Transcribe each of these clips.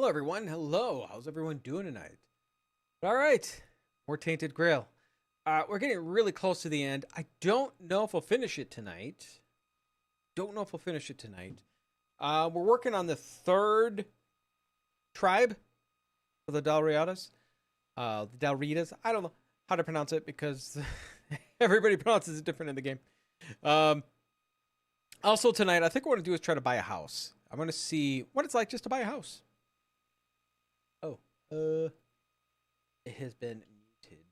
Hello, everyone. Hello. How's everyone doing tonight? All right. More Tainted Grail. We're getting really close to the end. I don't know if we'll finish it tonight. We're working on the third tribe of the Dalriadas. The Dalritas. I don't know how to pronounce it because everybody pronounces it different in the game. Also tonight, I think what I want to do is try to buy a house. I'm going to see what it's like just to buy a house. Oh, it has been muted.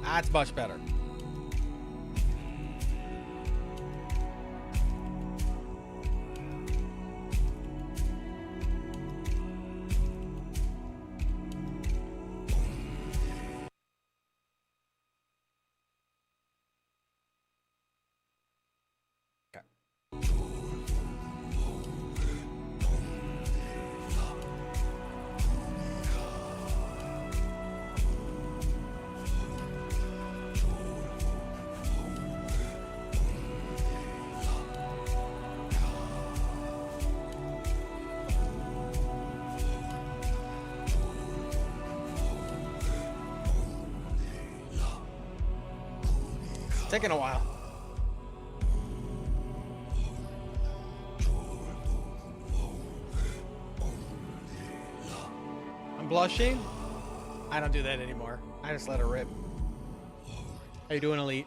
That's much better. Taking a while. I'm blushing. I don't do that anymore. I just let it rip. How you doing, Elite?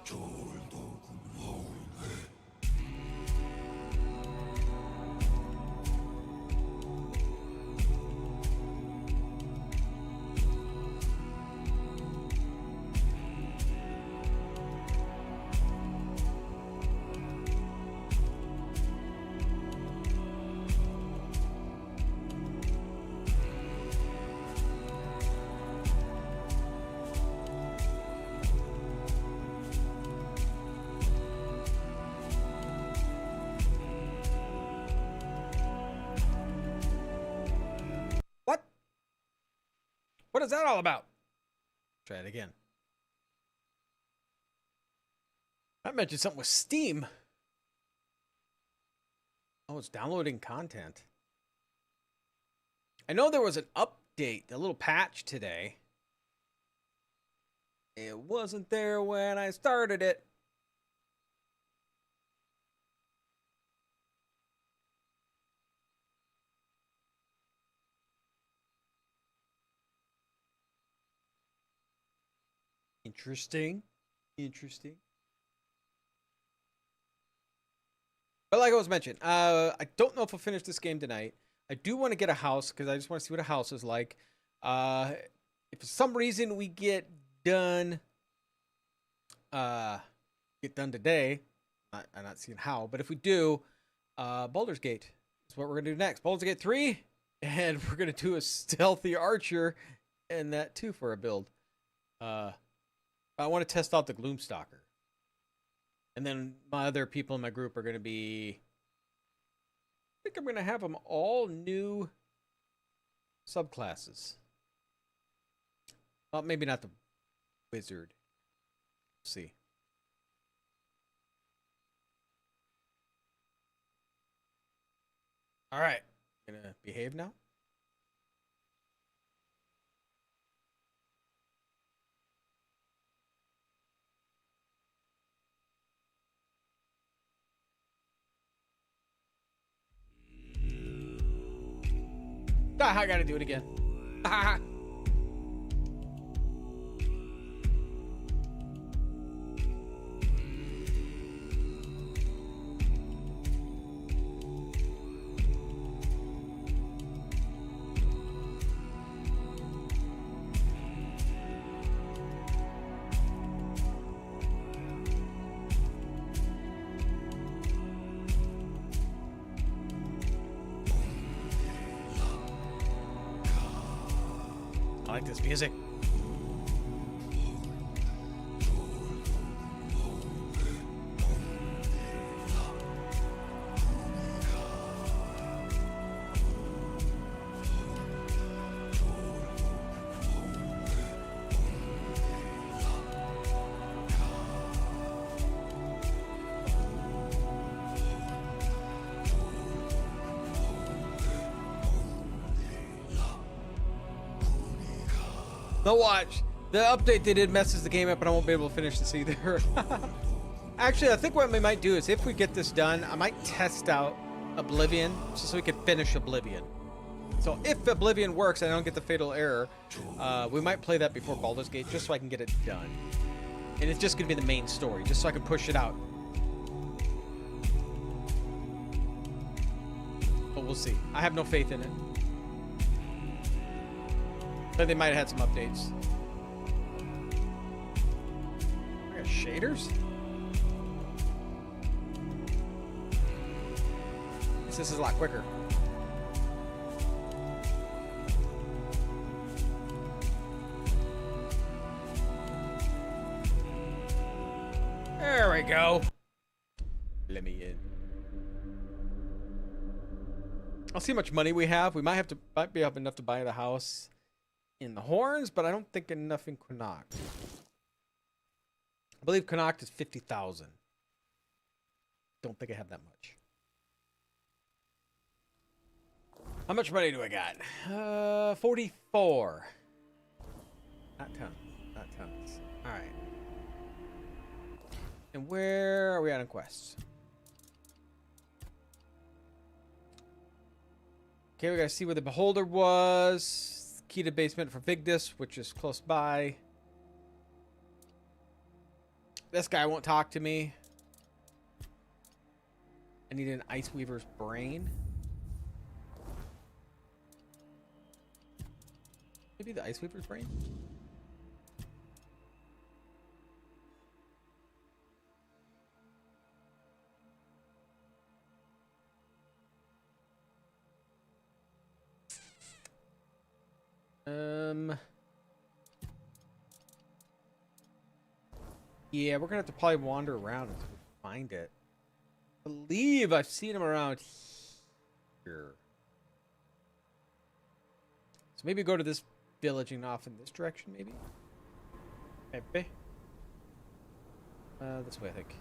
What? What is that all about? Try it again. I mentioned something with Steam. Oh, it's downloading content. I know there was an update, a little patch today. It wasn't there when I started it. Interesting. But like I was mentioning, I don't know if I'll finish this game tonight. I do want to get a house because I just want to see what a house is like. If for some reason we get done today, I'm not seeing how, but if we do, Baldur's Gate is what we're gonna do next. Baldur's Gate 3, and we're gonna do a stealthy archer and that too for a build. I want to test out the Gloomstalker. And then my other people in my group are going to be... I think I'm going to have them all new subclasses. Well, maybe not the wizard. Let's see. All right. Gonna behave now? Ah, I gotta do it again. I like this music. Now watch. The update they did messes the game up, and I won't be able to finish this either. Actually, I think what we might do is if we get this done, I might test out Oblivion just so we can finish Oblivion. So if Oblivion works and I don't get the fatal error, we might play that before Baldur's Gate just so I can get it done. And it's just going to be the main story, just so I can push it out. But we'll see. I have no faith in it. But they might have had some updates. I got shaders? This is a lot quicker. There we go. Let me in. I'll see how much money we have. We might be up enough to buy the house in the Horns, but I don't think enough in Connacht. I believe Connacht is 50,000. Don't think I have that much. How much money do I got? 44. Not tons. Not tons. All right. And where are we at in quests? Okay, we gotta see where the Beholder was. Key to basement for Vigdis, which is close by. This guy won't talk to me. I need an Ice Weaver's brain. Maybe the Ice Weaver's brain? Yeah, we're gonna have to probably wander around until we find it. I believe I've seen him around here. So maybe go to this villaging off in this direction, maybe? Maybe. This way, I think.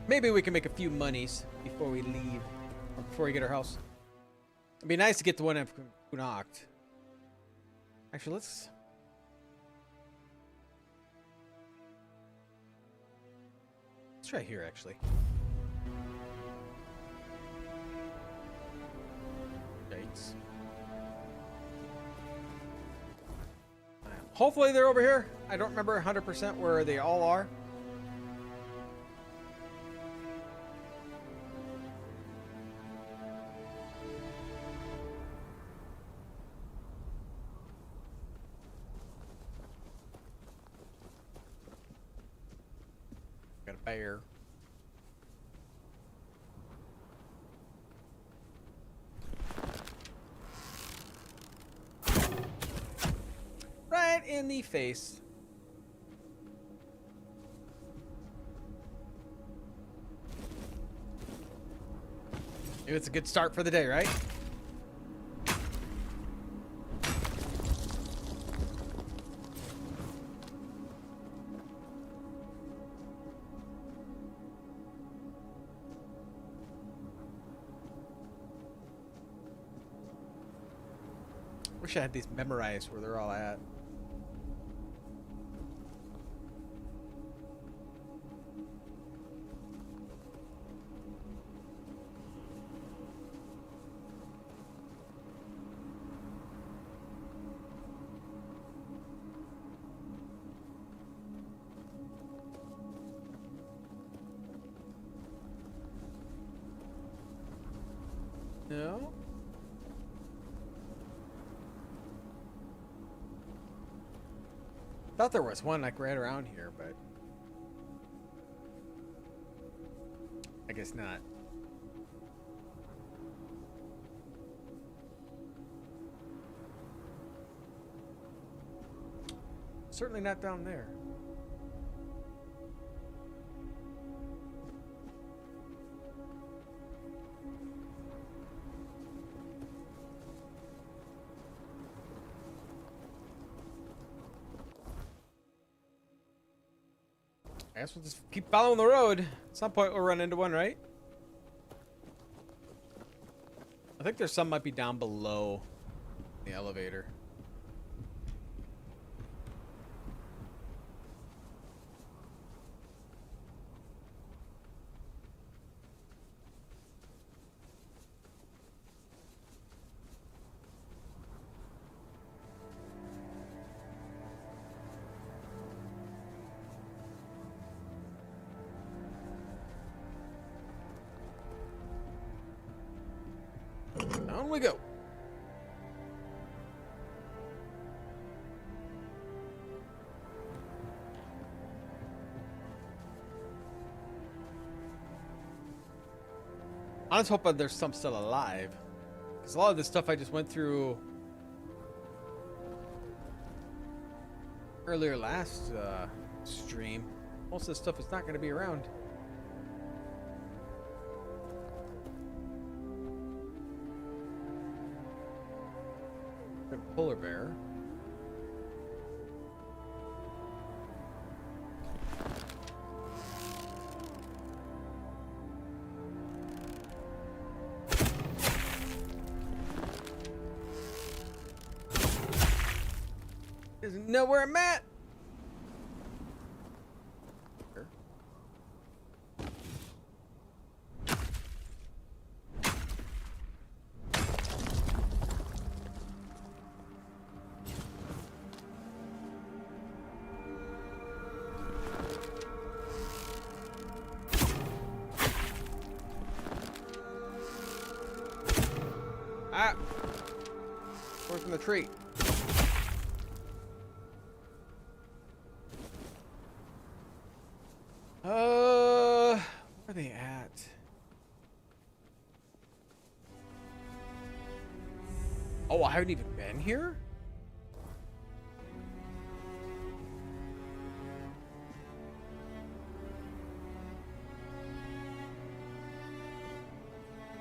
Maybe we can make a few monies before we leave, or before we get our house. It'd be nice to get the one in Connacht. Actually, let's try here, actually. Yikes. Hopefully they're over here. I don't remember 100% where they all are. Got a bear. Right in the face. Maybe it's a good start for the day, right? Wish I had these memorized where they're all at. No. Thought there was one like right around here, but I guess not. Certainly not down there. I guess we'll just keep following the road. At some point we'll run into one, right? I think there's some might be down below the elevator. Down we go. I was hoping there's some still alive. Because a lot of this stuff I just went through earlier last stream. Most of this stuff is not going to be around. Polar bear. Doesn't know where I'm at. Ah! Away from the tree. Where are they at? Oh, I haven't even been here?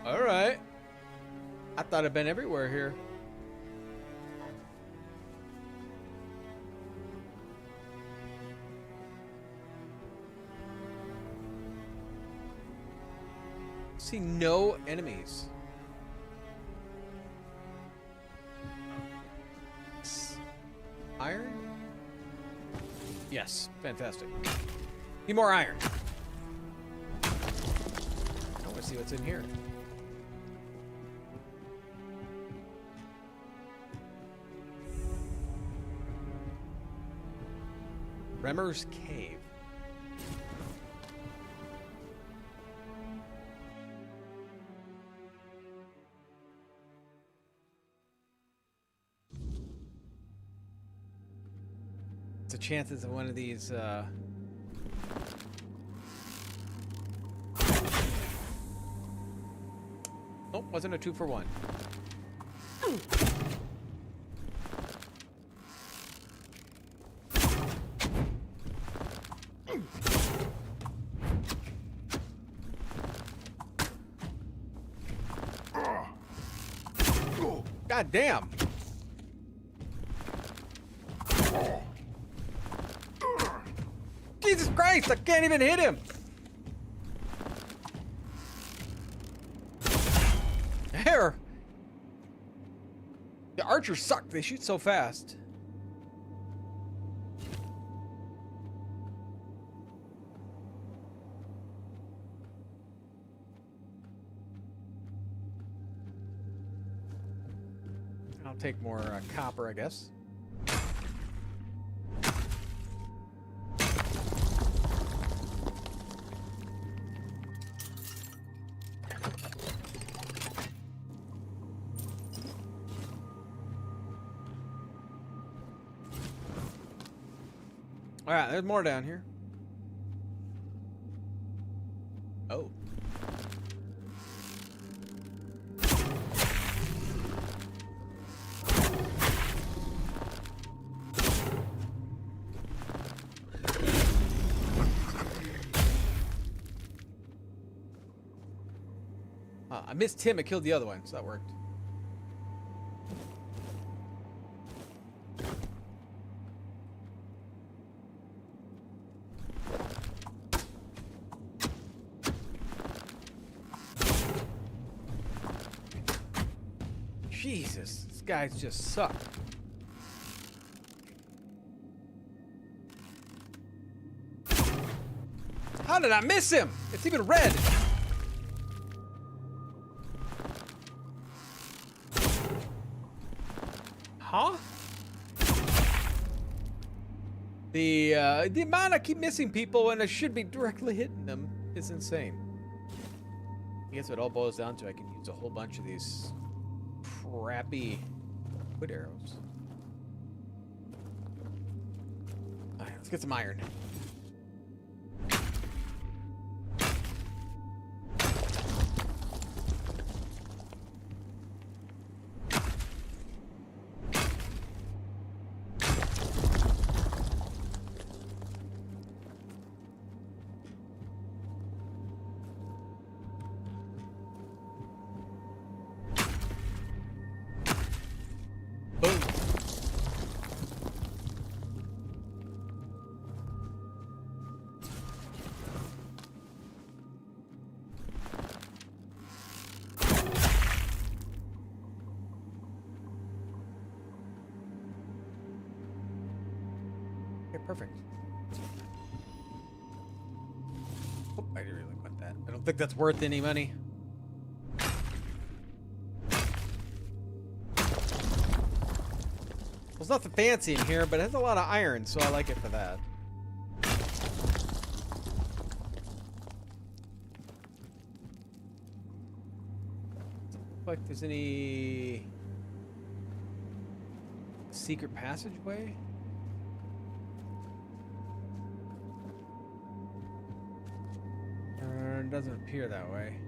All right. I thought I'd been everywhere here. See no enemies. Iron? Yes, fantastic. Need more iron. I want to see what's in here. Remor's Cave. It's a chances of one of these oh, wasn't a 2-for-1. God damn. Jesus Christ, I can't even hit him. There. The archers suck. They shoot so fast. I'll take more copper, I guess. All right, there's more down here. Oh. I missed him. I killed the other one, so that worked. Jesus, these guys just suck. How did I miss him? It's even red. Huh? The amount I keep missing people when I should be directly hitting them is insane. I guess what it all boils down to, I can use a whole bunch of these crappy wood arrows. Alright, let's get some iron. Boom. Okay, perfect. Oh, I didn't really want that. I don't think that's worth any money. There's nothing fancy in here, but it has a lot of iron, so I like it for that. Doesn't look like there's any secret passageway. It doesn't appear that way.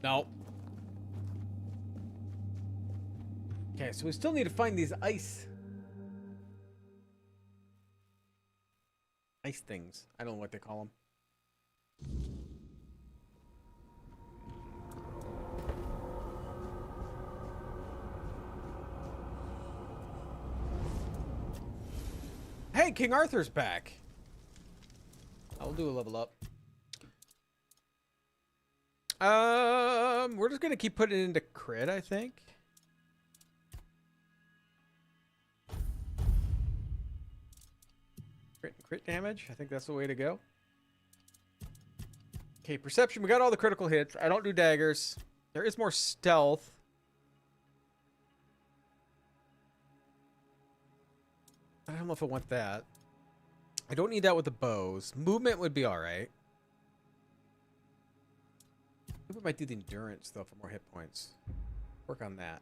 No. Okay, so we still need to find these ice things. I don't know what they call them. Hey, King Arthur's back. I'll do a level up. We're just gonna keep putting it into crit, I think. Crit damage. I think that's the way to go. Okay, perception. We got all the critical hits. I don't do daggers. There is more stealth. I don't know if I want that. I don't need that with the bows. Movement would be alright. I think we might do the endurance, though, for more hit points. Work on that.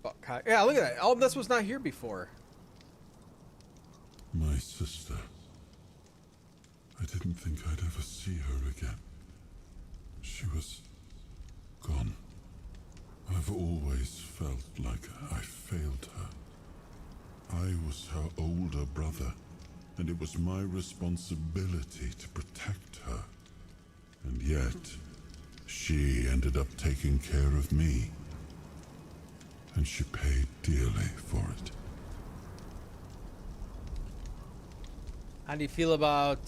Oh, yeah, look at that. All this was not here before. My sister. I didn't think I'd ever see her again. She was gone. I've always felt like I failed her. I was her older brother, and it was my responsibility to protect her. And yet, she ended up taking care of me. And she paid dearly for it. How do you feel about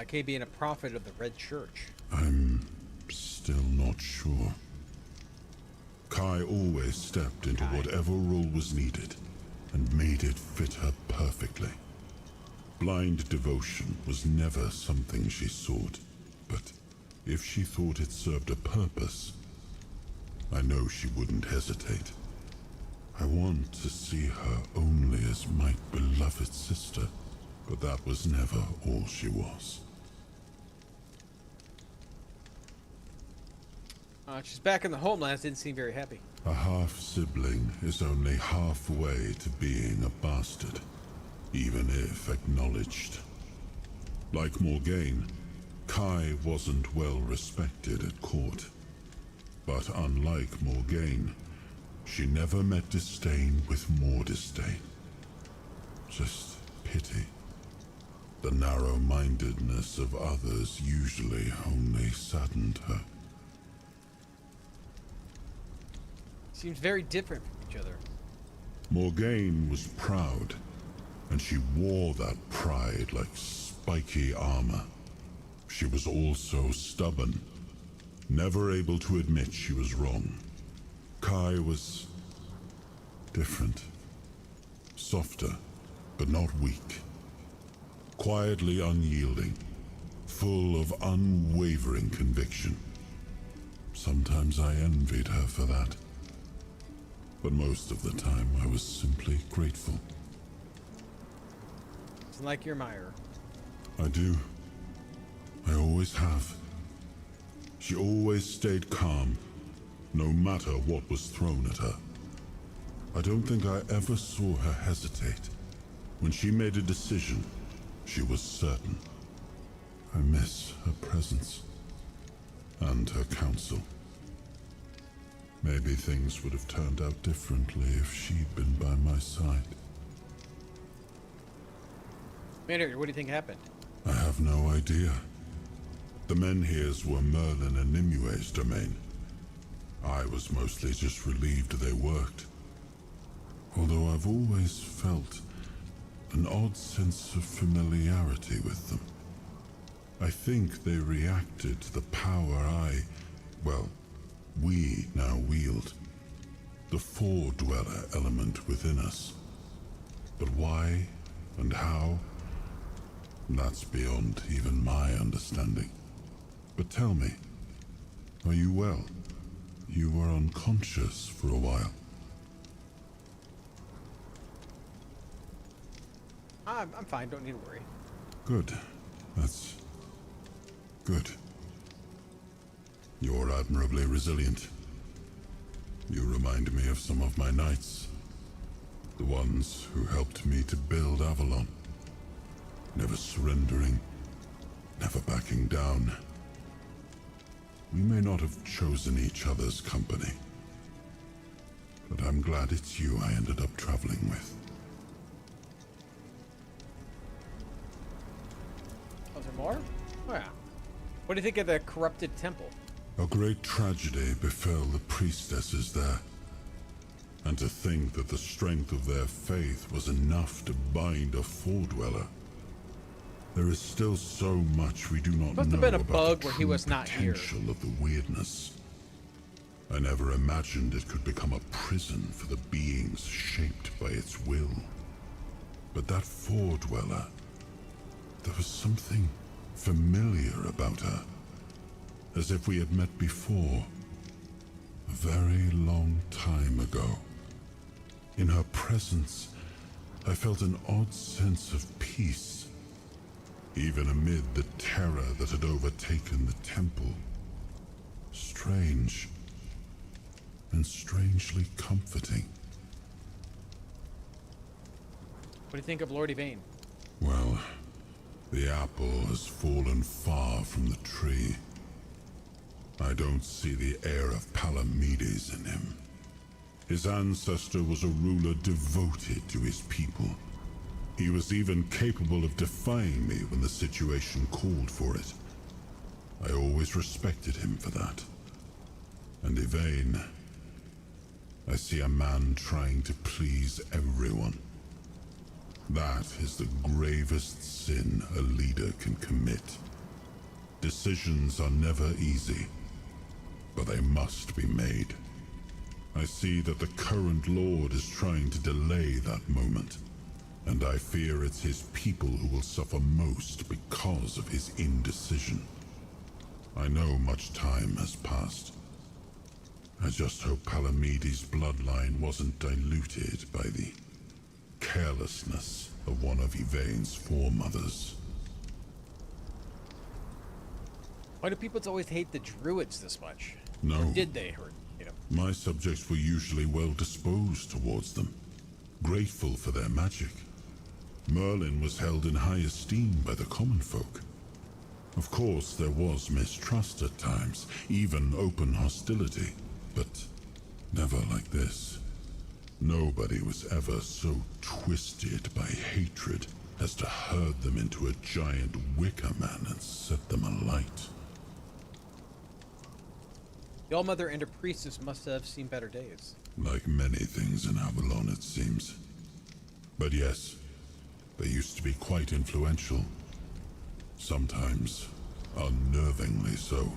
Kay being a prophet of the Red Church? I'm still not sure. Kai always stepped into whatever role was needed and made it fit her perfectly. Blind devotion was never something she sought, but if she thought it served a purpose, I know she wouldn't hesitate. I want to see her only as my beloved sister, but that was never all she was. She's back in the homelands, didn't seem very happy. A half-sibling is only halfway to being a bastard, even if acknowledged. Like Morgaine, Kai wasn't well respected at court. But unlike Morgaine, she never met disdain with more disdain. Just pity. The narrow-mindedness of others usually only saddened her. Seems very different from each other. Morgaine was proud, and she wore that pride like spiky armor. She was also stubborn, never able to admit she was wrong. Kai was different. Softer, but not weak. Quietly unyielding, full of unwavering conviction. Sometimes I envied her for that. But most of the time, I was simply grateful. It's like your admirer. I do. I always have. She always stayed calm, no matter what was thrown at her. I don't think I ever saw her hesitate. When she made a decision, she was certain. I miss her presence and her counsel. Maybe things would have turned out differently if she'd been by my side. Commander, what do you think happened? I have no idea. The Menhirs were Merlin and Nimue's domain. I was mostly just relieved they worked. Although I've always felt an odd sense of familiarity with them. I think they reacted to the power we now wield. The Four-Dweller element within us. But why and how? That's beyond even my understanding. But tell me, are you well? You were unconscious for a while. I'm fine, don't need to worry. Good. That's good. You're admirably resilient. You remind me of some of my knights. The ones who helped me to build Avalon. Never surrendering, never backing down. We may not have chosen each other's company, but I'm glad it's you I ended up traveling with. Oh, is there more? Oh, yeah. What do you think of the corrupted temple? A great tragedy befell the priestesses there. And to think that the strength of their faith was enough to bind a Four-Dweller. There is still so much we do not Must know have been a about bug the where he true was not here. potential of the weirdness. I never imagined it could become a prison for the beings shaped by its will. But that Four-Dweller, there was something familiar about her. As if we had met before, a very long time ago. In her presence, I felt an odd sense of peace, even amid the terror that had overtaken the temple. Strange, and strangely comforting. What do you think of Lord Yvain? Well, the apple has fallen far from the tree. I don't see the air of Palamedes in him. His ancestor was a ruler devoted to his people. He was even capable of defying me when the situation called for it. I always respected him for that. And Yvain, I see a man trying to please everyone. That is the gravest sin a leader can commit. Decisions are never easy, but they must be made. I see that the current Lord is trying to delay that moment, and I fear it's his people who will suffer most because of his indecision. I know much time has passed. I just hope Palamedes' bloodline wasn't diluted by the carelessness of one of Yvain's foremothers. Why do people always hate the druids this much? No. Or did they hurt? My subjects were usually well disposed towards them, grateful for their magic. Merlin was held in high esteem by the common folk. Of course, there was mistrust at times, even open hostility, but never like this. Nobody was ever so twisted by hatred as to herd them into a giant wicker man and set them alight. The All-Mother and her priestess must have seen better days. Like many things in Avalon, it seems. But yes, they used to be quite influential. Sometimes unnervingly so.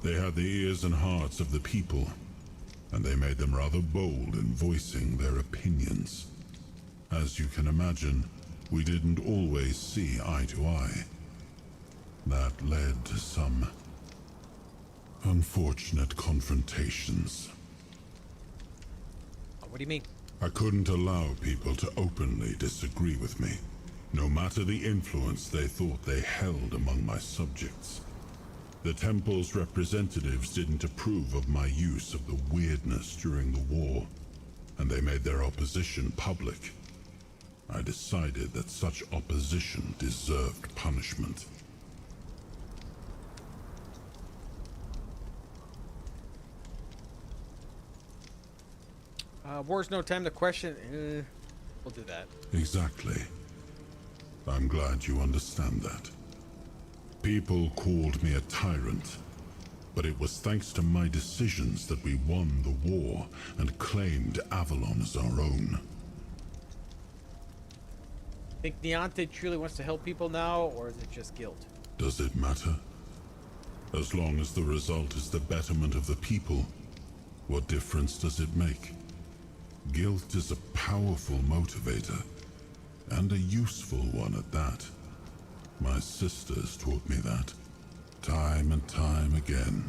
They had the ears and hearts of the people, and they made them rather bold in voicing their opinions. As you can imagine, we didn't always see eye to eye. That led to some unfortunate confrontations. What do you mean? I couldn't allow people to openly disagree with me, no matter the influence they thought they held among my subjects. The temple's representatives didn't approve of my use of the weirdness during the war, and they made their opposition public. I decided that such opposition deserved punishment. War's no time to question. We'll do that. Exactly. I'm glad you understand that. People called me a tyrant, but it was thanks to my decisions that we won the war and claimed Avalon as our own. Think Niante truly wants to help people now, or is it just guilt? Does it matter? As long as the result is the betterment of the people, what difference does it make? Guilt is a powerful motivator, and a useful one at that. My sisters taught me that, time and time again.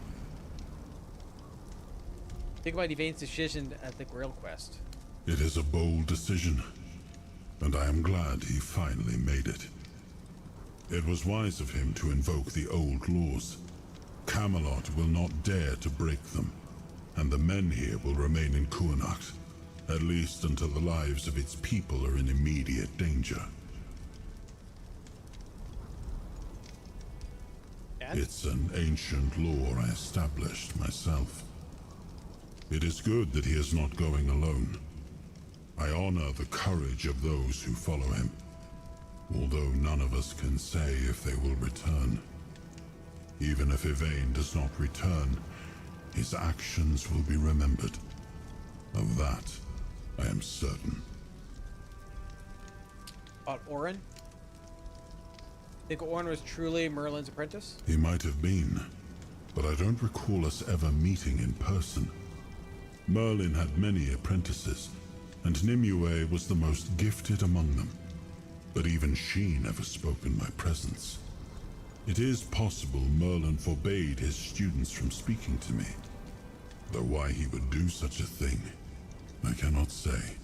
Think about Yvain's decision at the Grail quest. It is a bold decision, and I am glad he finally made it. It was wise of him to invoke the old laws. Camelot will not dare to break them, and the men here will remain in Kuanacht, at least until the lives of its people are in immediate danger. And? It's an ancient law I established myself. It is good that he is not going alone. I honor the courage of those who follow him, although none of us can say if they will return. Even if Yvain does not return, his actions will be remembered. Of that, I am certain. About Orin? Think Orin was truly Merlin's apprentice? He might have been, but I don't recall us ever meeting in person. Merlin had many apprentices, and Nimue was the most gifted among them. But even she never spoke in my presence. It is possible Merlin forbade his students from speaking to me, though why he would do such a thing, I cannot say.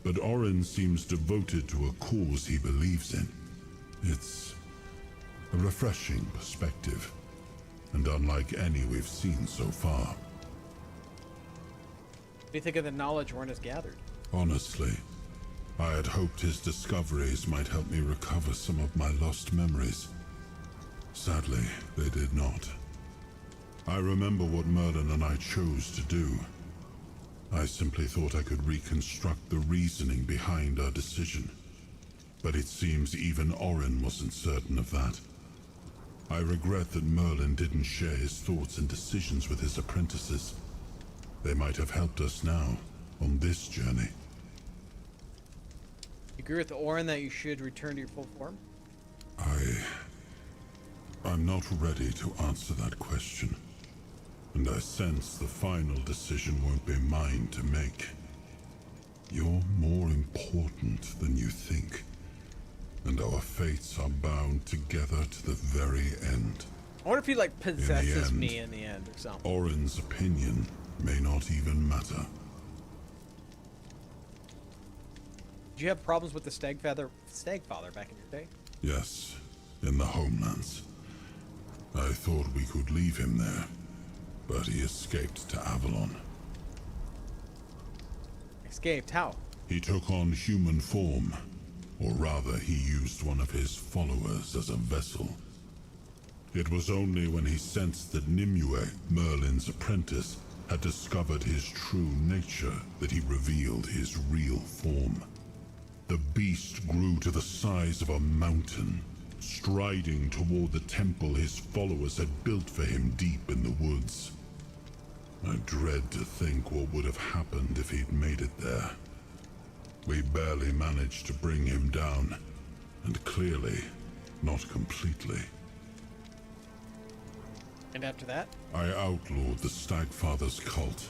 But Orin seems devoted to a cause he believes in. It's a refreshing perspective, and unlike any we've seen so far. What do you think of the knowledge Orin has gathered? Honestly, I had hoped his discoveries might help me recover some of my lost memories. Sadly, they did not. I remember what Merlin and I chose to do. I simply thought I could reconstruct the reasoning behind our decision. But it seems even Orin wasn't certain of that. I regret that Merlin didn't share his thoughts and decisions with his apprentices. They might have helped us now, on this journey. You agree with Orin that you should return to your full form? I'm not ready to answer that question. And I sense the final decision won't be mine to make. You're more important than you think. And our fates are bound together to the very end. I wonder if he like possesses me in the end or something. Orin's opinion may not even matter. Did you have problems with the Stagfather back in your day? Yes, in the homelands. I thought we could leave him there, but he escaped to Avalon. Escaped? How? He took on human form, or rather he used one of his followers as a vessel. It was only when he sensed that Nimue, Merlin's apprentice, had discovered his true nature that he revealed his real form. The beast grew to the size of a mountain, striding toward the temple his followers had built for him deep in the woods. I dread to think what would have happened if he'd made it there. We barely managed to bring him down, and clearly, not completely. And after that? I outlawed the Stagfather's cult,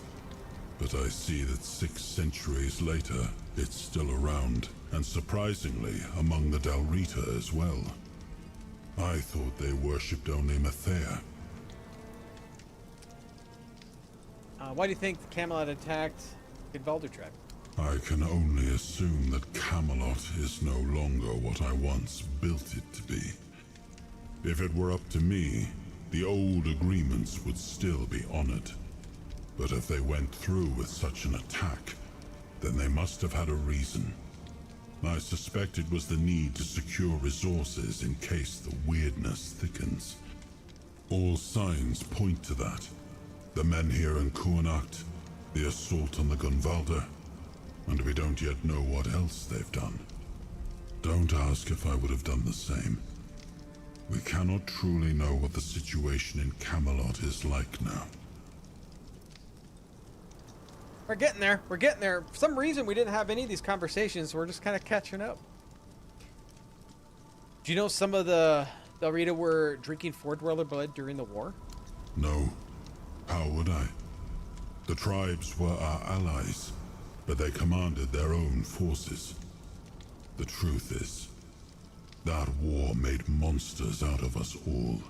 but I see that 6 centuries later, it's still around, and surprisingly, among the Dalrita as well. I thought they worshipped only Mathea. Why do you think the Camelot attacked Gudvaldur tribe? I can only assume that Camelot is no longer what I once built it to be. If it were up to me, the old agreements would still be honored. But if they went through with such an attack, then they must have had a reason. I suspect it was the need to secure resources in case the weirdness thickens. All signs point to that. The men here in Kuanacht, the assault on the Gunvalder, and we don't yet know what else they've done. Don't ask if I would have done the same. We cannot truly know what the situation in Camelot is like now. We're getting there. We're getting there. For some reason, we didn't have any of these conversations. We're just kind of catching up. Do you know some of the Dalrita were drinking Fordweller blood during the war? No. How would I? The tribes were our allies, but they commanded their own forces. The truth is, that war made monsters out of us all.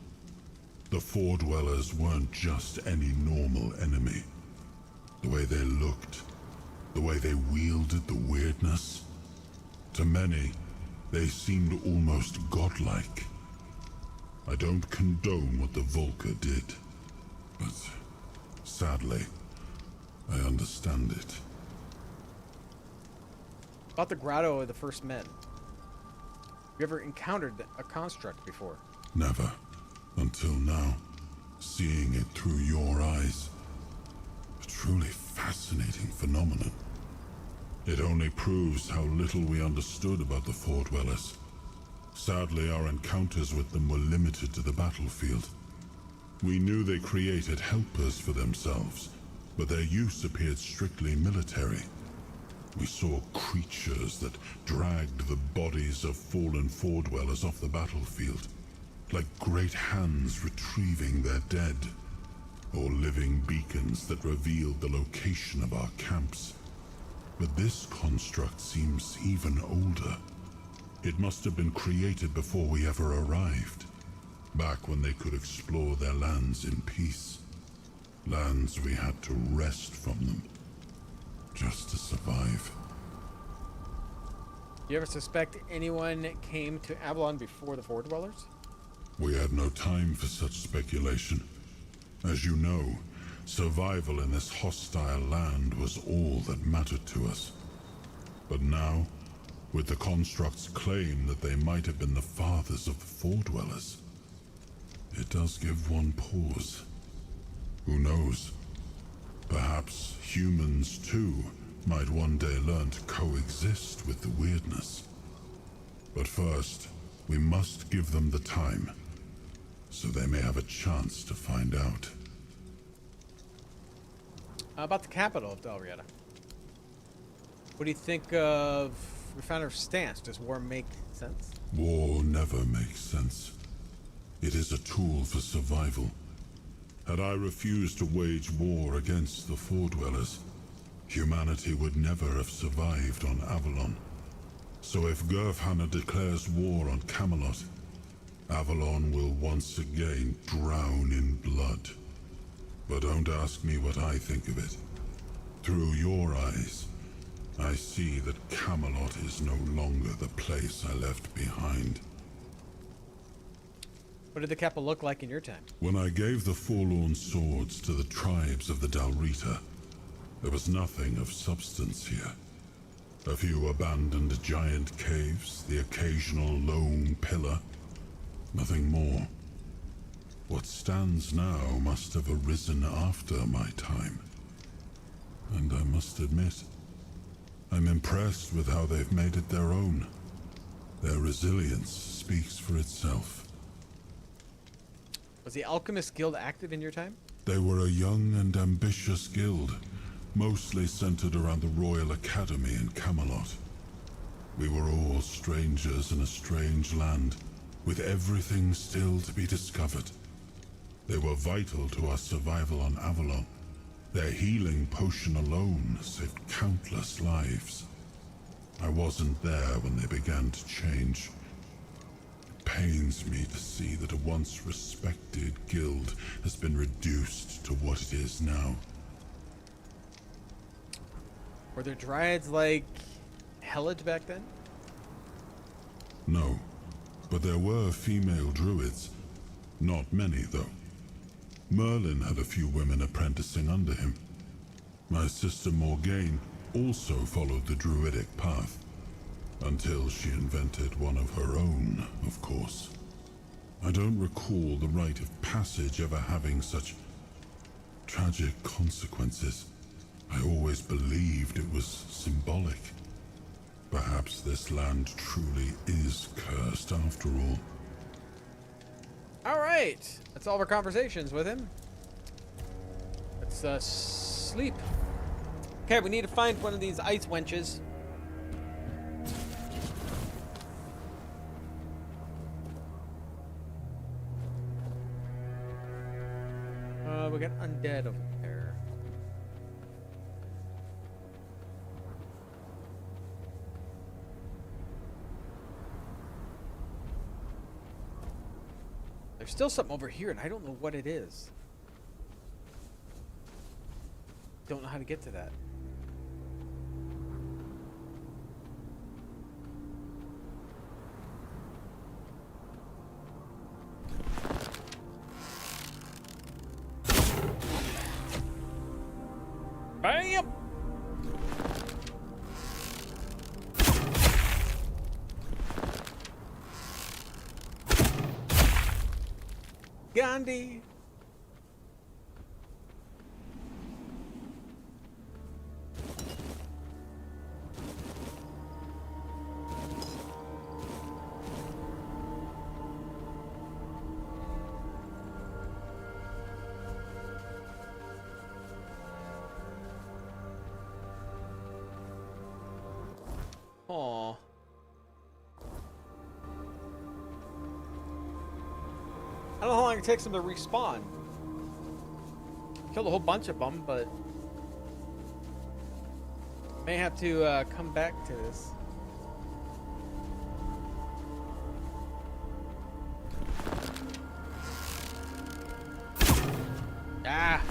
The Fordwellers weren't just any normal enemy. The way they looked, the way they wielded the weirdness. To many, they seemed almost godlike. I don't condone what the Volker did, but sadly, I understand it. About the grotto of the first men. You ever encountered a construct before? Never. Until now. Seeing it through your eyes. A truly fascinating phenomenon. It only proves how little we understood about the Fordwellers. Sadly, our encounters with them were limited to the battlefield. We knew they created helpers for themselves, but their use appeared strictly military. We saw creatures that dragged the bodies of fallen Fordwellers off the battlefield, like great hands retrieving their dead, or living beacons that revealed the location of our camps. But this construct seems even older. It must have been created before we ever arrived, back when they could explore their lands in peace. Lands we had to wrest from them, just to survive. You ever suspect anyone came to Avalon before the Fordwellers? We had no time for such speculation. As you know, survival in this hostile land was all that mattered to us. But now, with the construct's claim that they might have been the fathers of the Fordwellers, it does give one pause. Who knows? Perhaps humans, too, might one day learn to coexist with the weirdness. But first, we must give them the time, so they may have a chance to find out. About the capital of Dalrieta. What do you think of Refiner's stance? Does war make sense? War never makes sense. It is a tool for survival. Had I refused to wage war against the Fordwellers, humanity would never have survived on Avalon. So if Gurfhanna declares war on Camelot, Avalon will once again drown in blood. But don't ask me what I think of it. Through your eyes, I see that Camelot is no longer the place I left behind. What did the capital look like in your time? When I gave the forlorn swords to the tribes of the Dalrita, there was nothing of substance here. A few abandoned giant caves, the occasional lone pillar. Nothing more. What stands now must have arisen after my time. And I must admit, I'm impressed with how they've made it their own. Their resilience speaks for itself. Was the Alchemist Guild active in your time? They were a young and ambitious guild, mostly centered around the Royal Academy in Camelot. We were all strangers in a strange land, with everything still to be discovered. They were vital to our survival on Avalon. Their healing potion alone saved countless lives. I wasn't there when they began to change. It pains me to see that a once respected guild has been reduced to what it is now. Were there dryads like Hellage back then? No, but there were female druids. Not many, though. Merlin had a few women apprenticing under him. My sister Morgaine also followed the druidic path, until she invented one of her own, of course. I don't recall the rite of passage ever having such tragic consequences. I always believed it was symbolic. Perhaps this land truly is cursed after all. All right, that's all of our conversations with him. Let's sleep. Okay, we need to find one of these ice wenches. We got undead over there. There's still something over here, and I don't know what it is. Don't know how to get to that. Bam! Gandhi. Aw. I don't know how long it takes them to respawn. Killed a whole bunch of them, but may have to come back to this. Ah.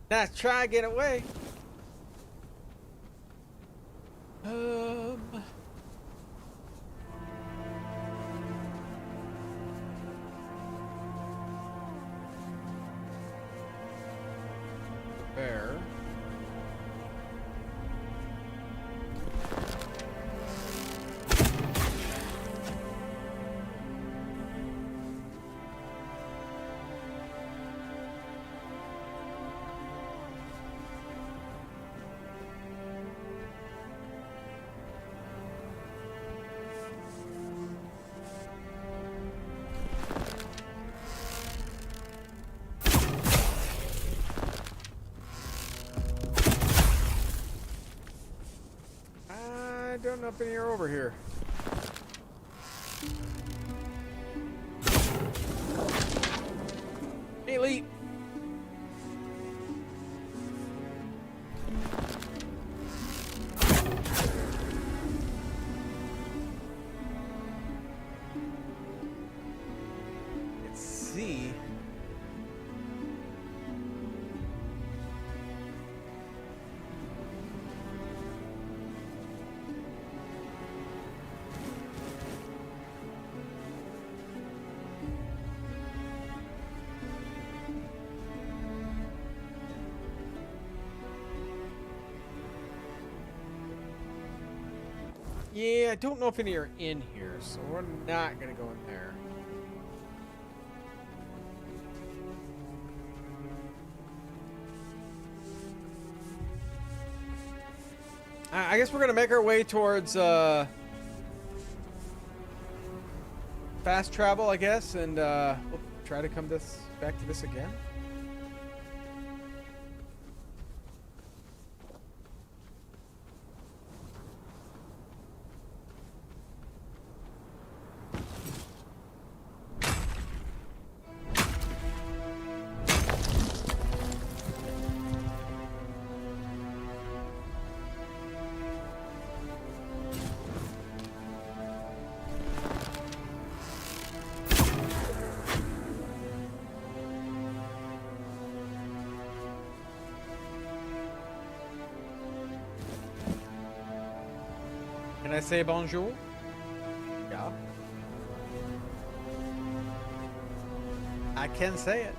Now try to get away. Bear. I don't know if any are over here. Elite. Let's see. Yeah, I don't know if any are in here, so we're not gonna go in there. I guess we're gonna make our way towards fast travel, I guess, and we'll try to come back to this again. Can I say bonjour? Yeah. I can say it.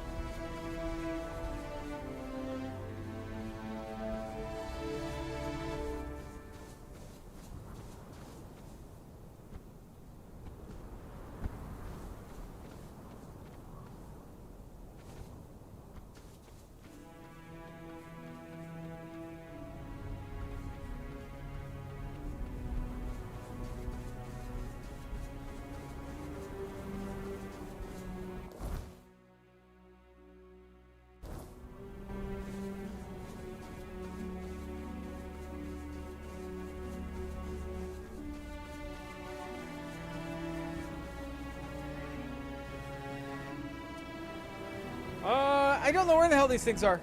I don't know where the hell these things are.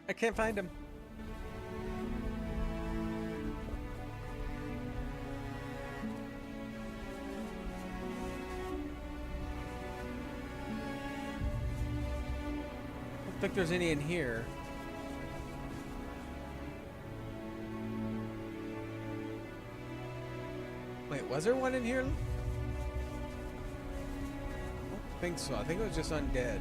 I can't find them. I don't think there's any in here. Wait, was there one in here? I don't think so. I think it was just undead.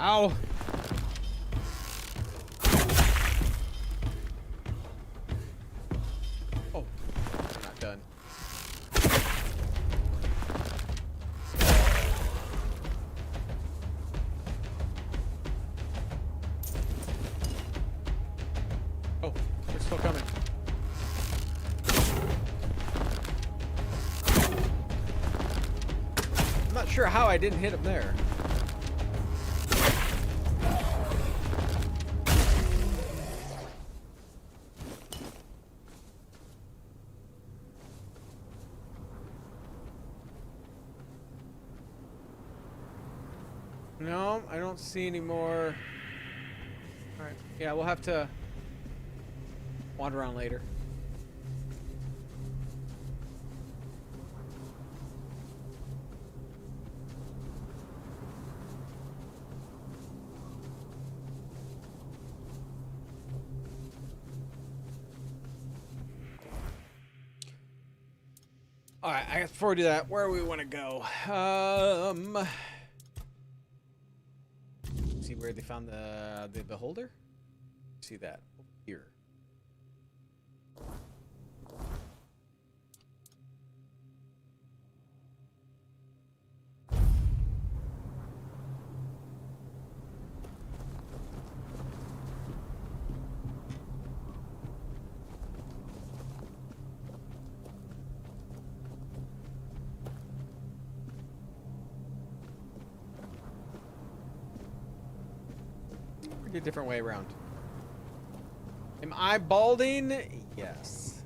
Ow! Oh, I'm not done. Oh, they're still coming. I'm not sure how I didn't hit him there. No, I don't see any more. Alright, yeah, we'll have to wander around later. Alright, I guess before we do that, where do we want to go? See where they found the beholder? See that over here. A different way around. Am I balding? Yes.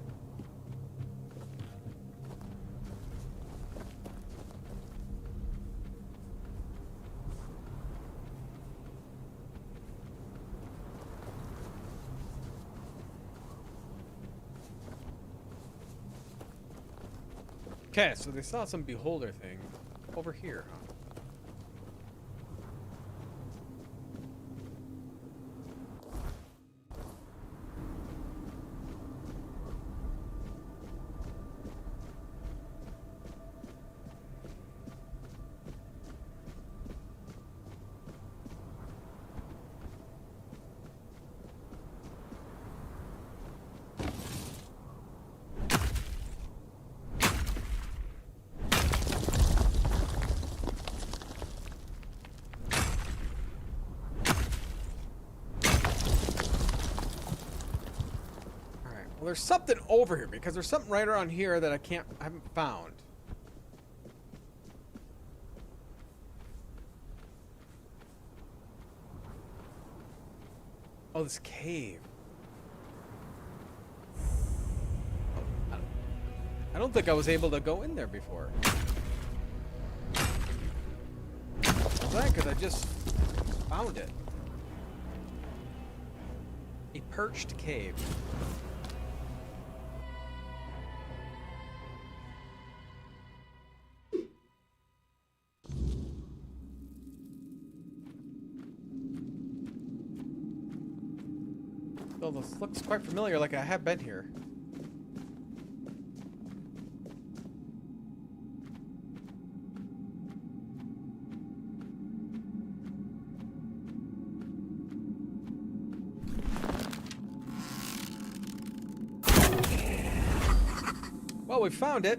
Okay, so they saw some beholder thing over here, huh? Well, there's something over here because there's something right around here that I haven't found. Oh, this cave. I don't think I was able to go in there before. Why? Because I just found it. A perched cave. Well, this looks quite familiar, like I have been here. Well, we found it.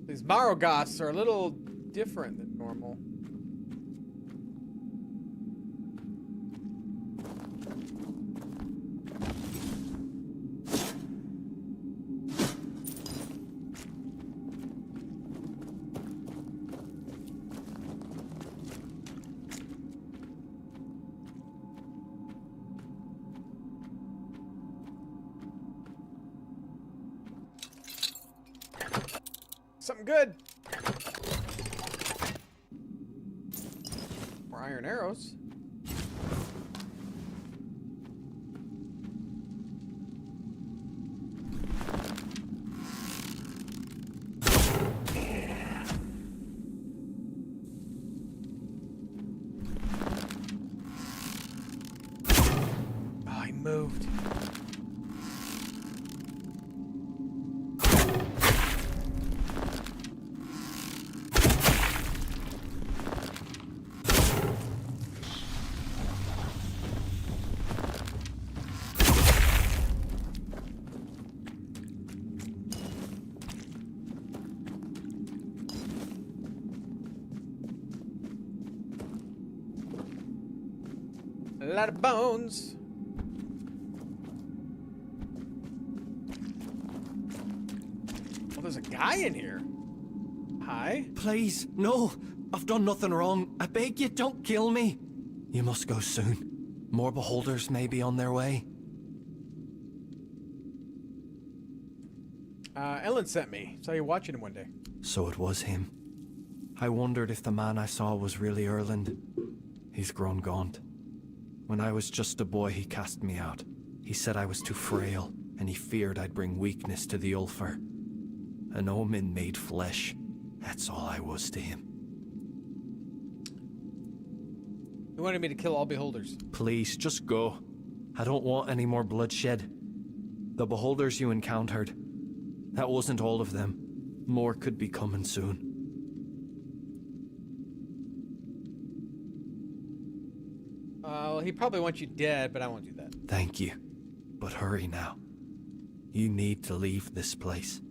These Marogoths are a little different than normal. Something good. More iron arrows. Oh, he moved. A lot of bones. Oh, there's a guy in here. Hi. Please, no. I've done nothing wrong. I beg you, don't kill me. You must go soon. More beholders may be on their way. Ellen sent me. Saw you watching him one day. So it was him. I wondered if the man I saw was really Erland. He's grown gaunt. When I was just a boy, he cast me out. He said I was too frail, and he feared I'd bring weakness to the Ulfar. An omen made flesh. That's all I was to him. He wanted me to kill all beholders. Please, just go. I don't want any more bloodshed. The beholders you encountered, that wasn't all of them. More could be coming soon. Well, he probably wants you dead, but I won't do that. Thank you. But hurry now. You need to leave this place.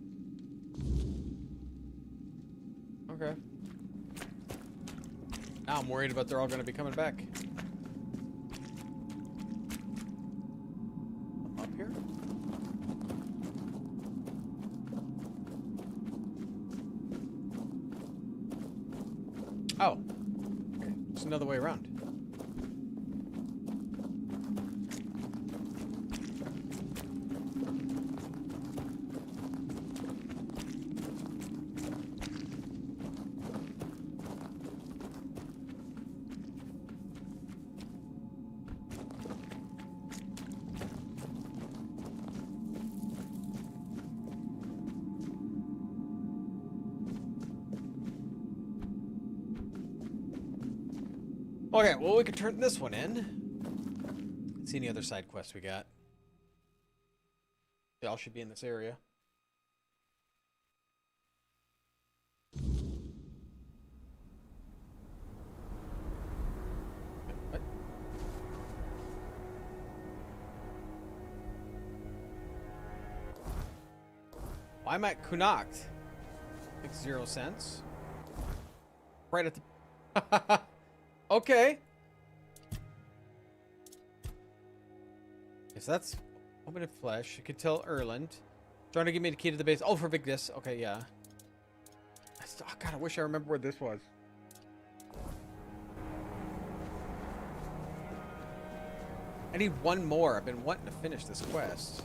Okay. Now I'm worried about they're all going to be coming back. Up here? Oh. Okay. Just another way around. Okay, well, we could turn this one in. Let's see any other side quests we got. They all should be in this area. What? Why am I Kunakt? Makes 0 sense. Right at the... Okay. Yes, that's open in flesh. I could tell Erland. Trying to give me the key to the base. Oh, for Vigdis. Okay, yeah. Oh, God, I wish I remember where this was. I need one more. I've been wanting to finish this quest.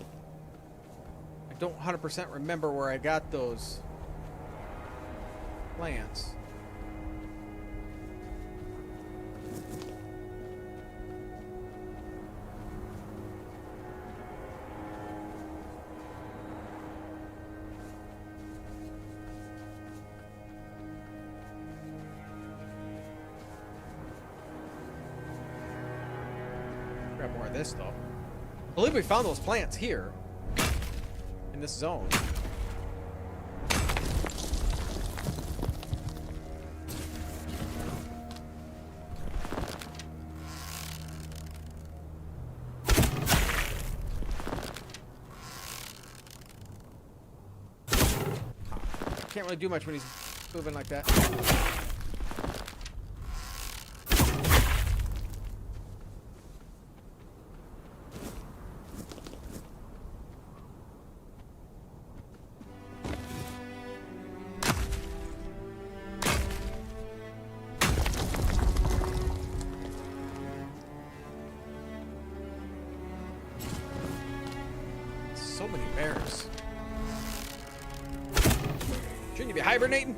I don't 100% remember where I got those plants. Grab more of this, though. I believe we found those plants here. In this zone. Can't really do much when he's moving like that. So many bears. Shouldn't you be hibernating?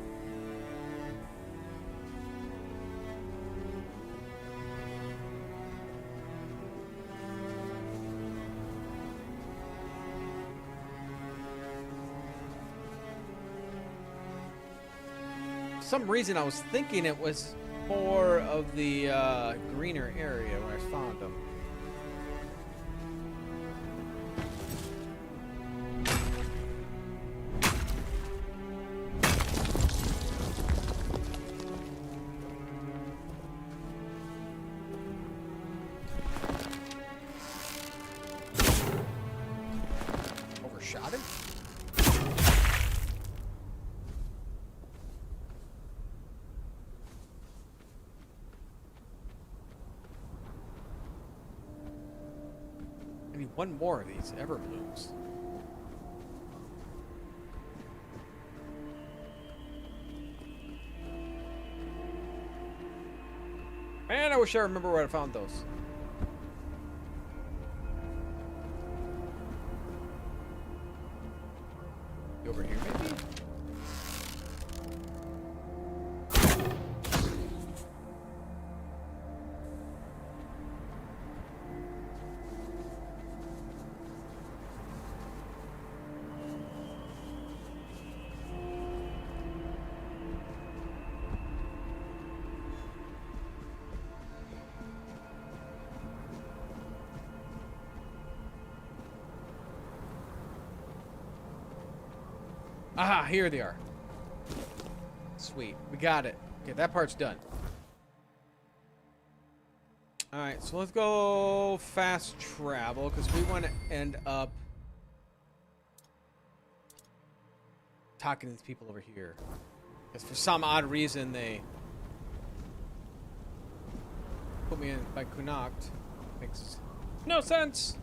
For some reason I was thinking it was more of the greener area where I found them. Overshot him? I need one more of these Everblooms. Man, I wish I remember where I found those. Over here, maybe? Aha, here they are. Sweet. We got it. Okay, that part's done. Alright, so let's go fast travel, because we want to end up talking to these people over here. Because for some odd reason, they put me in by Kunakt. Makes no sense.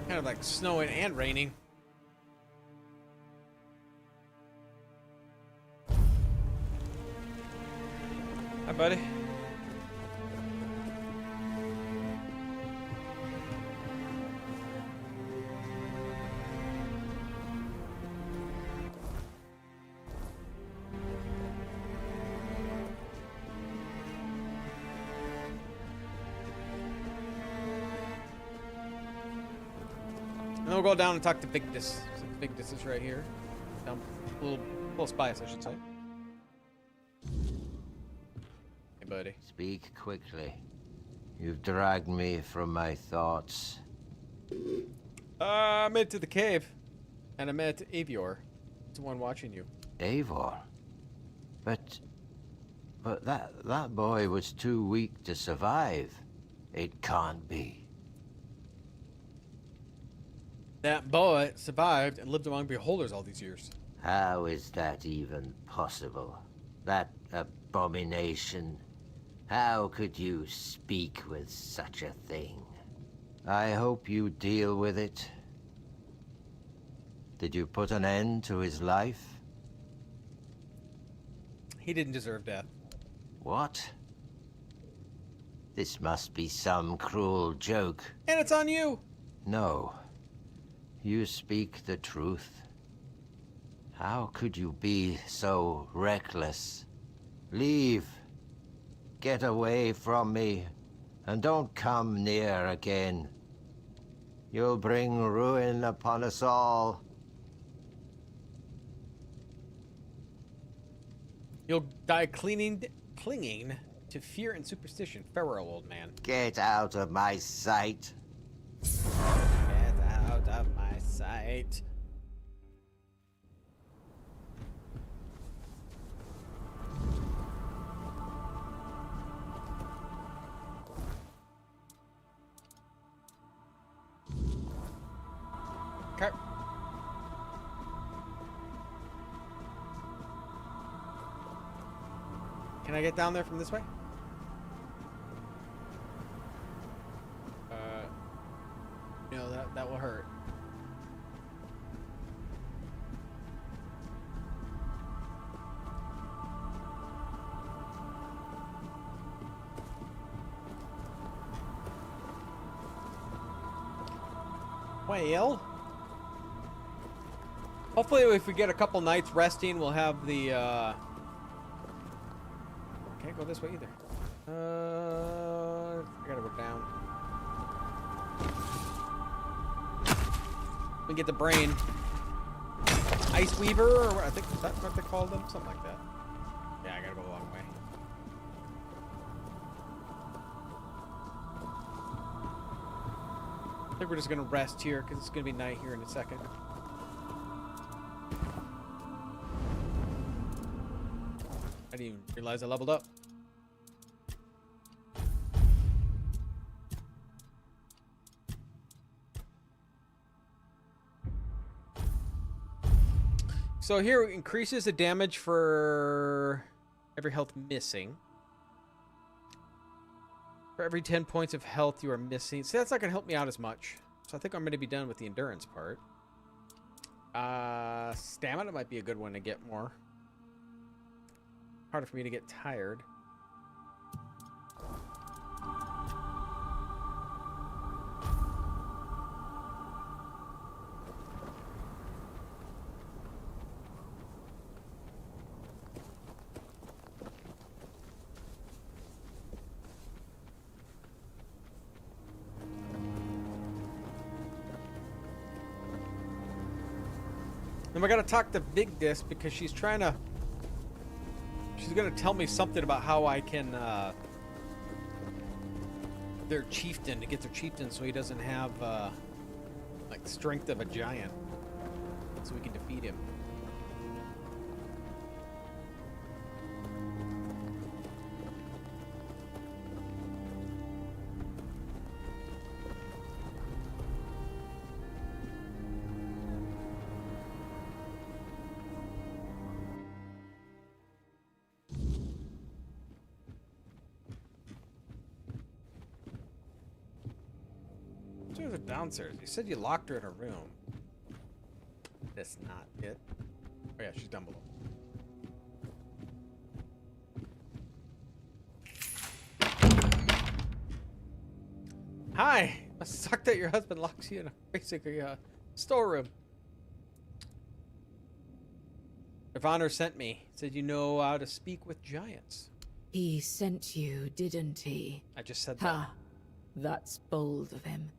Kind of like snowing and raining. Hi, buddy. And then we'll go down and talk to Victus. So Victus is right here. Down a little close by us, I should say. Hey, buddy. Speak quickly. You've dragged me from my thoughts. I made it to the cave. And I met Avior. It's the one watching you. Eivor? But that boy was too weak to survive. It can't be. That boy survived and lived among beholders all these years. How is that even possible? That abomination. How could you speak with such a thing? I hope you deal with it. Did you put an end to his life? He didn't deserve death. What? This must be some cruel joke. And it's on you! No. You speak the truth. How could you be so reckless? Leave. Get away from me, and don't come near again. You'll bring ruin upon us all. You'll die clinging to fear and superstition. Farewell, old man. Get out of my sight. Get out of my sight. Okay. Can I get down there from this way? No, that will hurt. Well, hopefully if we get a couple nights resting, we'll have the, can't go this way either. I gotta go down. We get the brain. Ice Weaver, or what, I think, is that what they called them? Something like that. Yeah, I gotta go a long way. I think we're just gonna rest here, because it's gonna be night here in a second. I didn't even realize I leveled up. So here it increases the damage for every health missing. For every 10 points of health you are missing. So that's not going to help me out as much. So I think I'm going to be done with the endurance part. Stamina might be a good one to get more. Harder for me to get tired. And we gotta talk to Vigdis because she's trying to... She's gonna tell me something about how I can, their chieftain, to get their chieftain so he doesn't have, like, strength of a giant. So we can defeat him. Downstairs. You said you locked her in her room. That's not it. Oh yeah, she's down below. Hi! Must suck that your husband locks you in a basically storeroom. Ivana sent me. Said you know how to speak with giants. He sent you, didn't he? I just said that. Ha! That's bold of him.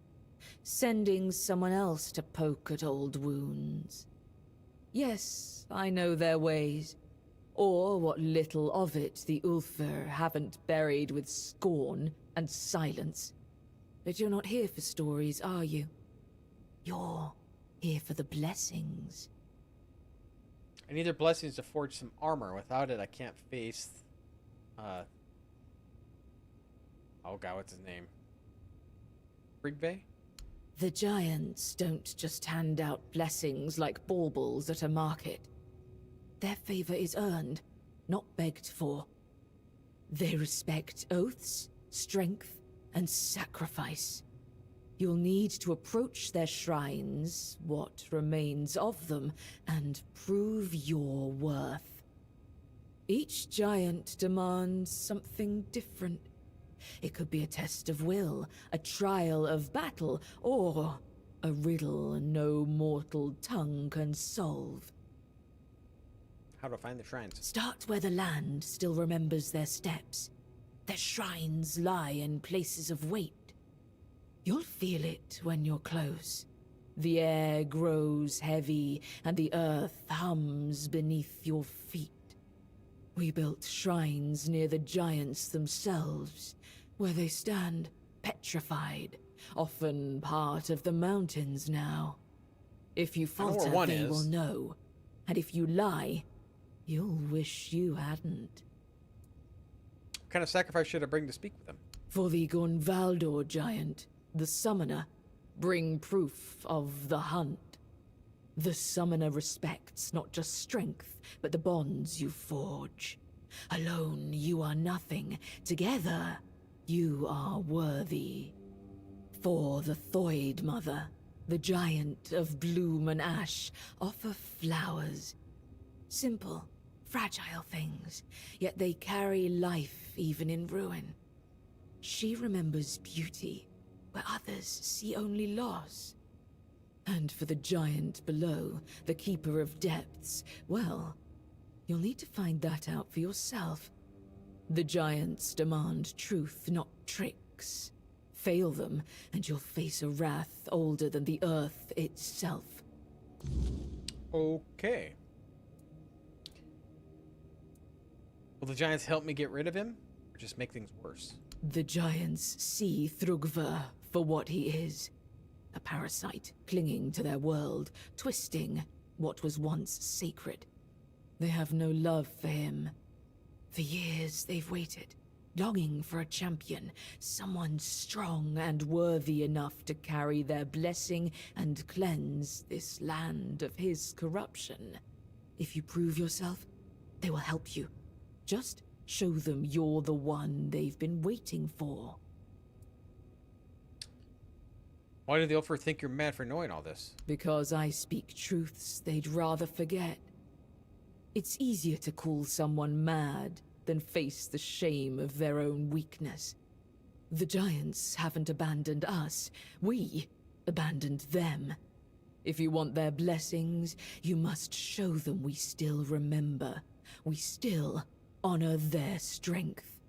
sending someone else to poke at old wounds. Yes, I know their ways, or what little of it the Ulfr haven't buried with scorn and silence. But you're not here for stories, are you? You're here for the blessings. I need their blessings to forge some armor. Without it, I can't face... Oh god, what's his name? Brigve? The giants don't just hand out blessings like baubles at a market. Their favor is earned, not begged for. They respect oaths, strength, and sacrifice. You'll need to approach their shrines, what remains of them, and prove your worth. Each giant demands something different. It could be a test of will, a trial of battle, or a riddle no mortal tongue can solve. How to find the shrines? Start where the land still remembers their steps. Their shrines lie in places of weight. You'll feel it when you're close. The air grows heavy, and the earth hums beneath your feet. We built shrines near the giants themselves, where they stand petrified, often part of the mountains now. If you falter, they will know. And if you lie, you'll wish you hadn't. What kind of sacrifice should I bring to speak with them? For the Gunvaldor giant, the summoner, bring proof of the hunt. The summoner respects not just strength, but the bonds you forge. Alone, you are nothing. Together, you are worthy. For the Thoid Mother, the giant of bloom and ash, offer flowers. Simple, fragile things, yet they carry life even in ruin. She remembers beauty, where others see only loss. And for the giant below, the Keeper of Depths, well, you'll need to find that out for yourself. The giants demand truth, not tricks. Fail them, and you'll face a wrath older than the earth itself. Okay. Will the giants help me get rid of him, or just make things worse? The giants see Thrugva for what he is. A parasite clinging to their world, twisting what was once sacred. They have no love for him. For years they've waited, longing for a champion, someone strong and worthy enough to carry their blessing and cleanse this land of his corruption. If you prove yourself, they will help you. Just show them you're the one they've been waiting for. Why do the Ulfr think you're mad for knowing all this? Because I speak truths they'd rather forget. It's easier to call someone mad than face the shame of their own weakness. The giants haven't abandoned us. We abandoned them. If you want their blessings, you must show them we still remember. We still honor their strength.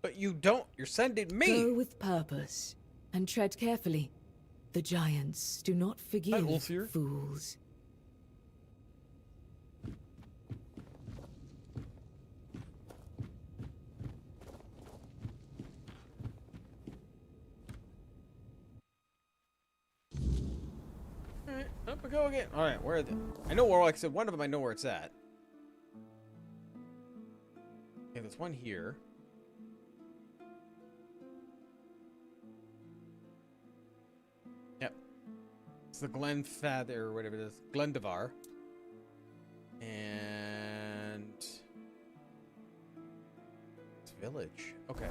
But you don't. You're sending me. Go with purpose and tread carefully. The giants do not forgive fools. Alright, up we go again. Alright, where are they? I know where, like I said, one of them I know where it's at. Okay, there's one here. Yep. It's the Glenfather, or whatever it is. Glendavar. And... it's village. Okay.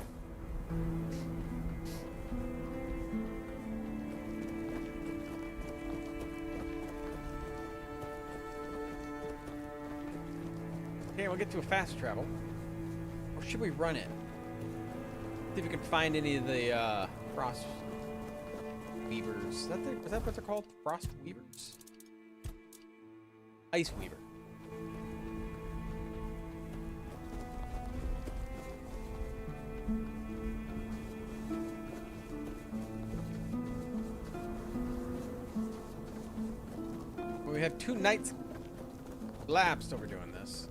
Okay, we'll get to a fast travel. Or should we run it? See if we can find any of the frost weavers. Is that what they're called? Frost weavers? Ice weaver. we have 2 nights lapsed over doing this.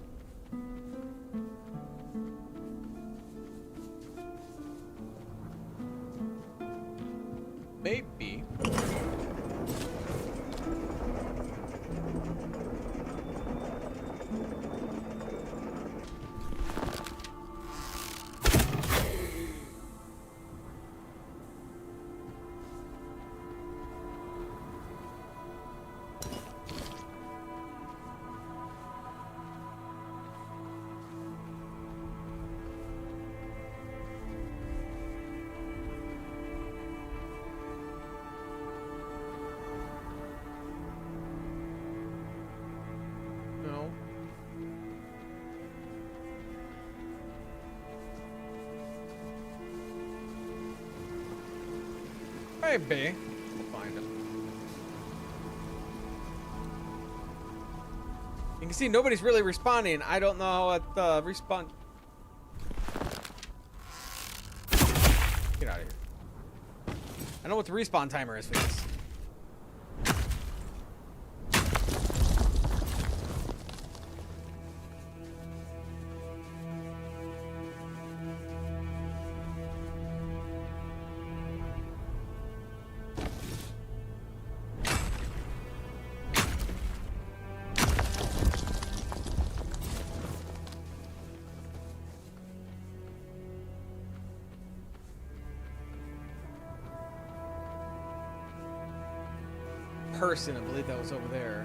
Maybe. No. Maybe. We'll find him. You can see nobody's really responding. I don't know what the respawn. Get out of here. I know what the respawn timer is for this. Person, I believe that was over there.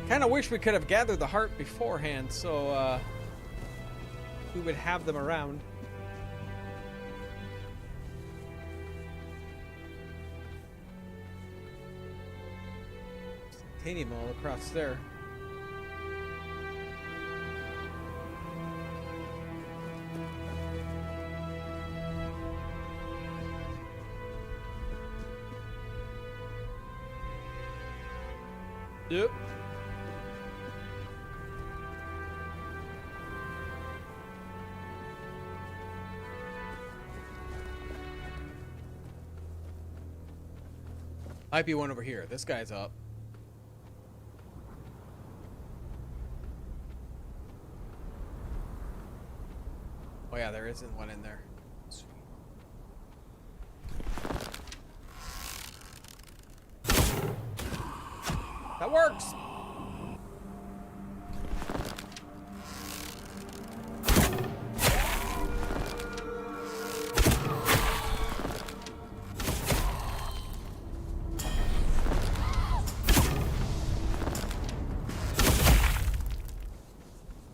Kind of wish we could have gathered the heart beforehand, so we would have them around. Titanium all across there. Yep. Might be one over here. This guy's up. Oh yeah, there isn't one in there. Sweet. That works!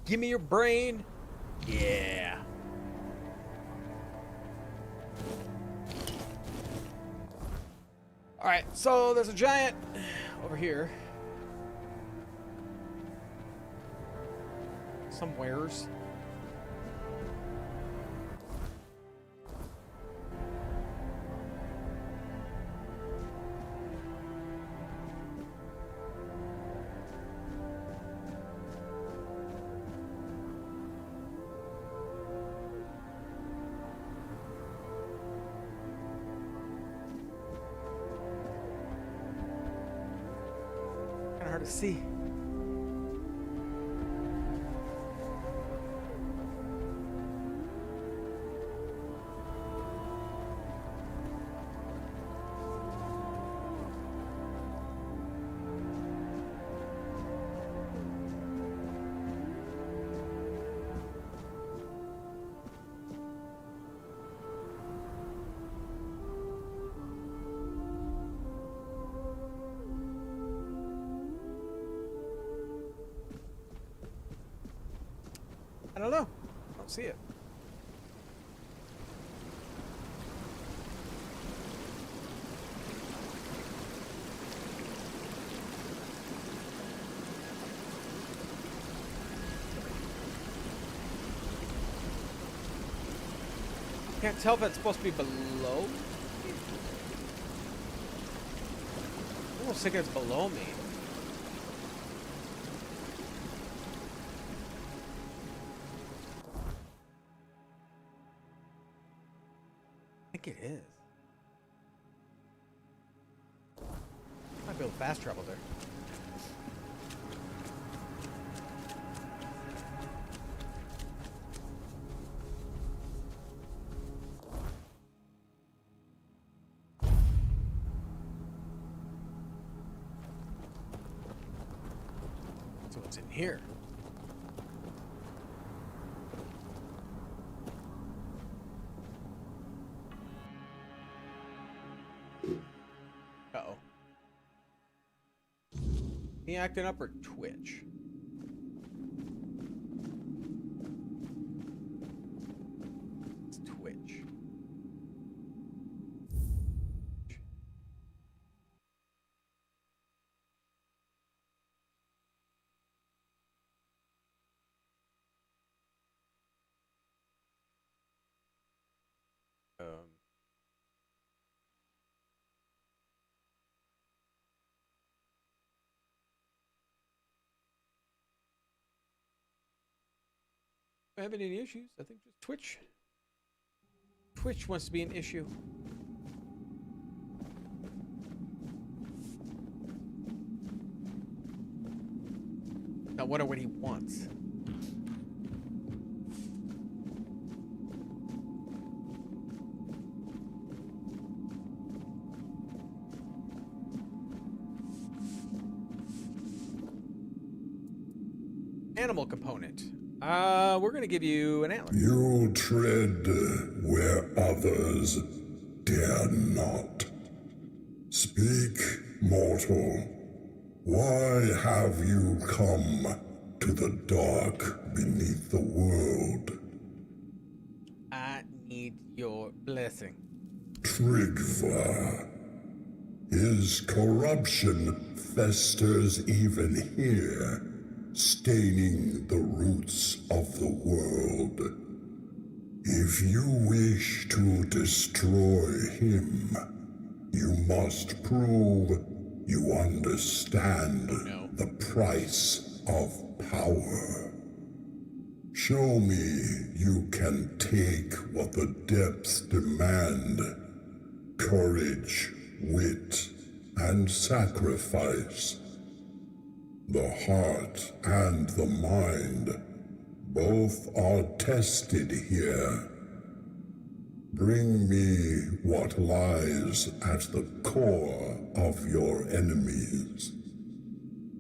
Give me your brain. Yeah. All right, so there's a giant over here. Somewheres. Hard to see. I don't know. I don't see it. Can't tell if it's supposed to be below. I almost think it's below me. I think it is. Might be able to fast travel there. So what's in here? Uh-oh. He acting up or twitch? It's twitch. Don't have any issues. I think just Twitch. Twitch wants to be an issue. I wonder what he wants. Animal component. We're gonna give you an antler. You tread where others dare not. Speak, mortal. Why have you come to the dark beneath the world? I need your blessing. Trigva. His corruption festers even here, staining the roots of the world. If you wish to destroy him, you must prove you understand the price of power. Show me you can take what the depths demand: courage, wit, and sacrifice. The heart and the mind both are tested here. Bring me what lies at the core of your enemies.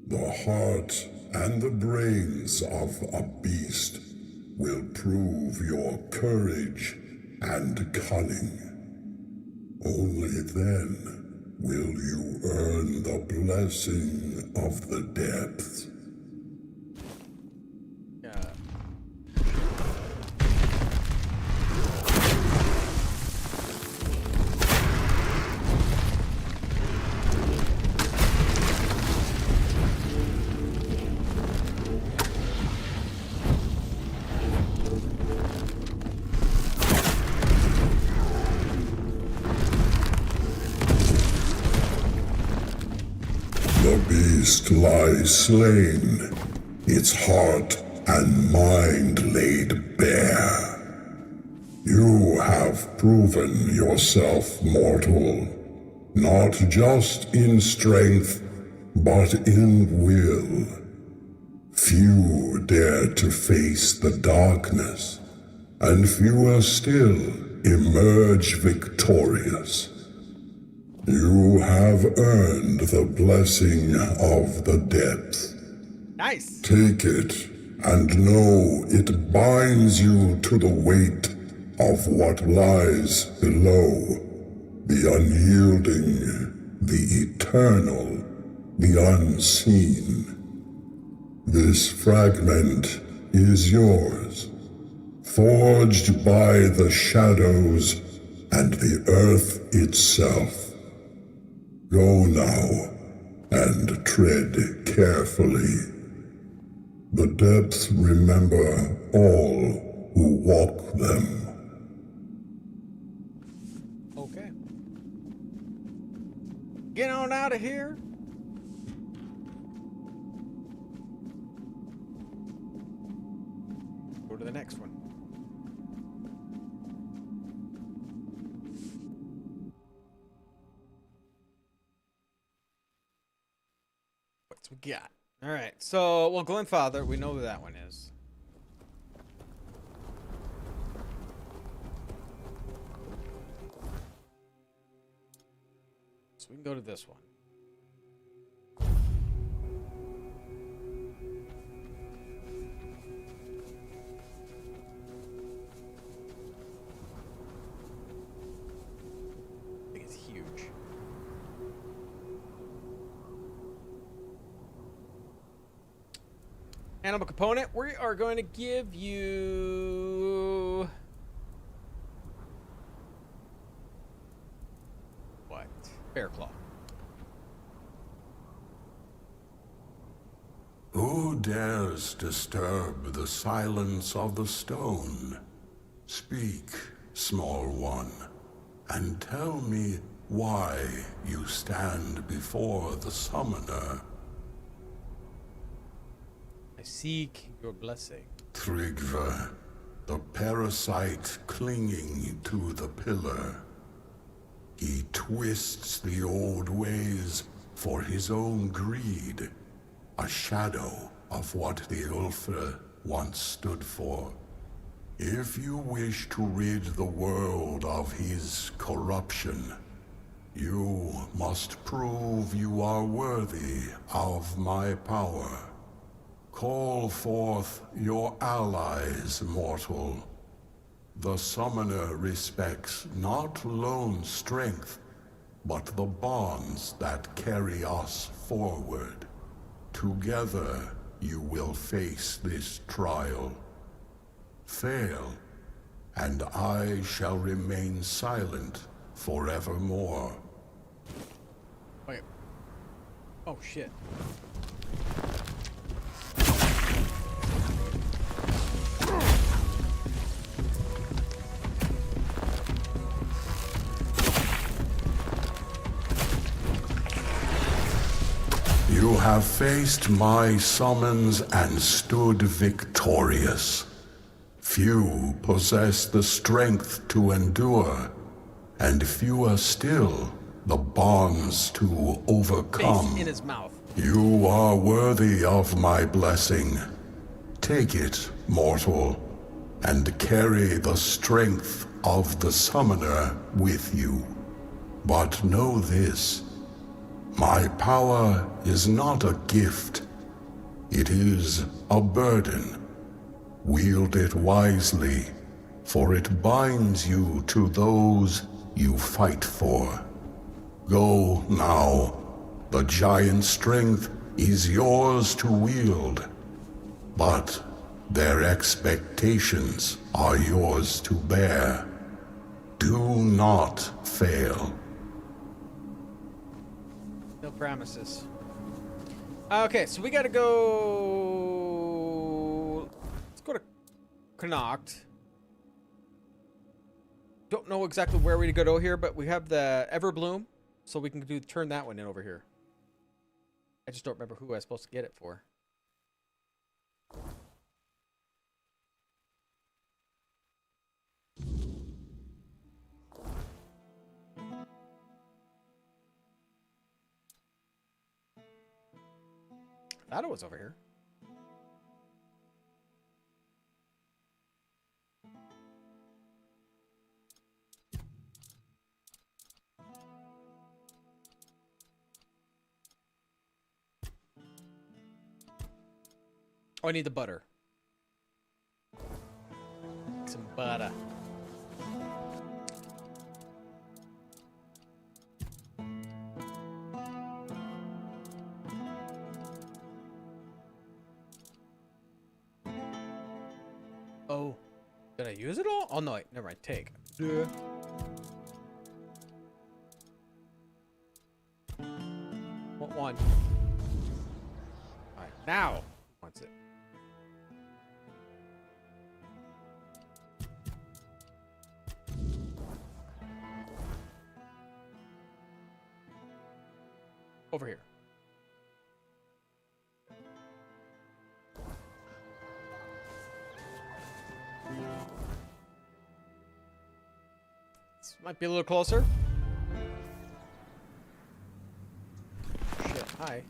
The heart and the brains of a beast will prove your courage and cunning. Only then will you earn the blessing of the depths. The beast lies slain, its heart and mind laid bare. You have proven yourself mortal, not just in strength, but in will. Few dare to face the darkness, and fewer still emerge victorious. You have earned the blessing of the depths. Nice. Take it, and know it binds you to the weight of what lies below. The unyielding, the eternal, the unseen. This fragment is yours, forged by the shadows and the earth itself. Go now, and tread carefully. The depths remember all who walk them. Get on out of here. Go to the next one. What's we got? All right. So, well, Glenfather, we know who that one is. So we can go to this one. I think it's huge. Animal component, we are going to give you... what? Bear claw. Who dares disturb the silence of the stone? Speak, small one, and tell me why you stand before the summoner. I seek your blessing. Tryggva, the parasite clinging to the pillar. He twists the old ways for his own greed, a shadow of what the Ulfr once stood for. If you wish to rid the world of his corruption, you must prove you are worthy of my power. Call forth your allies, mortal. The summoner respects not lone strength, but the bonds that carry us forward. Together, you will face this trial. Fail, and I shall remain silent forevermore. Wait. Oh, shit. You have faced my summons and stood victorious. Few possess the strength to endure, and fewer still the bonds to overcome. Face in his mouth. You are worthy of my blessing. Take it, mortal, and carry the strength of the summoner with you. But know this. My power is not a gift. It is a burden. Wield it wisely, for it binds you to those you fight for. Go now. The giant strength is yours to wield, but their expectations are yours to bear. Do not fail. No promises. Okay, so we gotta go... Let's go to Connacht. Don't know exactly where we go here, but we have the Everbloom, so we can turn that one in over here. I just don't remember who I was supposed to get it for. I thought it was over here. Oh, I need the butter. Some butter. Oh, did I use it all? Oh no, wait, never mind. Take. Duh. Want one? All right, now who wants it? over here. This might be a little closer. Shit, hi.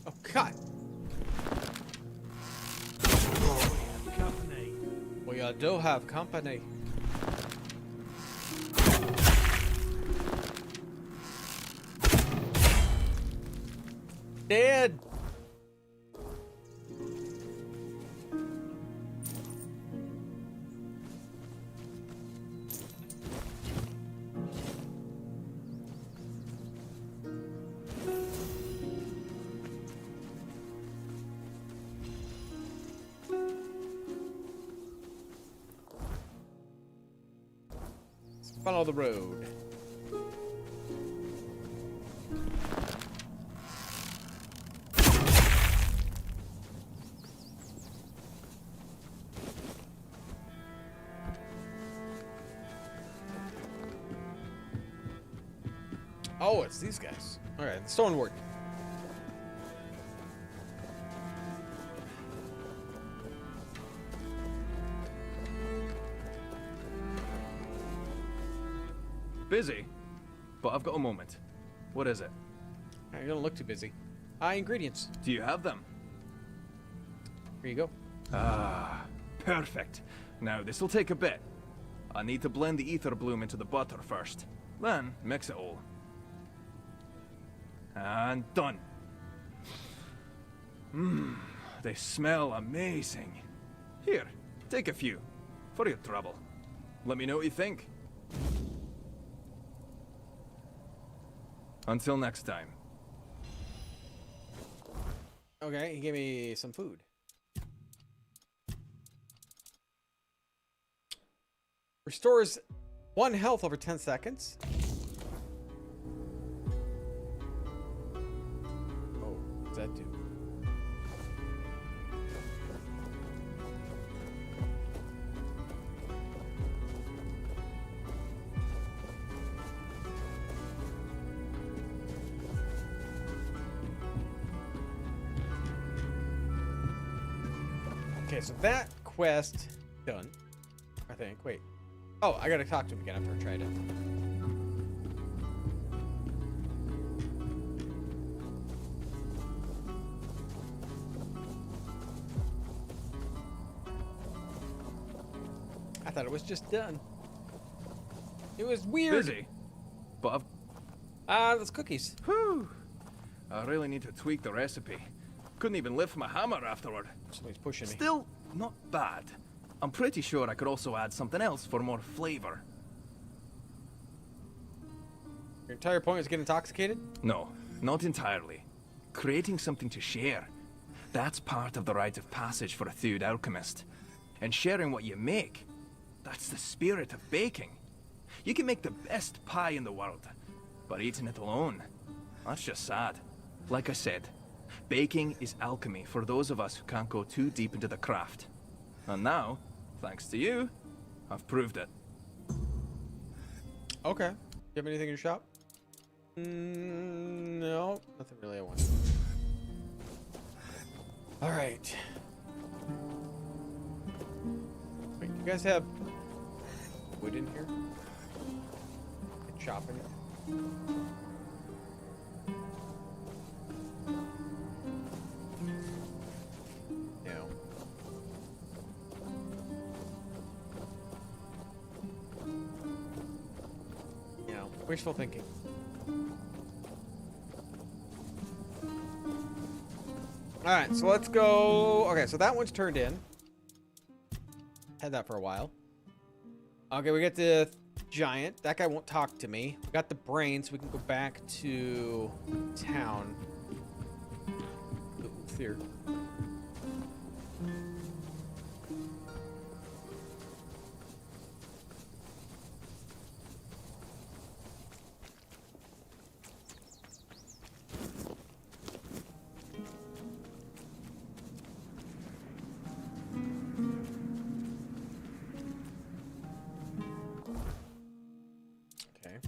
Oh, God. Company. We do have company. Dead. Follow the road. Oh, it's these guys. All right, Stoneward. Busy, but I've got a moment. What is it? You don't look too busy. Ingredients. Do you have them? Here you go. Ah, perfect. Now, this'll take a bit. I need to blend the ether bloom into the butter first. Then, mix it all. And done. Mmm, they smell amazing. Here, take a few. For your trouble. Let me know what you think. Until next time. Okay, he gave me some food. Restores 1 health over 10 seconds. Oh, what does that do? Okay, so that quest done, I think. Wait. Oh, I gotta talk to him again after I tried it. I thought it was just done. It was weird. Busy, but I've... Those cookies. Whew. I really need to tweak the recipe. Couldn't even lift my hammer afterward. Somebody's pushing me. Still, not bad. I'm pretty sure I could also add something else for more flavor. Your entire point is get intoxicated? No, not entirely. Creating something to share. That's part of the rite of passage for a Theud alchemist. And sharing what you make, that's the spirit of baking. You can make the best pie in the world, but eating it alone, that's just sad. Like I said, baking is alchemy for those of us who can't go too deep into the craft. And now, thanks to you, I've proved it. Okay. Do you have anything in your shop? No, nothing really I want. All right. Wait, you guys have wood in here? Chopping it. No. No. Wishful thinking. Alright, so let's go. Okay, so that one's turned in. Had that for a while. Okay, we get the giant. That guy won't talk to me. We got the brain, so we can go back to town. Ooh, fear.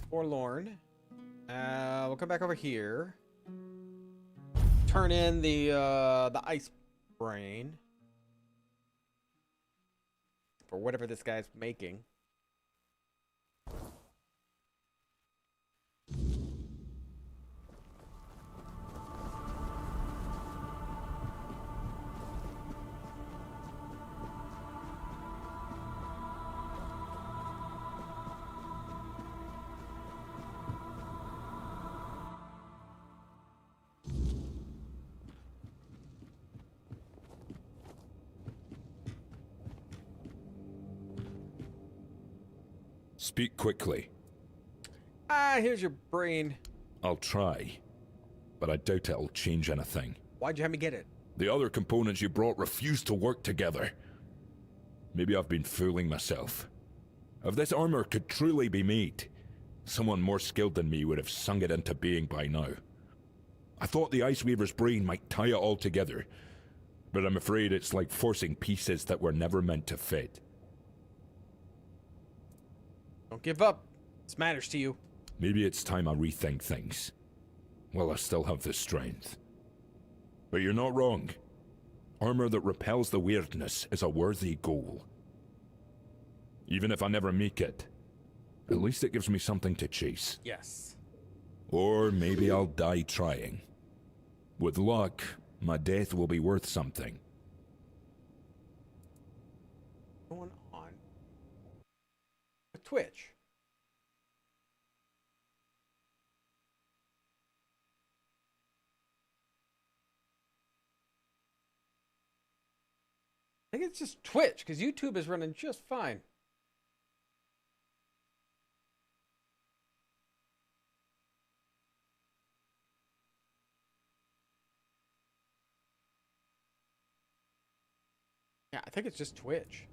Forlorn. We'll come back over here. Turn in the ice brain for whatever this guy's making. Speak quickly. Here's your brain. I'll try, but I doubt it'll change anything. Why'd you have me get it? The other components you brought refuse to work together. Maybe I've been fooling myself. If this armor could truly be made, someone more skilled than me would have sung it into being by now. I thought the Ice Weaver's brain might tie it all together, but I'm afraid it's like forcing pieces that were never meant to fit. Don't give up. This matters to you. Maybe it's time I rethink things. Well, I still have the strength. But you're not wrong. Armor that repels the weirdness is a worthy goal. Even if I never make it, at least it gives me something to chase. Yes. Or maybe I'll die trying. With luck, my death will be worth something. What's going on with Twitch? I think it's just Twitch, because YouTube is running just fine. Yeah, I think it's just Twitch.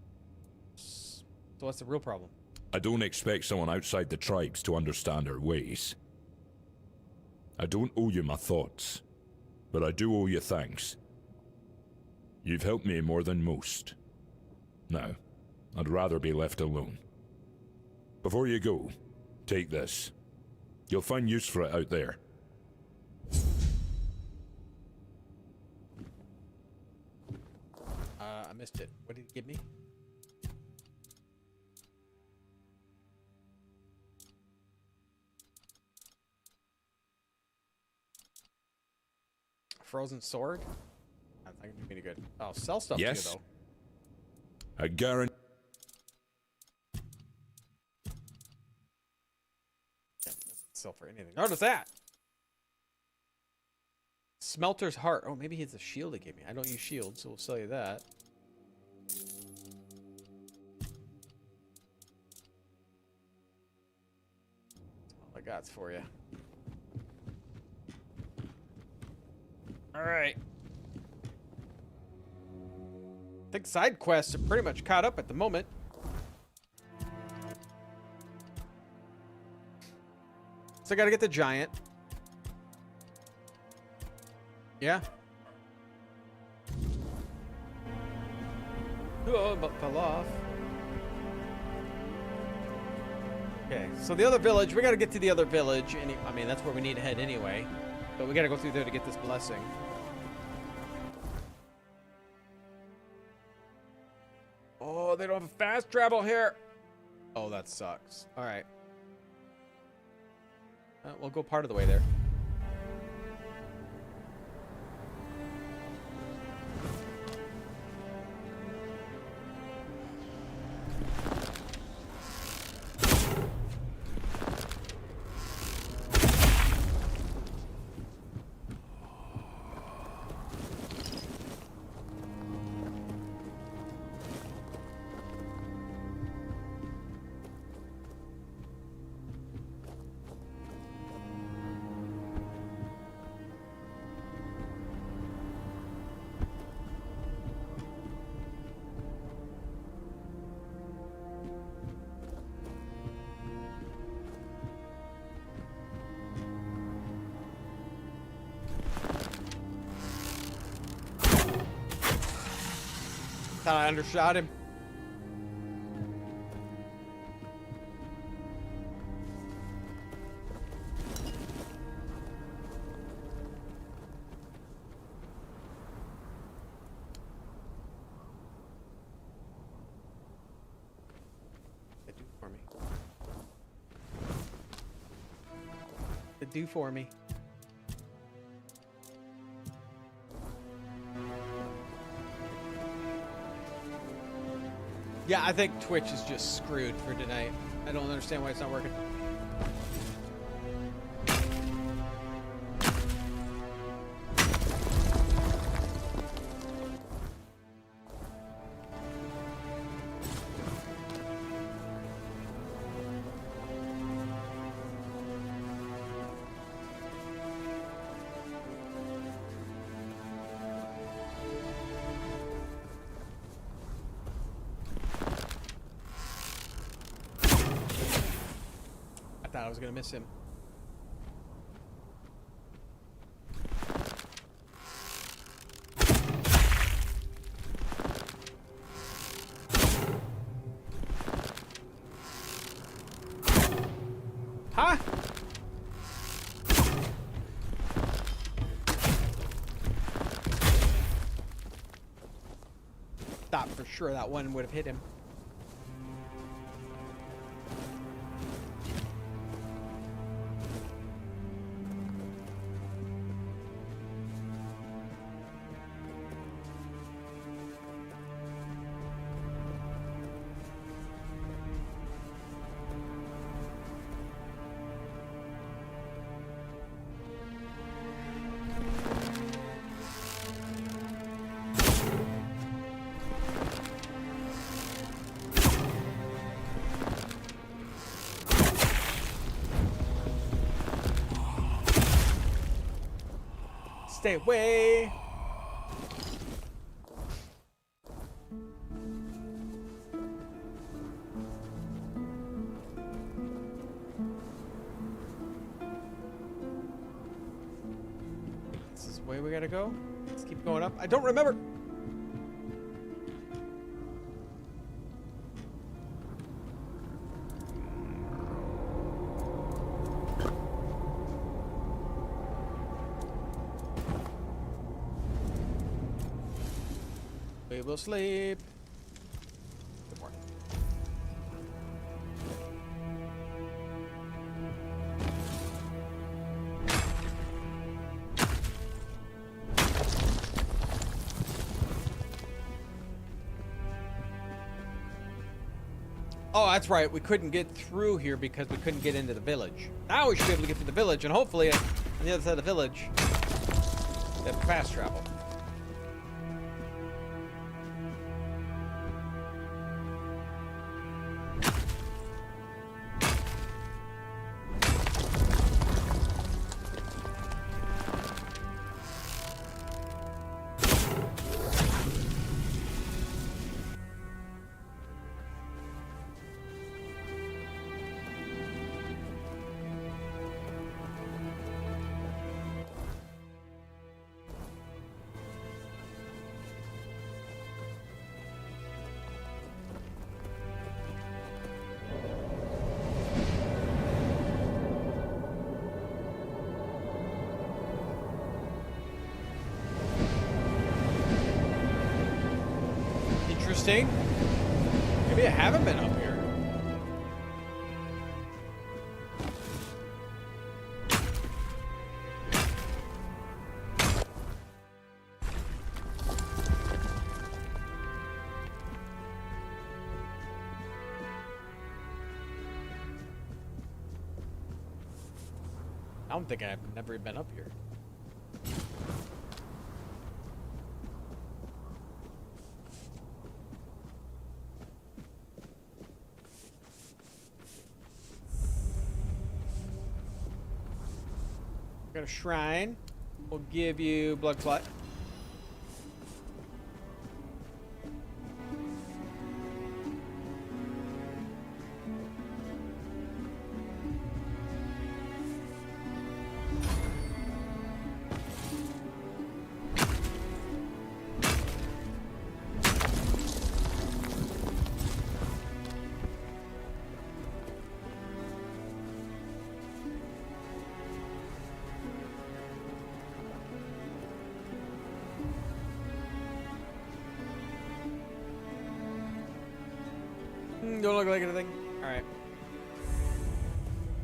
So what's the real problem? I don't expect someone outside the tribes to understand our ways. I don't owe you my thoughts, but I do owe you thanks. You've helped me more than most. Now, I'd rather be left alone. Before you go, take this. You'll find use for it out there. I missed it. What did he give me? Frozen sword? I don't think it'd be any good. Oh, sell stuff Yes. to you, though. I guarantee. Yeah, it doesn't sell for anything. Notice that! Smelter's heart. Oh, maybe it's a shield he gave me. I don't use shields, so we'll sell you that. That's all I got for you. Alright. I think side quests are pretty much caught up at the moment. So I gotta get the giant. Yeah. Oh, but fell off. Okay, so the other village, we gotta get to the other village. I mean, that's where we need to head anyway. But we gotta go through there to get this blessing. Oh, they don't have fast travel here. Oh, that sucks. All right. We'll go part of the way there. Thought I undershot him. to do for me. Yeah, I think Twitch is just screwed for tonight. I don't understand why it's not working. I thought I was gonna miss him. Huh? Thought for sure that one would have hit him. Stay away. This is the way we gotta go. Let's keep going up. I don't remember. We will sleep. Good morning. Oh, that's right. We couldn't get through here because we couldn't get into the village. Now we should be able to get to the village, and hopefully on the other side of the village, we have fast travel. Interesting. Maybe I haven't been up here. I don't think I've never been up here. Got a shrine. We'll give you blood clot. Don't look like anything. All right.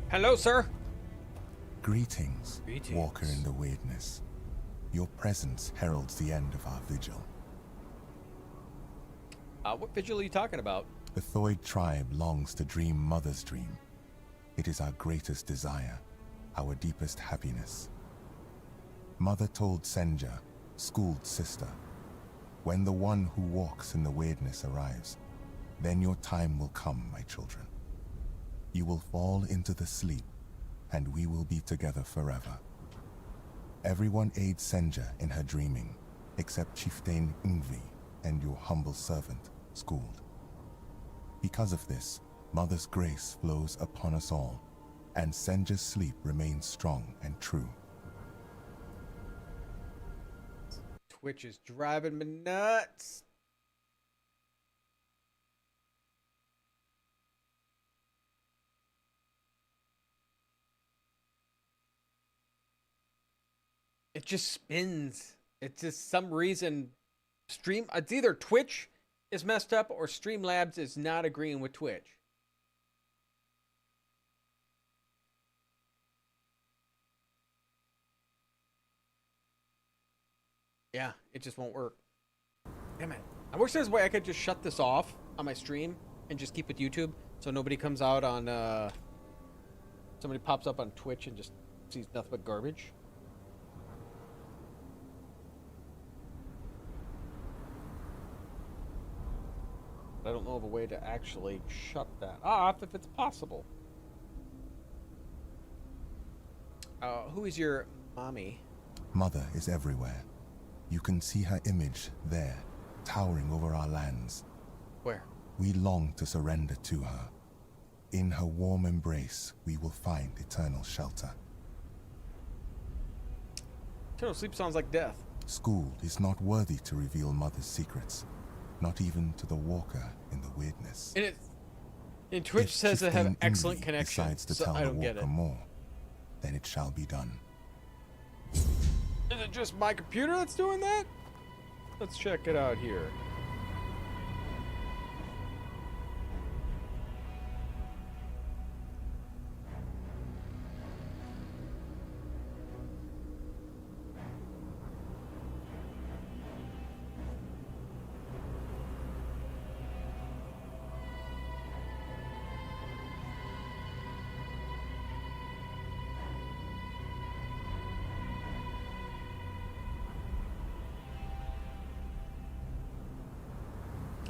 Hello, sir. Greetings, Greetings. Walker in the Weirdness. Your presence heralds the end of our vigil. What vigil are you talking about? The Thoid tribe longs to dream Mother's dream. It is our greatest desire, our deepest happiness. Mother told Senja, schooled sister, when the one who walks in the weirdness arrives, then your time will come, my children. You will fall into the sleep, and we will be together forever. Everyone aids Senja in her dreaming, except Chieftain Ingvi and your humble servant, Schooled. Because of this, Mother's grace flows upon us all, and Senja's sleep remains strong and true. Twitch is driving me nuts. It just spins. It's just some reason it's either Twitch is messed up or Streamlabs is not agreeing with Twitch. Yeah, it just won't work. Damn it. I wish there was a way I could just shut this off on my stream and just keep with YouTube so nobody comes out on somebody pops up on Twitch and just sees nothing but garbage. I don't know of a way to actually shut that off if it's possible. Who is your mommy? Mother is everywhere. You can see her image there, towering over our lands. Where? We long to surrender to her. In her warm embrace, we will find eternal shelter. Eternal sleep sounds like death. Schooled is not worthy to reveal Mother's secrets, not even to the Walker in the weirdness. And Twitch If says I have Chieftain excellent Ingvi connection, decides to so tell I the don't get Walker it. more, then it shall be done. Is it just my computer that's doing that? Let's check it out here.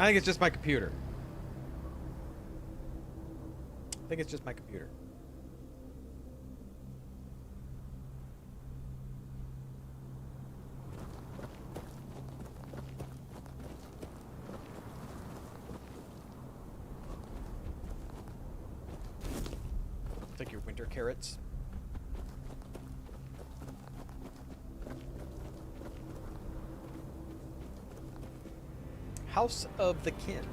I think it's just my computer. I think it's just my computer. Take your winter carrots. House of the Kin.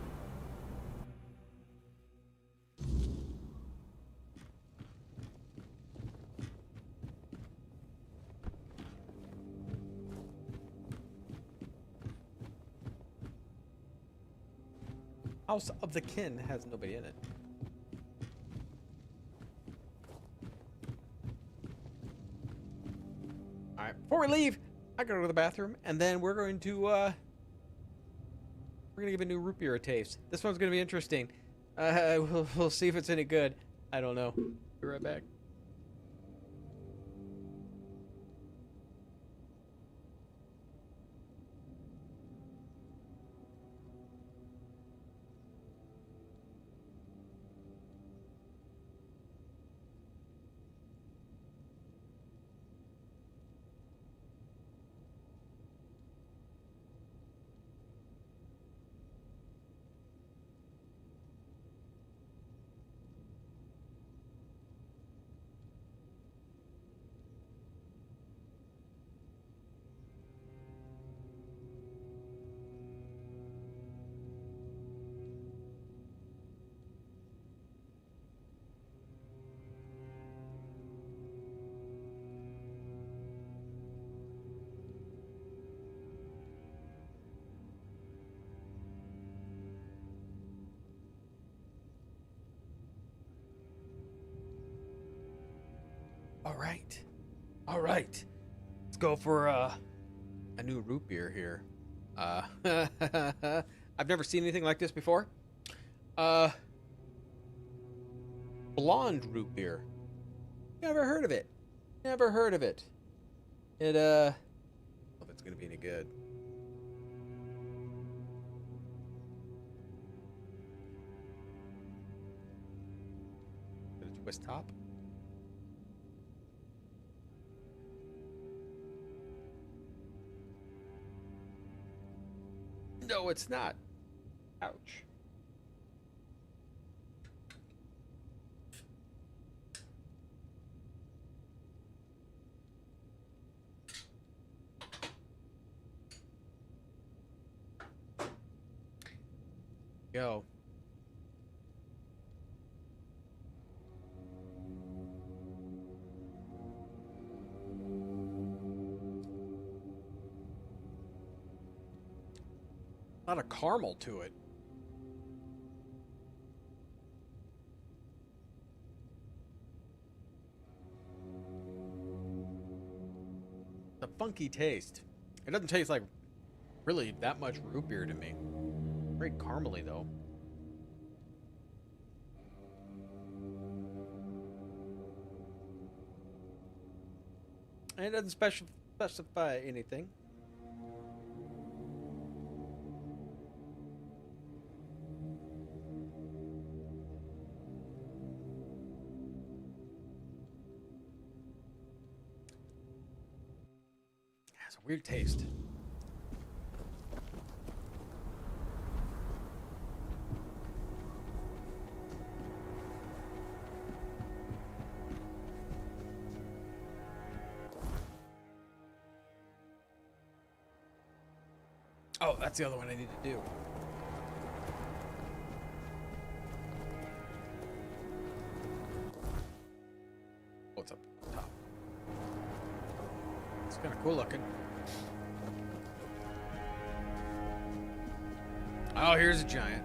House of the Kin has nobody in it. Alright, before we leave, I gotta go to the bathroom, and then we're going to give a new root beer a taste. This one's gonna be interesting. We'll see if it's any good. I don't know. Be right back. All right. All right. Let's go for a new root beer here. I've never seen anything like this before. Blonde root beer. Never heard of it. Never heard of it. It, I don't know if it's going to be any good. Did it twist top? No, it's not. Ouch. Go. A lot of caramel to it. A funky taste. It doesn't taste like really that much root beer to me. Very caramely though. And it doesn't specify anything. It has a weird taste. Oh, that's the other one I need to do. What's up top? It's kind of cool looking. Oh, here's a giant.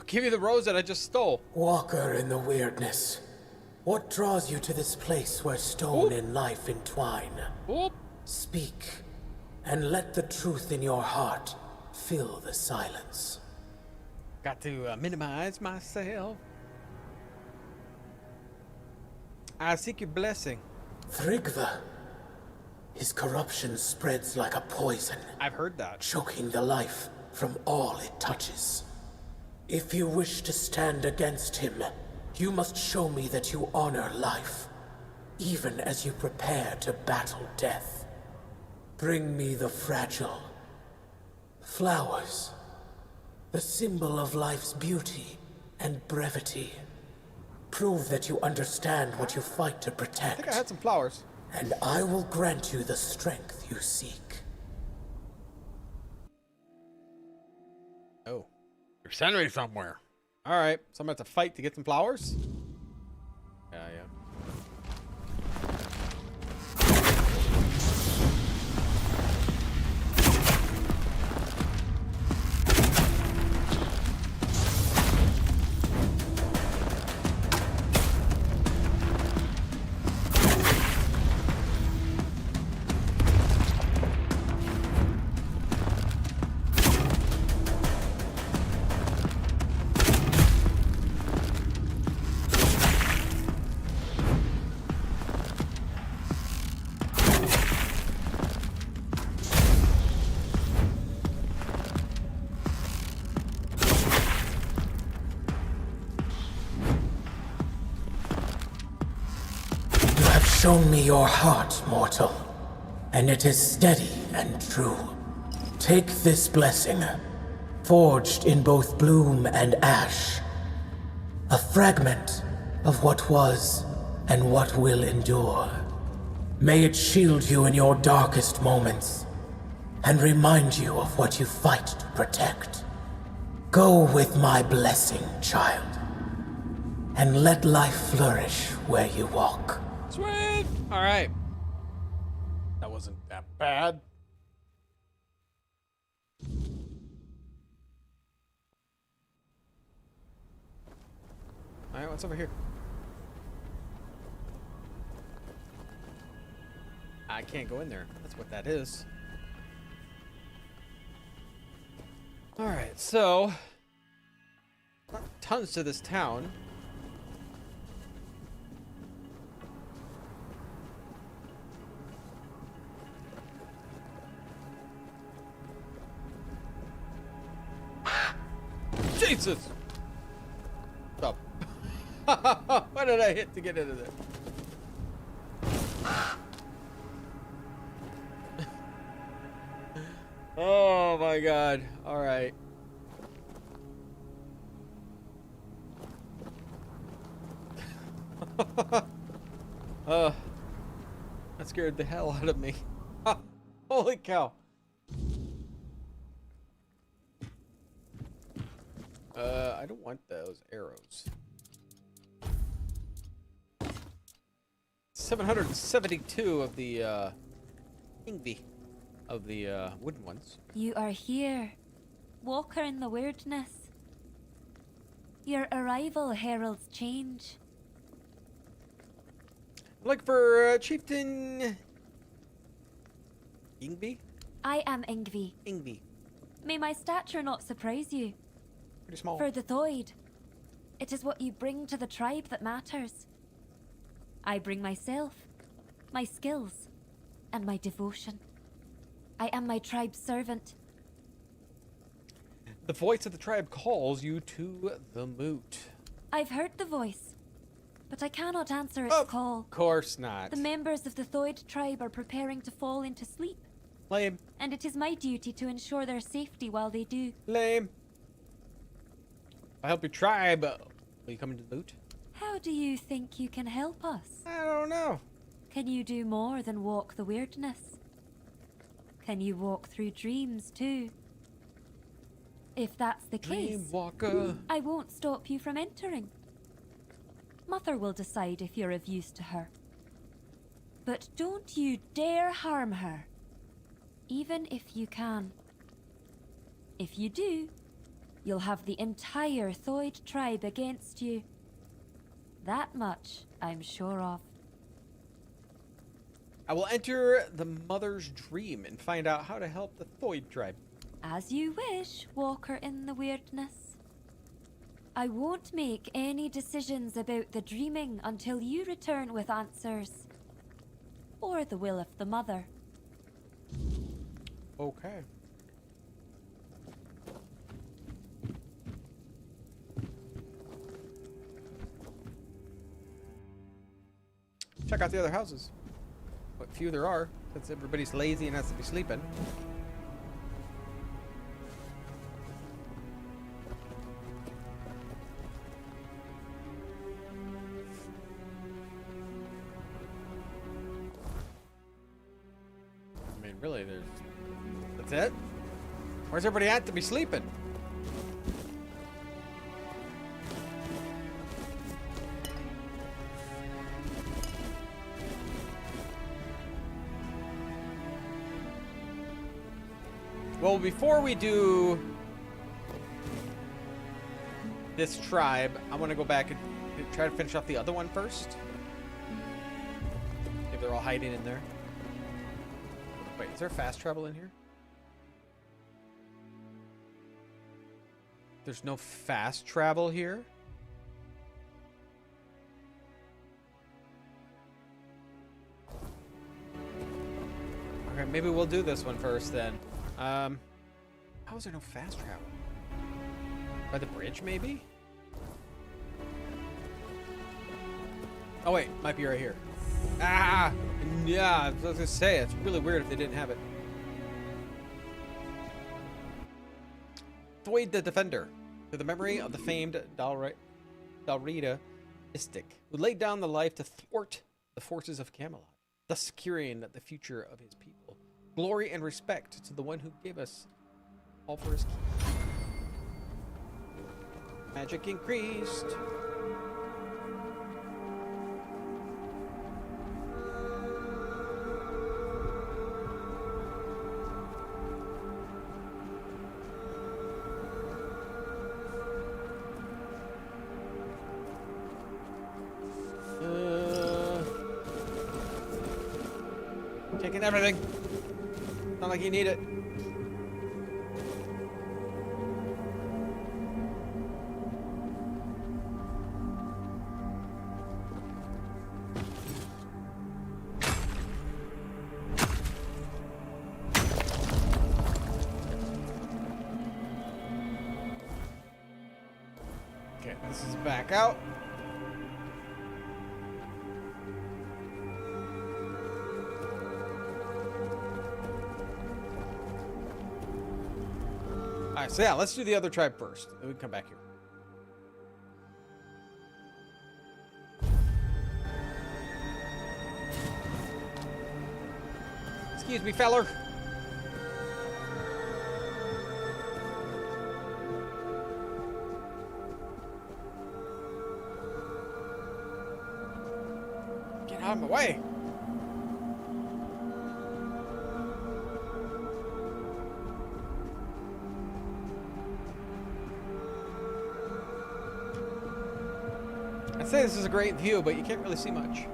Give you the rose that I just stole. Walker in the weirdness. What draws you to this place where stone and life entwine? Oop. Speak, and let the truth in your heart fill the silence. Got to minimize myself. I seek your blessing. Thrigva. His corruption spreads like a poison, I've heard that. choking the life from all it touches. If you wish to stand against him, you must show me that you honor life, even as you prepare to battle death. Bring me the fragile flowers, the symbol of life's beauty and brevity. Prove that you understand what you fight to I protect, think I had some flowers. and I will grant you the strength you seek. Oh. You're sending me somewhere. Alright, so I'm gonna have to fight to get some flowers? Yeah. Shown me your heart, mortal, and it is steady and true. Take this blessing, forged in both bloom and ash, a fragment of what was and what will endure. May it shield you in your darkest moments, and remind you of what you fight to protect. Go with my blessing, child, and let life flourish where you walk. Sweet! Alright. That wasn't that bad. Alright, what's over here? I can't go in there. That's what that is. Alright, so... not tons to this town. Jesus! Stop. What did I hit to get into there? Oh my god. Alright. That scared the hell out of me. Holy cow. I don't want those arrows. 772 of the, Ingvi. Of the, wooden ones. You are here, walker in the weirdness. Your arrival heralds change. Look for Chieftain Ingvi? I am Ingvi. Ingvi. May my stature not surprise you. Pretty small. For the Thoid, it is what you bring to the tribe that matters. I bring myself, my skills, and my devotion. I am my tribe's servant. The voice of the tribe calls you to the moot. I've heard the voice, but I cannot answer its call. Of course not. The members of the Thoid tribe are preparing to fall into sleep. Lame. And it is my duty to ensure their safety while they do. Lame. I help your tribe. Will you come into the moot? How do you think you can help us? I don't know. Can you do more than walk the weirdness? Can you walk through dreams too? If that's the case, Dreamwalker. I won't stop you from entering. Mother will decide if you're of use to her. But don't you dare harm her, even if you can. If you do, you'll have the entire Thoid tribe against you. That much I'm sure of. I will enter the mother's dream and find out how to help the Thoid tribe. As you wish, walker in the weirdness. I won't make any decisions about the dreaming until you return with answers. Or the will of the mother. Okay. Check out the other houses. What few there are, since everybody's lazy and has to be sleeping. I mean, really, that's it? Where's everybody at to be sleeping? Well, before we do this tribe, I want to go back and try to finish off the other one first. If they're all hiding in there. Wait, is there fast travel in here? There's no fast travel here? Okay, maybe we'll do this one first then. How is there no fast travel? By the bridge, maybe? Oh wait, might be right here. Ah! Yeah, I was gonna say, it's really weird if they didn't have it. Thoid the Defender, to the memory of the famed Dalrida mystic, who laid down the life to thwart the forces of Camelot, thus securing the future of his people. Glory and respect to the one who gave us all for his key. Magic increased. Taking everything. Not like you need it. Okay, this is back out. Alright, so yeah, let's do the other tribe first. Then we can come back here. Excuse me, feller. Get out of my way. I'd say this is a great view, but you can't really see much.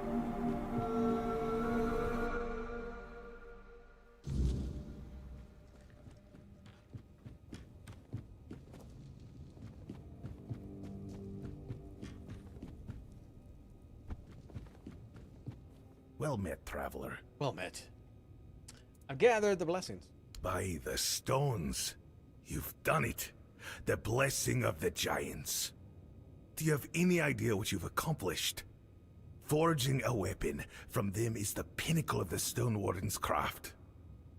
Well met, traveler. Well met. I've gathered the blessings. By the stones. You've done it. The blessing of the giants. Do you have any idea what you've accomplished? Forging a weapon from them is the pinnacle of the Stone Warden's craft.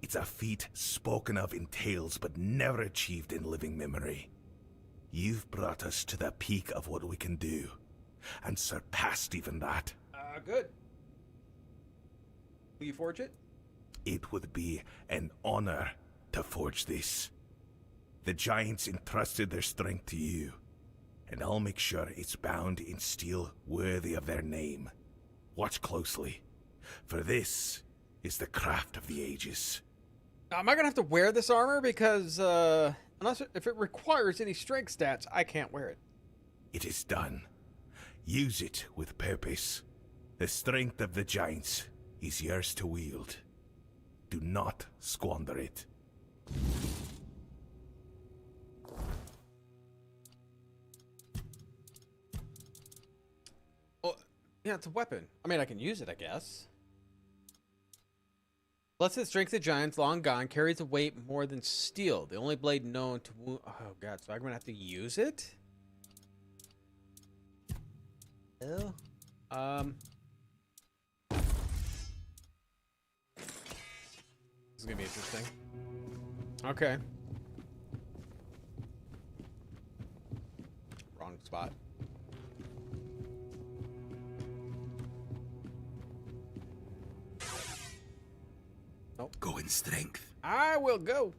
It's a feat spoken of in tales but never achieved in living memory. You've brought us to the peak of what we can do, and surpassed even that. Good. Will you forge it? It would be an honor to forge this. The giants entrusted their strength to you, and I'll make sure it's bound in steel worthy of their name. Watch closely, for this is the craft of the ages. Now, am I gonna have to wear this armor? Because if it requires any strength stats, I can't wear it. It is done. Use it with purpose. The strength of the giants is yours to wield. Do not squander it. Oh, yeah, it's a weapon. I mean, I can use it, I guess. Blessed strength of giants, long gone, carries a weight more than steel. The only blade known to wound. Oh god, so I'm gonna have to use it? Oh. This is gonna be interesting. Okay. Wrong spot. Nope. Go in strength. I will go.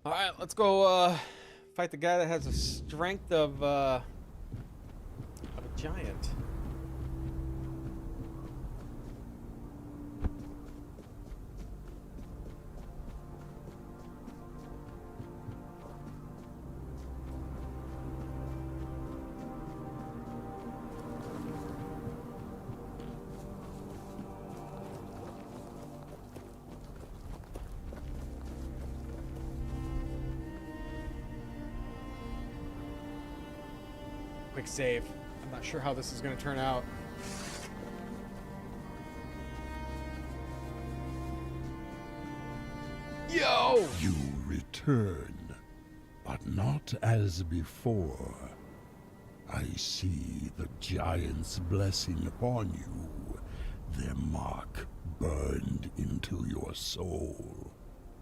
All right, let's go fight the guy that has the strength of a giant. Quick save. I'm not sure how this is going to turn out. Yo! You return, but not as before. I see the giant's blessing upon you, their mark burned into your soul.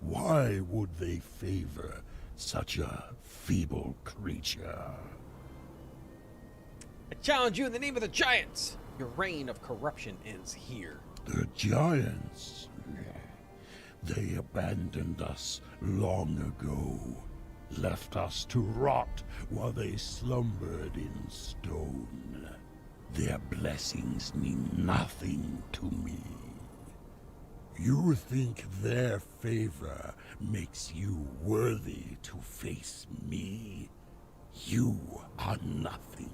Why would they favor such a feeble creature? I challenge you in the name of the giants. Your reign of corruption ends here. The giants? They abandoned us long ago, left us to rot while they slumbered in stone. Their blessings mean nothing to me. You think their favor makes you worthy to face me? You are nothing.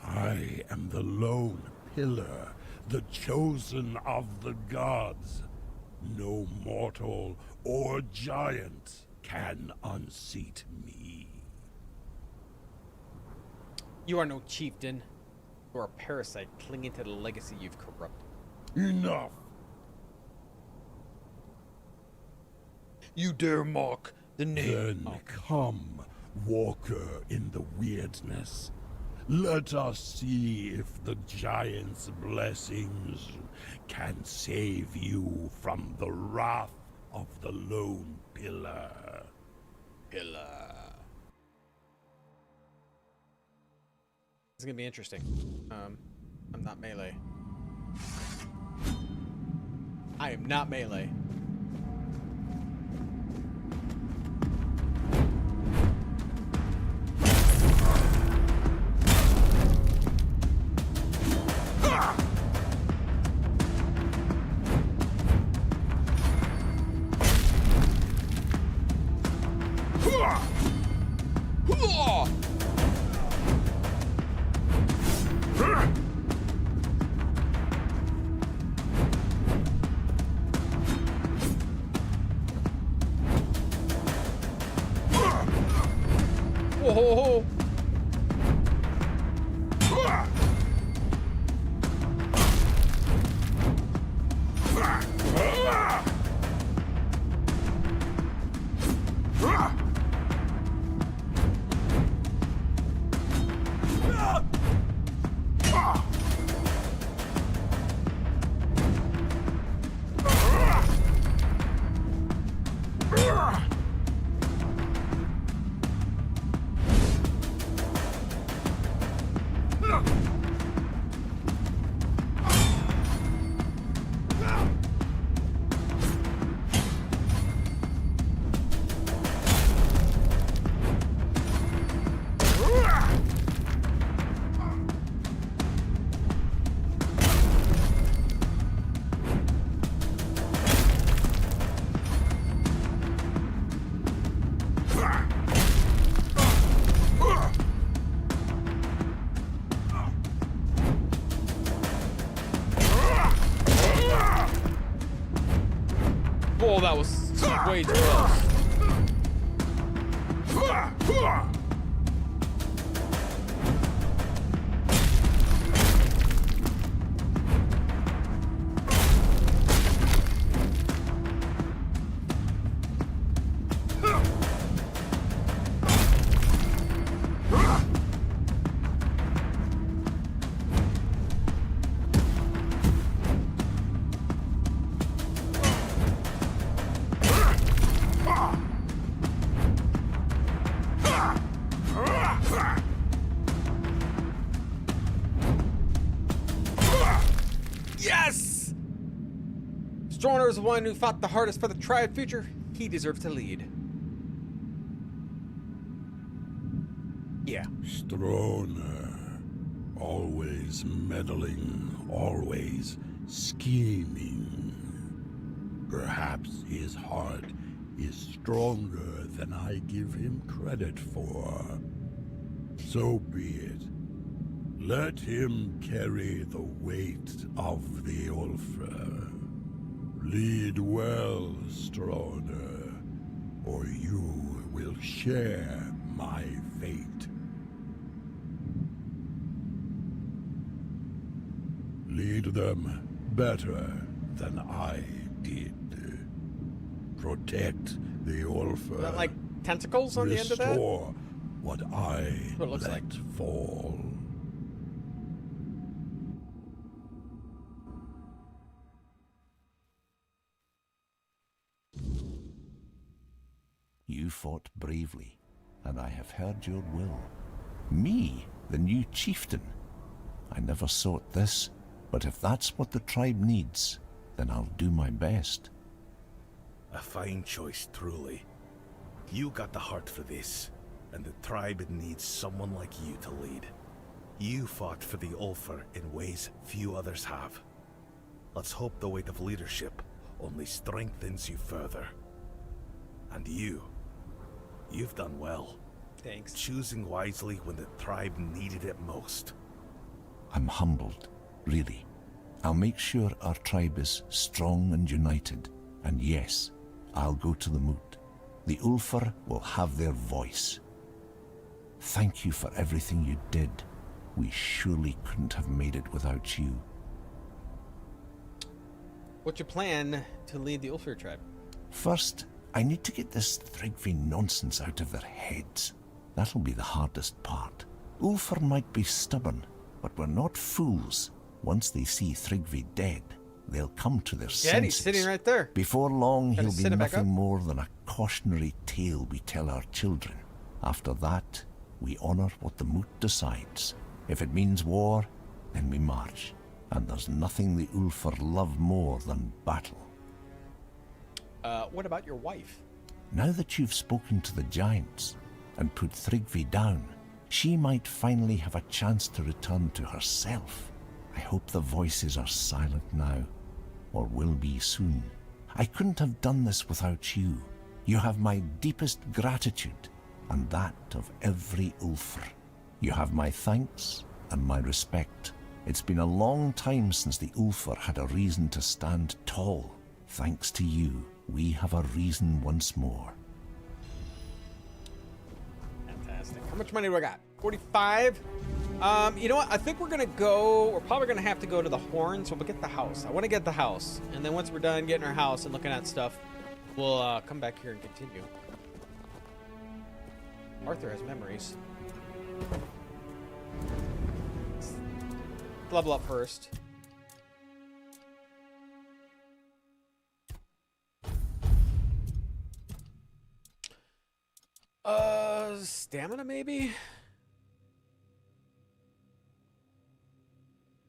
I am the lone pillar the chosen of the gods. No mortal or giant can unseat me. You are no chieftain. You are a parasite clinging to the legacy you've corrupted. Enough! You dare mock the name. Then come, walker in the weirdness. Let us see if the giant's blessings can save you from the wrath of the lone pillar. It's gonna be interesting. I'm not melee. I am not melee. Whoa! Oh, that was way too close. Yes! Stroner is the one who fought the hardest for the tribe future. He deserves to lead. Yeah. Stroner, always meddling, always scheming. Perhaps his heart is stronger than I give him credit for. So be it. Let him carry the weight of the Ulfra. Lead well, Stroner, or you will share my fate. Lead them better than I did. Protect the Ulfra. Is that like tentacles on the end of that? Restore what I That's what it looks let like. fall. You fought bravely, and I have heard your will. Me, the new chieftain. I never sought this, but if that's what the tribe needs, then I'll do my best. A fine choice, truly. You got the heart for this, and the tribe needs someone like you to lead. You fought for the Ulfar in ways few others have. Let's hope the weight of leadership only strengthens you further. And you've done well. Thanks. Choosing wisely when the tribe needed it most. I'm humbled, really. I'll make sure our tribe is strong and united. And yes, I'll go to the moot. The Ulfar will have their voice. Thank you for everything you did. We surely couldn't have made it without you. What's your plan to lead the Ulfar tribe? First, I need to get this Thrigvi nonsense out of their heads. That'll be the hardest part. Ulfar might be stubborn, but we're not fools. Once they see Thrigvi dead, they'll come to their senses. He's sitting right there. Before long, Gotta he'll be sit it back nothing up. more than a cautionary tale we tell our children. After that, we honor what the moot decides. If it means war, then we march. And there's nothing the Ulfar love more than battle. What about your wife? Now that you've spoken to the giants and put Thrigvi down, she might finally have a chance to return to herself. I hope the voices are silent now, or will be soon. I couldn't have done this without you. You have my deepest gratitude, and that of every Ulfar. You have my thanks and my respect. It's been a long time since the Ulfar had a reason to stand tall. Thanks to you, we have a reason once more. Fantastic. How much money do I got? 45. You know what? I think we're probably gonna have to go to the Horns when we get the house. I want to get the house, and then once we're done getting our house and looking at stuff, we'll come back here and continue. Arthur has memories. Let's level up first. Stamina maybe?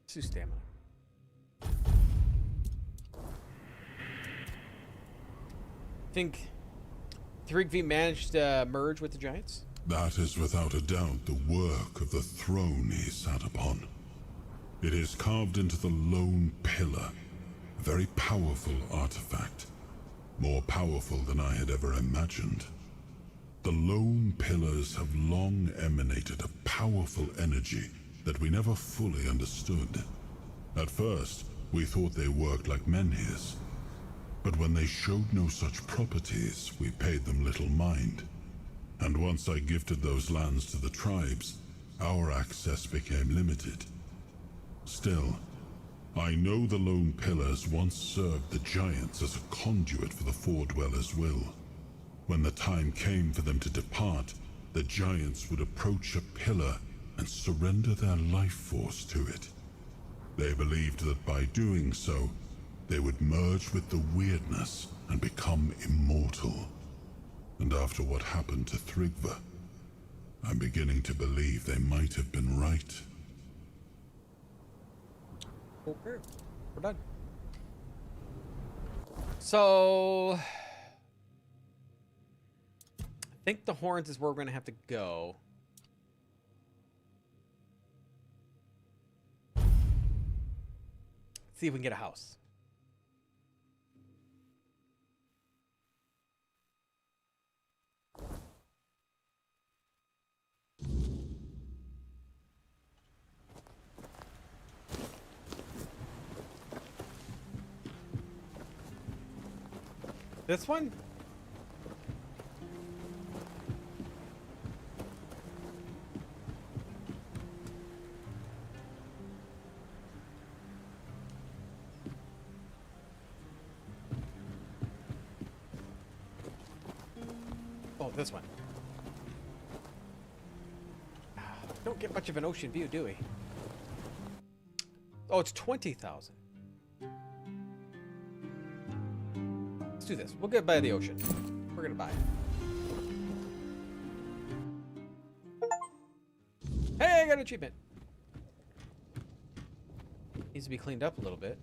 Let's do stamina. Think Thrigvi managed to merge with the giants? That is without a doubt the work of the throne he sat upon. It is carved into the lone pillar, a very powerful artifact, more powerful than I had ever imagined. The lone pillars have long emanated a powerful energy that we never fully understood. At first, we thought they worked like menhirs, but when they showed no such properties, we paid them little mind. And once I gifted those lands to the tribes, our access became limited. Still, I know the lone pillars once served the giants as a conduit for the Four Dwellers' will. When the time came for them to depart, the giants would approach a pillar and surrender their life force to it. They believed that by doing so, they would merge with the weirdness and become immortal. And after what happened to Thrigva, I'm beginning to believe they might have been right. Okay, we're done. So, I think the Horns is where we're going to have to go. See if we can get a house. This one? Oh, this one. Don't get much of an ocean view, do we? Oh, it's 20,000. Let's do this. We'll get by the ocean. We're gonna buy it. Hey, I got an achievement. Needs to be cleaned up a little bit.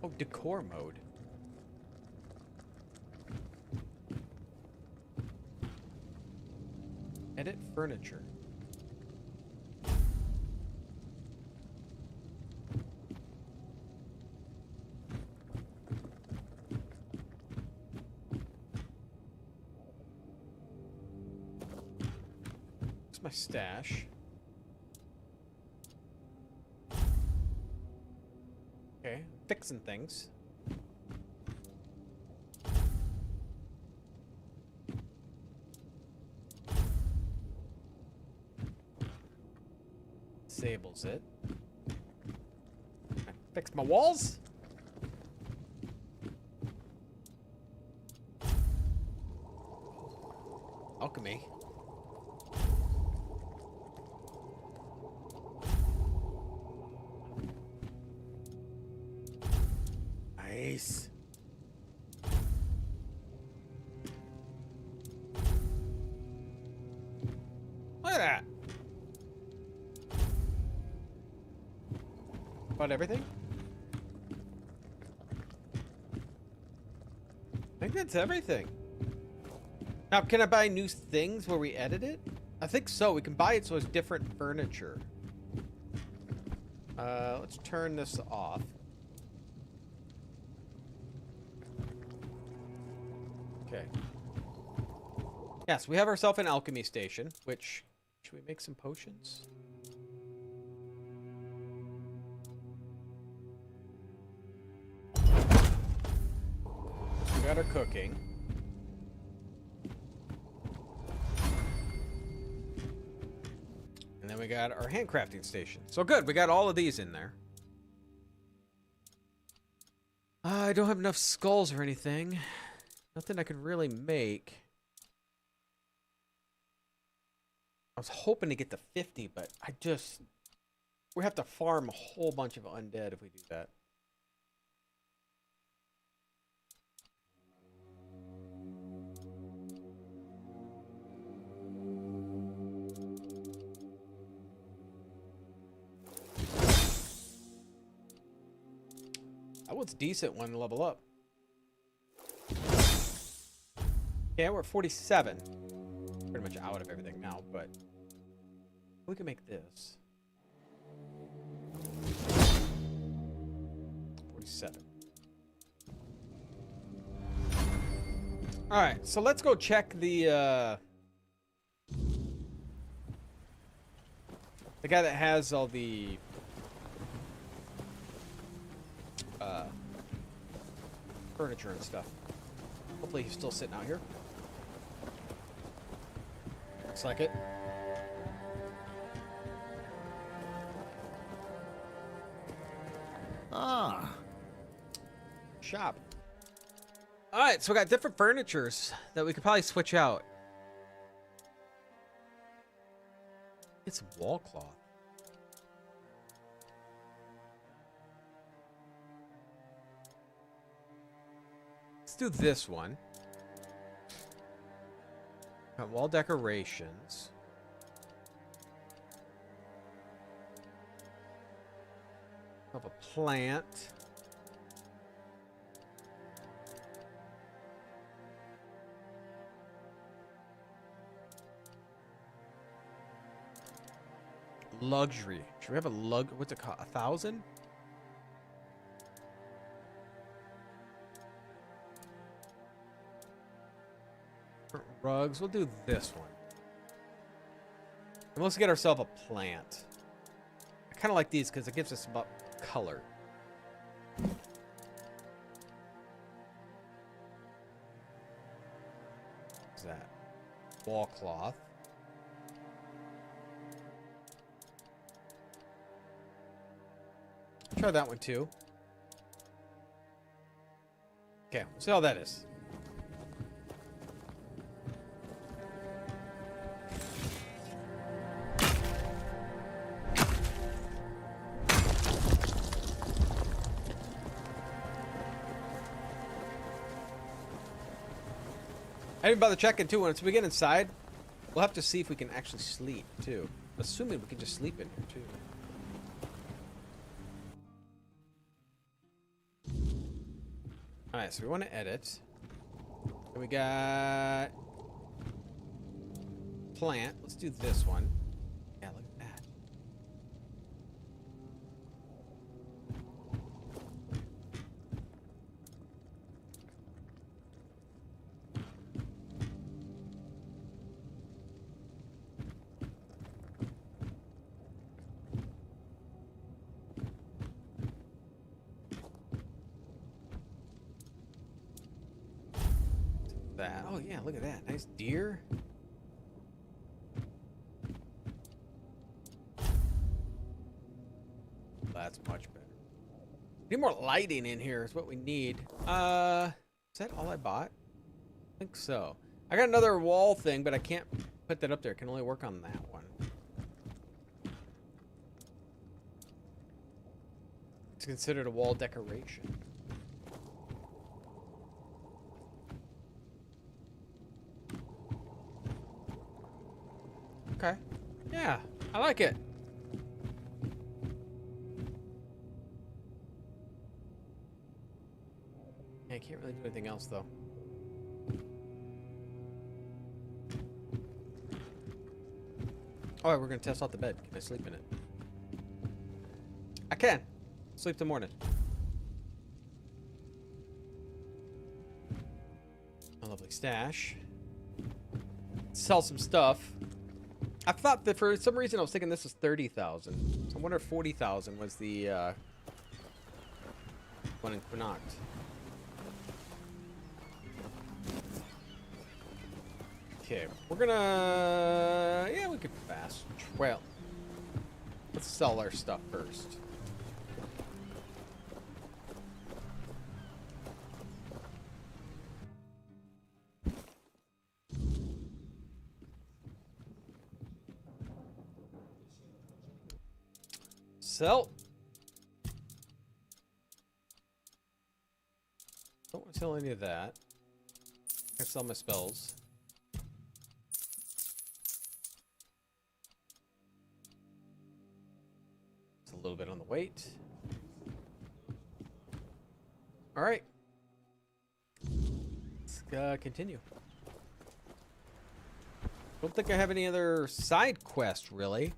Oh, decor mode. Edit furniture. Where's my stash? Okay, fixing things. Disables it. I fixed my walls. Alchemy. Nice. Look at that. About everything? I think that's everything. Now, can I buy new things where we edit it? I think so. We can buy it so it's different furniture. Let's turn this off. Okay. Yes, we have ourselves an alchemy station, which... Should we make some potions? We got our cooking. And then we got our handcrafting station. So good, we got all of these in there. I don't have enough skulls or anything. Nothing I can really make. I was hoping to get to 50, but we have to farm a whole bunch of undead if we do that. That was decent one to level up. Yeah, we're at 47. Pretty much out of everything now, but we can make this. 47. Alright, so let's go check the guy that has all the furniture and stuff. Hopefully he's still sitting out here. Looks like it. Ah. Shop. Alright, so we got different furnitures that we could probably switch out. Get some wall cloth. Let's do this one. Got wall decorations. Have a plant. Luxury. Should we have a what's it called? 1,000? Rugs. We'll do this one. And let's get ourselves a plant. I kind of like these because it gives us about color. What's that? Wall cloth. Try that one too. Okay, we'll see how that is. I didn't bother checking too. Once we get inside, we'll have to see if we can actually sleep too. Assuming we can just sleep in here too. Alright, so we want to edit. And we got plant. Let's do this one. Yeah, look at that. that? Oh yeah, look at that. Nice deer. That's much better. Need more lighting in here is what we need. Is that all I bought? I think so. I got another wall thing, but I can't put that up there. I can only work on that one. It's considered a wall decoration. Okay. Yeah, I like it. I can't really do anything else though. Alright, we're gonna test out the bed. Can I sleep in it? I can. Sleep till morning. A lovely stash. Sell some stuff. I thought that for some reason I was thinking this was 30,000. So I wonder if 40,000 was the one in Connacht. Okay, we're gonna... Yeah, we could fast. Well, let's sell our stuff first. Sell. Don't want to sell any of that. I can sell my spells. It's a little bit on the weight. All right. Let's continue. Don't think I have any other side quests really.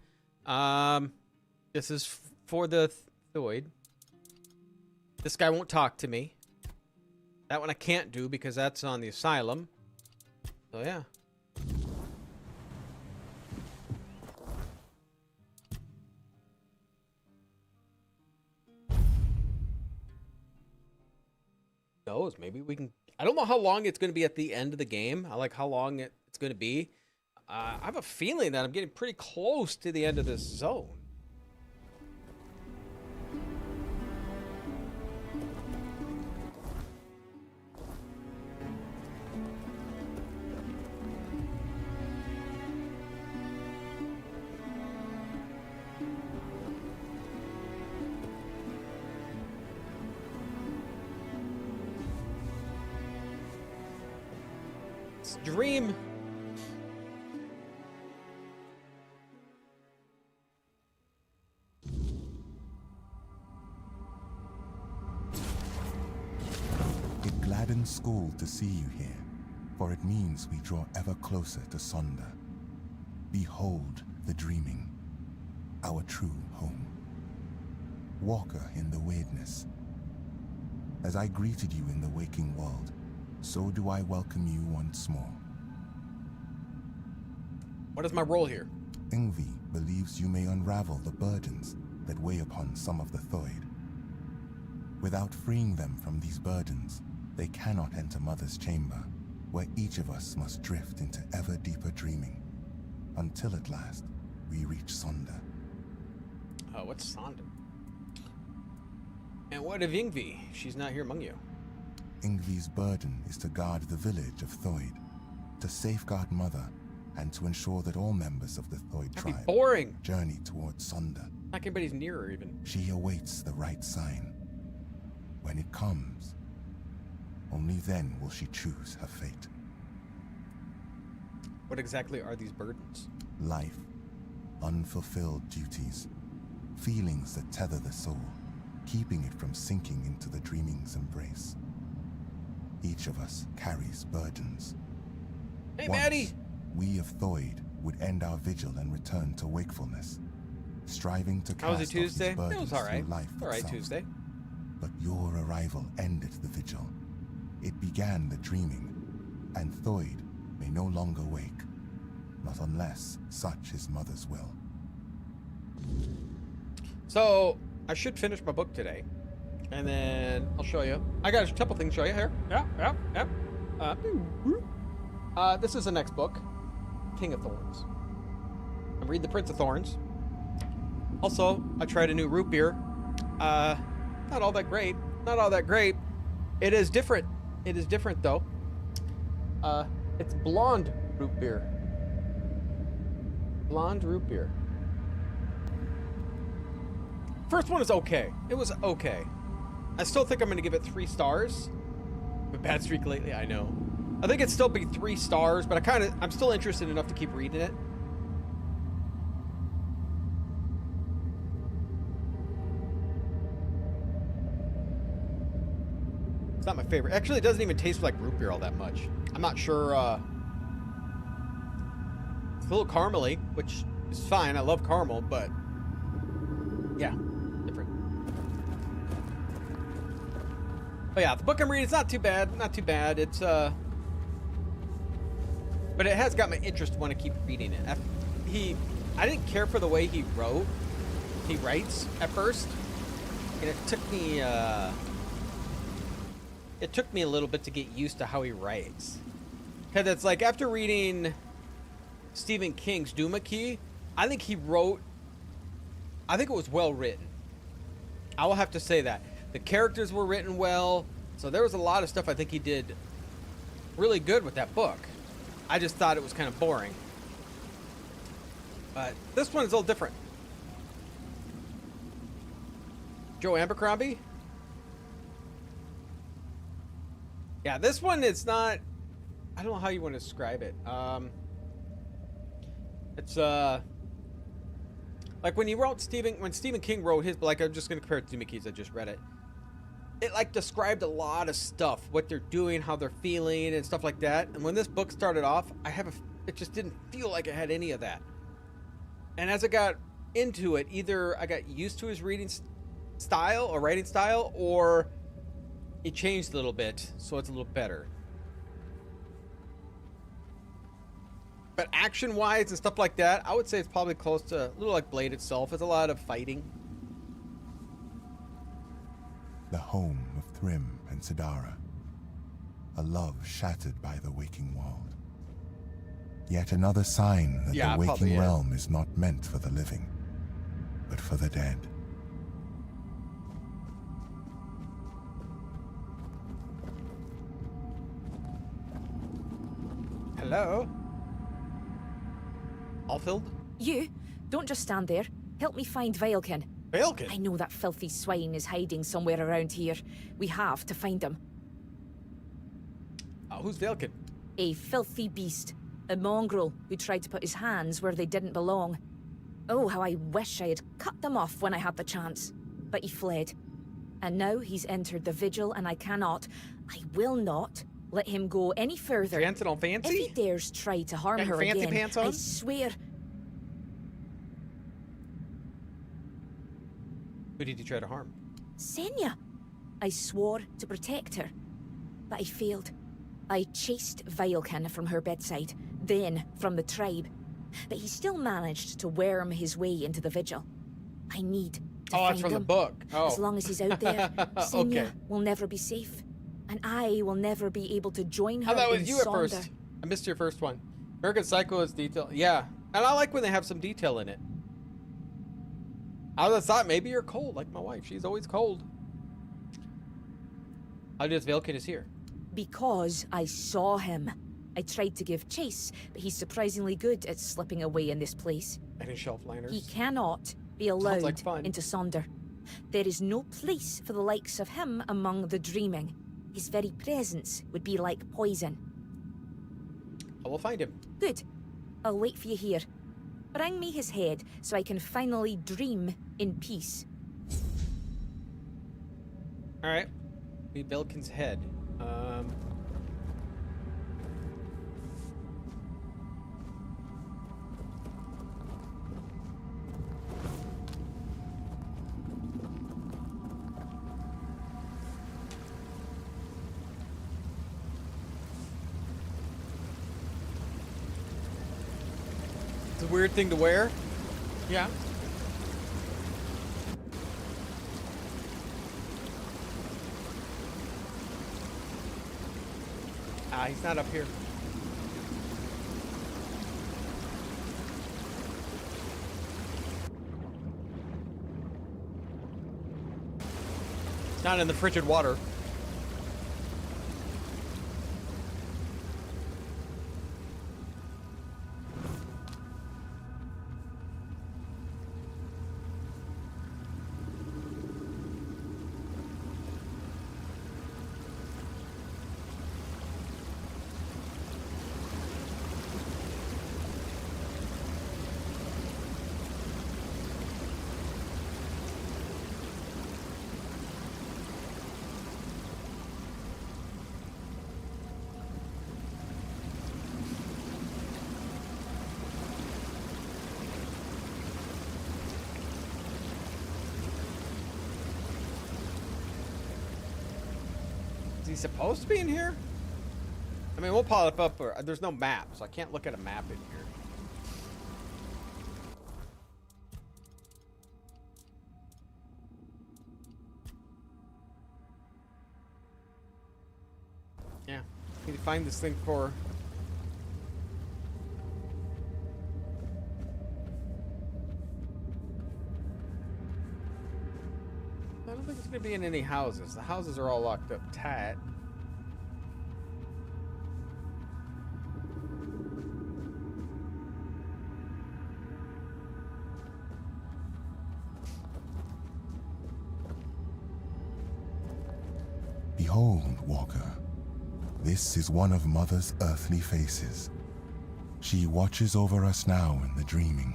This is for the Thoid. This guy won't talk to me. That one I can't do because that's on the asylum. So yeah. Knows, maybe we can... I don't know how long it's going to be at the end of the game. I like how long it's going to be. I have a feeling that I'm getting pretty close to the end of this zone. Dream. It gladdens school to see you here, for it means we draw ever closer to Sonder. Behold the dreaming, our true home. Walker in the weirdness. As I greeted you in the waking world, so do I welcome you once more. What is my role here? Ingvi believes you may unravel the burdens that weigh upon some of the Thoid. Without freeing them from these burdens, they cannot enter Mother's chamber, where each of us must drift into ever deeper dreaming, until at last we reach Sonder. What's Sonder? And what of Ingvi? She's not here among you. Ingvi's burden is to guard the village of Thoid, to safeguard Mother, and to ensure that all members of the Thoid tribe journey towards Sonder. Not anybody's near her even. She awaits the right sign. When it comes, only then will she choose her fate. What exactly are these burdens? Life, unfulfilled duties, feelings that tether the soul, keeping it from sinking into the dreaming's embrace. Each of us carries burdens. Hey, Once, Maddie! We of Thoid would end our vigil and return to wakefulness, striving to cast off these burdens it was all right. through life All right, itself. Tuesday. But your arrival ended the vigil. It began the dreaming, and Thoid may no longer wake, not unless such is Mother's will. So, I should finish my book today. And then I'll show you. I got a couple things to show you here. Yeah. This is the next book, King of Thorns. I'm reading the Prince of Thorns. Also, I tried a new root beer. Not all that great. Not all that great. It is different. It is different though. It's blonde root beer. Blonde root beer. First one is okay. It was okay. I still think I'm going to give it 3 stars. A bad streak lately, I know. I think it'd still be 3 stars, but I'm still interested enough to keep reading it. It's not my favorite. Actually, it doesn't even taste like root beer all that much. I'm not sure. It's a little caramely, which is fine. I love caramel, but yeah, different. But yeah, the book I'm reading, it's not too bad. Not too bad. It's but it has got my interest to want to keep reading it. I didn't care for the way he writes at first, and it took me a little bit to get used to how he writes. Because it's like, after reading Stephen King's Duma Key, I think it was well written. I will have to say that. The characters were written well, so there was a lot of stuff I think he did really good with that book. I just thought it was kind of boring. But this one is a little different. Joe Abercrombie? Yeah, this one, it's not... I don't know how you want to describe it. It's like when Stephen King wrote his, like, I'm just gonna compare it to Duma Keys, I just read it. It like described a lot of stuff, what they're doing, how they're feeling, and stuff like that. And when this book started off, it just didn't feel like it had any of that. And as I got into it, either I got used to his reading style or writing style, or it changed a little bit, so it's a little better. But action-wise and stuff like that, I would say it's probably close to a little like Blade itself. It's a lot of fighting. The home of Thrym and Sidara. A love shattered by the waking world. Yet another sign that the waking realm is not meant for the living, but for the dead. Hello? Alfild? You, don't just stand there. Help me find Veilkin. Veilkin? I know that filthy swine is hiding somewhere around here. We have to find him. Who's Veilkin? A filthy beast. A mongrel who tried to put his hands where they didn't belong. Oh, how I wish I had cut them off when I had the chance. But he fled. And now he's entered the vigil, and I will not let him go any further. Fancy on fancy? If he dares try to harm her fancy again, pants on? I swear... Who did he try to harm? Senya. I swore to protect her, but I failed. I chased Veilkin from her bedside, then from the tribe. But he still managed to worm his way into the vigil. I need to find him. That's from the book. Oh. As long as he's out there, Senya Okay. will never be safe. And I will never be able to join her Oh, that was in you at Sonder. first. I missed your first one. American Psycho is detailed. Yeah. And I like when they have some detail in it. I thought maybe you're cold, like my wife. She's always cold. How does Veilkin is here? Because I saw him. I tried to give chase, but he's surprisingly good at slipping away in this place. And his shelf liners. He cannot be allowed like fun. into Sonder. There is no place for the likes of him among the dreaming. His very presence would be like poison. I will find him. Good. I'll wait for you here. Bring me his head so I can finally dream in peace. Alright. Need Veilkin's head. It's a weird thing to wear. Yeah. He's not up here. Not in the frigid water. Is he supposed to be in here? I mean, we'll pop up. There's no map, so I can't look at a map in here. Yeah, need to find this thing for. I don't think it's gonna be in any houses. The houses are all locked up tight. Behold, Walker. This is one of Mother's earthly faces. She watches over us now in the dreaming,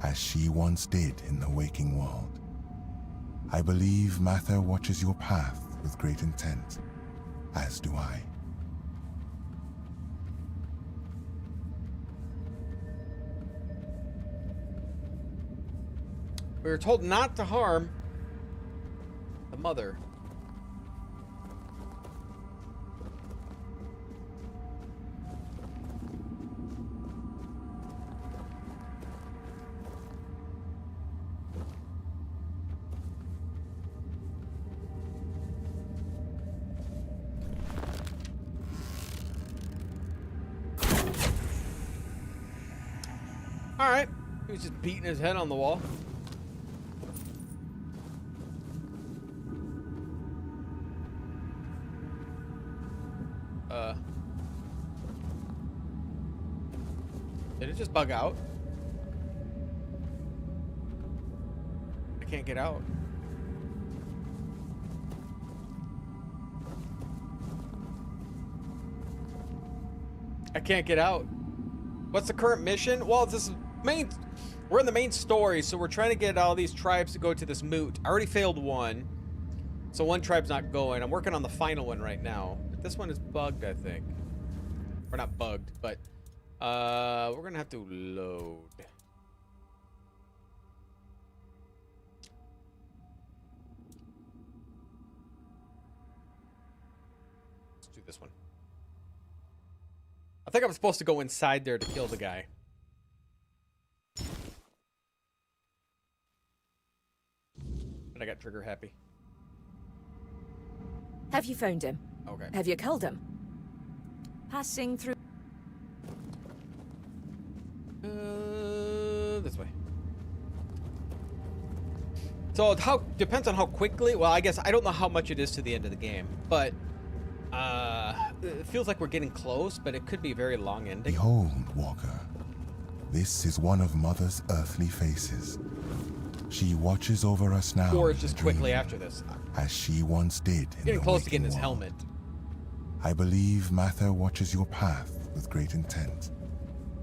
as she once did in the waking world. I believe Mather watches your path with great intent, as do I. We were told not to harm the mother. All right, he was just beating his head on the wall. Did it just bug out? I can't get out. I can't get out. What's the current mission? Well, this is we're in the main story, so we're trying to get all these tribes to go to this moot. I already failed one, so one tribe's not going. I'm working on the final one right now. But this one is bugged, I think. Or not bugged, but we're gonna have to load. Let's do this one. I think I'm supposed to go inside there to kill the guy. But I got trigger happy. Have you found him? Okay. Have you killed him? Passing through. This way. So how depends on how quickly. Well, I guess I don't know how much it is to the end of the game, but it feels like we're getting close. But it could be a very long ending. Behold, Walker. This is one of Mother's earthly faces. She watches over us now. Or it's just quickly after this. As she once did in Getting the close to getting waking his world. helmet. I believe Mather watches your path with great intent,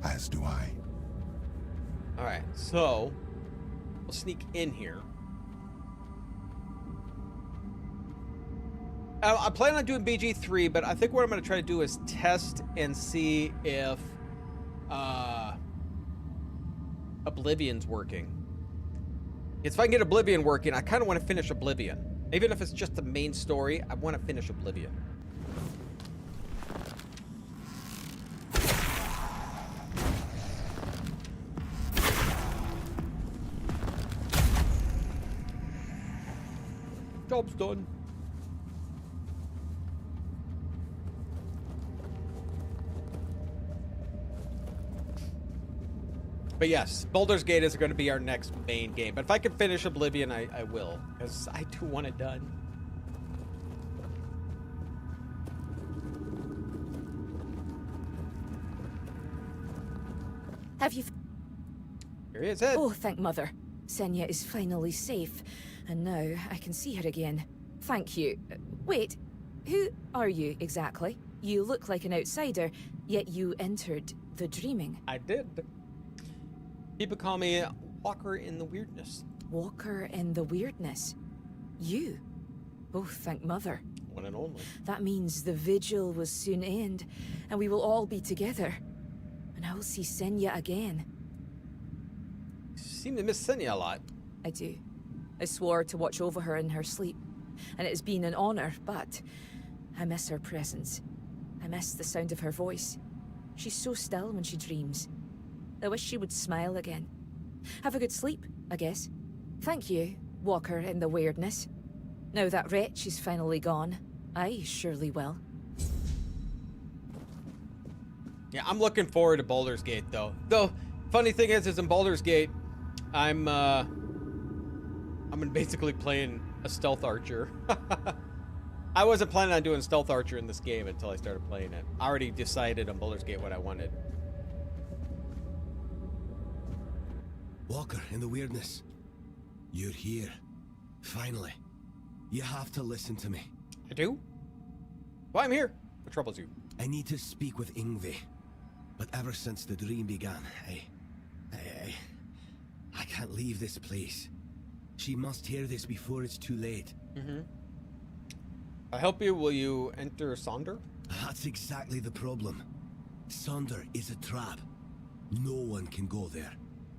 as do I. All right, so we'll sneak in here. I plan on doing BG3, but I think what I'm going to try to do is test and see if Oblivion's working. If I can get Oblivion working, I kind of want to finish Oblivion. Even if it's just the main story, I want to finish Oblivion. Job's done. But yes, Baldur's Gate is going to be our next main game. But if I can finish Oblivion, I will. Because I do want it done. Have you... Here he is, Ed. Oh, thank Mother. Senya is finally safe, and now I can see her again. Thank you. Wait, who are you exactly? You look like an outsider, yet you entered the dreaming. I did. People call me Walker in the Weirdness. Walker in the Weirdness? You? Oh, thank Mother. One and only. That means the vigil will soon end, and we will all be together. And I will see Senya again. You seem to miss Senya a lot. I do. I swore to watch over her in her sleep, and it has been an honor, but I miss her presence. I miss the sound of her voice. She's so still when she dreams. I wish she would smile again. Have a good sleep, I guess. Thank you, Walker in the Weirdness. Now that wretch is finally gone, I surely will. Yeah, I'm looking forward to Baldur's Gate, though. Though, funny thing is in Baldur's Gate, I'm basically playing a stealth archer. I wasn't planning on doing stealth archer in this game until I started playing it. I already decided on Baldur's Gate what I wanted. Walker in the Weirdness. You're here. Finally. You have to listen to me. I do? Well, I'm here. What troubles you? I need to speak with Yngvi. But ever since the dream began, I can't leave this place. She must hear this before it's too late. Mm-hmm. I help you. Will you enter Sonder? That's exactly the problem. Sonder is a trap. No one can go there.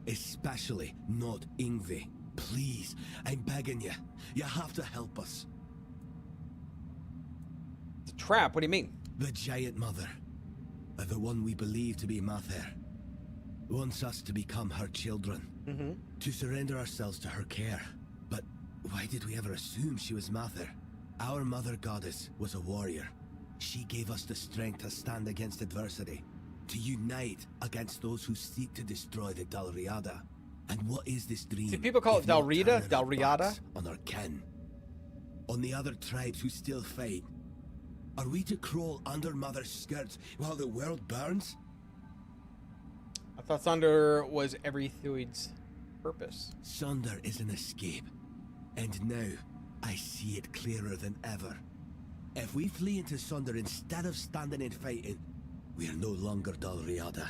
Especially not Yngvi. Please, I'm begging you. You have to help us. It's a trap? What do you mean? The Giant Mother. The one we believe to be Mather. Wants us to become her children. Mm-hmm. To surrender ourselves to her care. But why did we ever assume she was Mather? Our Mother Goddess was a warrior. She gave us the strength to stand against adversity. To unite against those who seek to destroy the Dalriada. And what is this dream? See, people call it Dalriada? Dalriada? On our kin. On the other tribes who still fight. Are we to crawl under Mother's skirts while the world burns? I thought Sonder was every Thuid's purpose. Sonder is an escape. And now, I see it clearer than ever. If we flee into Sonder instead of standing and fighting, we are no longer Dalriada.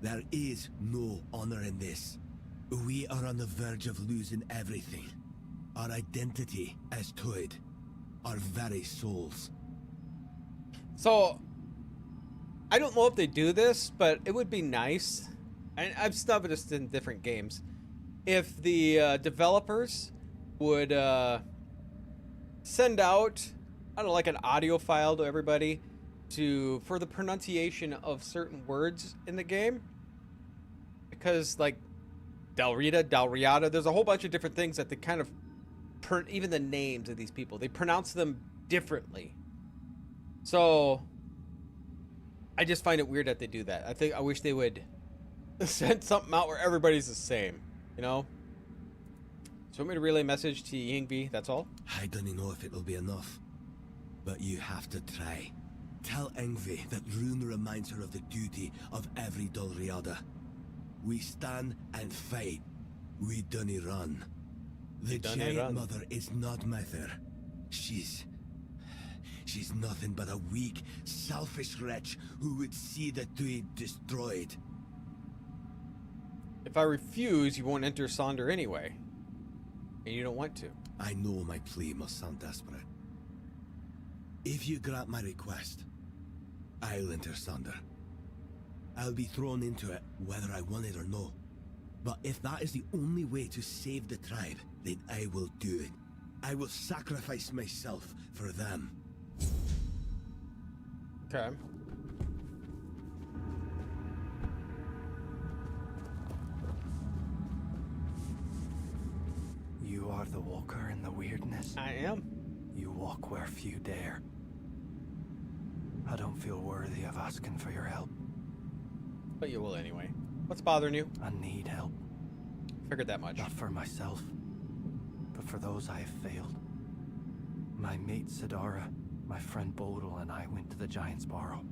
There is no honor in this. We are on the verge of losing everything. Our identity as Thuid. Our very souls. So, I don't know if they do this, but it would be nice, and I've studied this in different games, if the developers would send out, I don't know, like an audio file to everybody for the pronunciation of certain words in the game. Because, like, Dalriada, there's a whole bunch of different things that they kind of, even the names of these people, they pronounce them differently. So, I just find it weird that they do that. I wish they would send something out where everybody's the same, you know? So, want me to relay a message to Yngvi, that's all? I don't know if it'll be enough, but you have to try. Tell Yngvi that Rune reminds her of the duty of every Dalriada. We stand and fight. We dunny run. The Giant Mother is not Mather. She's nothing but a weak, selfish wretch who would see the Thuid destroyed. If I refuse, you won't enter Sonder anyway. And you don't want to. I know my plea must sound desperate. If you grant my request, I'll enter Sonder. I'll be thrown into it whether I want it or no. But if that is the only way to save the tribe, then I will do it. I will sacrifice myself for them. Okay. You are the Walker in the Weirdness. I am. You walk where few dare. I don't feel worthy of asking for your help. But you will anyway. What's bothering you? I need help. Figured that much. Not for myself, but for those I have failed. My mate Sidara, my friend Bodil, and I went to the Giant's Barrow.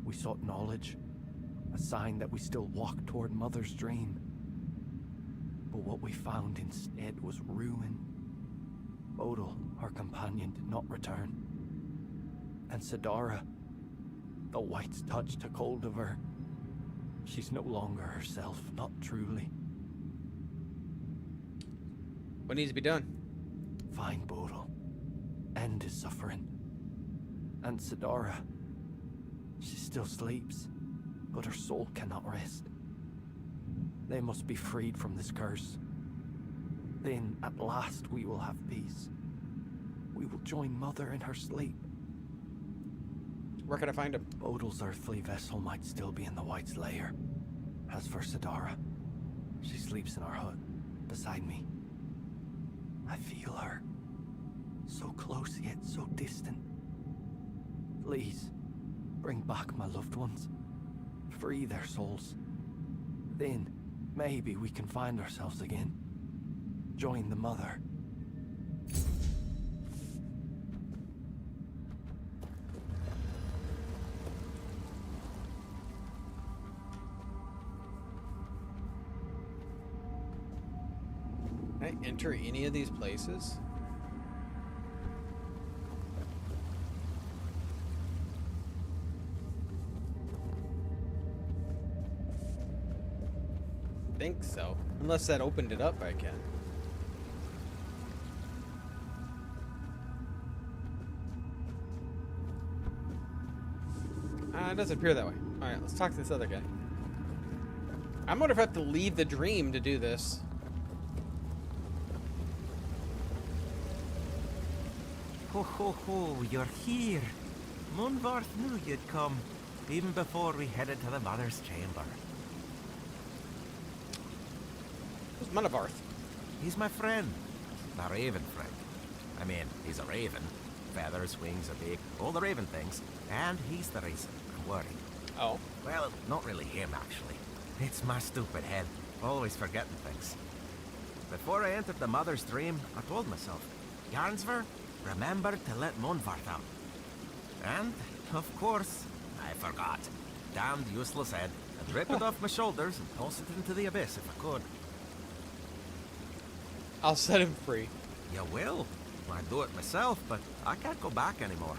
We sought knowledge, a sign that we still walk toward Mother's dream. But what we found instead was ruin. Bodil, our companion, did not return. And Sidara, the White's touch took hold of her. She's no longer herself, not truly. What needs to be done? Find Bodil. End his suffering. And Sidara, she still sleeps, but her soul cannot rest. They must be freed from this curse. Then, at last, we will have peace. We will join Mother in her sleep. Where can I find him? Bodil's earthly vessel might still be in the White's lair. As for Sidara, she sleeps in our hut, beside me. I feel her. So close yet so distant. Please, bring back my loved ones. Free their souls. Then, maybe we can find ourselves again. Join the Mother. Can I enter any of these places? I think so. Unless that opened it up, I can. It doesn't appear that way. Alright, let's talk to this other guy. I wonder if I have to leave the dream to do this. Ho ho ho, you're here. Munvarth knew you'd come, even before we headed to the Mother's chamber. Who's Munavarth? He's my friend. My raven friend. I mean, he's a raven. Feathers, wings, a beak, all the raven things. And he's the reason I'm worried. Oh? Well, not really him, actually. It's my stupid head. Always forgetting things. Before I entered the Mother's dream, I told myself, Yarnsver, remember to let Munvarth out. And, of course, I forgot. Damned useless head. I'd rip it off my shoulders and toss it into the abyss if I could. I'll set him free. You will? I'd do it myself, but I can't go back anymore.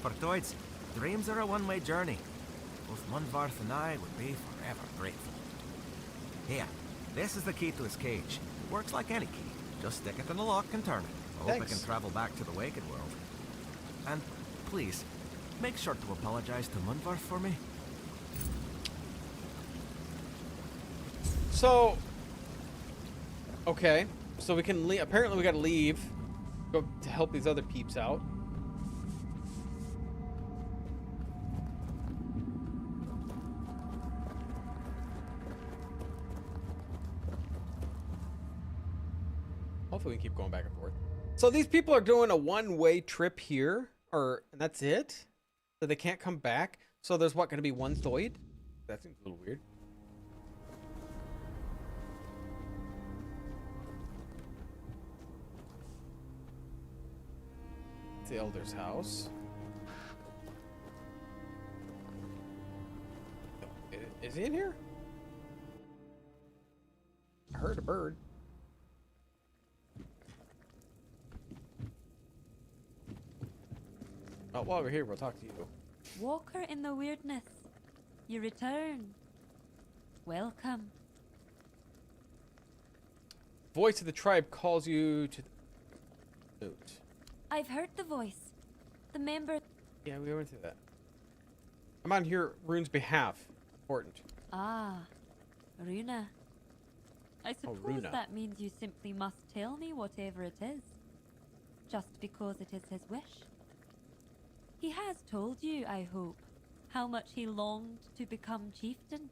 For Toids, dreams are a one-way journey. Both Munvarth and I would be forever grateful. Here, this is the key to his cage. It works like any key. Just stick it in the lock and turn it. I hope I can travel back to the Waken World. And please, make sure to apologize to Munvarth for me. So, okay. So we can leave. Apparently we gotta leave. Go to help these other peeps out. Hopefully we can keep going back and forth. So these people are doing a one-way trip here, and that's it? So they can't come back? So there's what, gonna be one Thoid? That seems a little weird. The Elder's house. Is he in here? I heard a bird. Oh, while we're here, we'll talk to you. Walker in the weirdness. You return. Welcome. Voice of the tribe calls you to the note. I've heard the voice. The member... Yeah, we went through that. I'm on here Rune's behalf. Important. Ah, Runa. I suppose Runa. that means you simply must tell me whatever it is. Just because it is his wish. He has told you, I hope, how much he longed to become chieftain.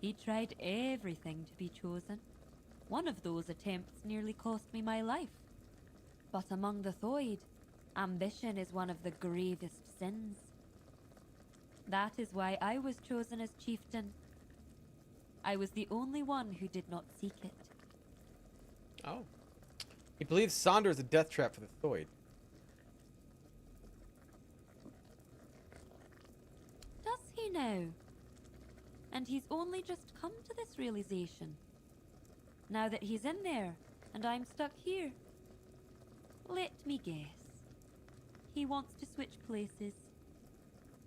He tried everything to be chosen. One of those attempts nearly cost me my life. But among the Thoid, ambition is one of the gravest sins. That is why I was chosen as chieftain. I was the only one who did not seek it. Oh. He believes Sonder is a death trap for the Thoid. Does he now? And he's only just come to this realization. Now that he's in there, and I'm stuck here. Let me guess. He wants to switch places.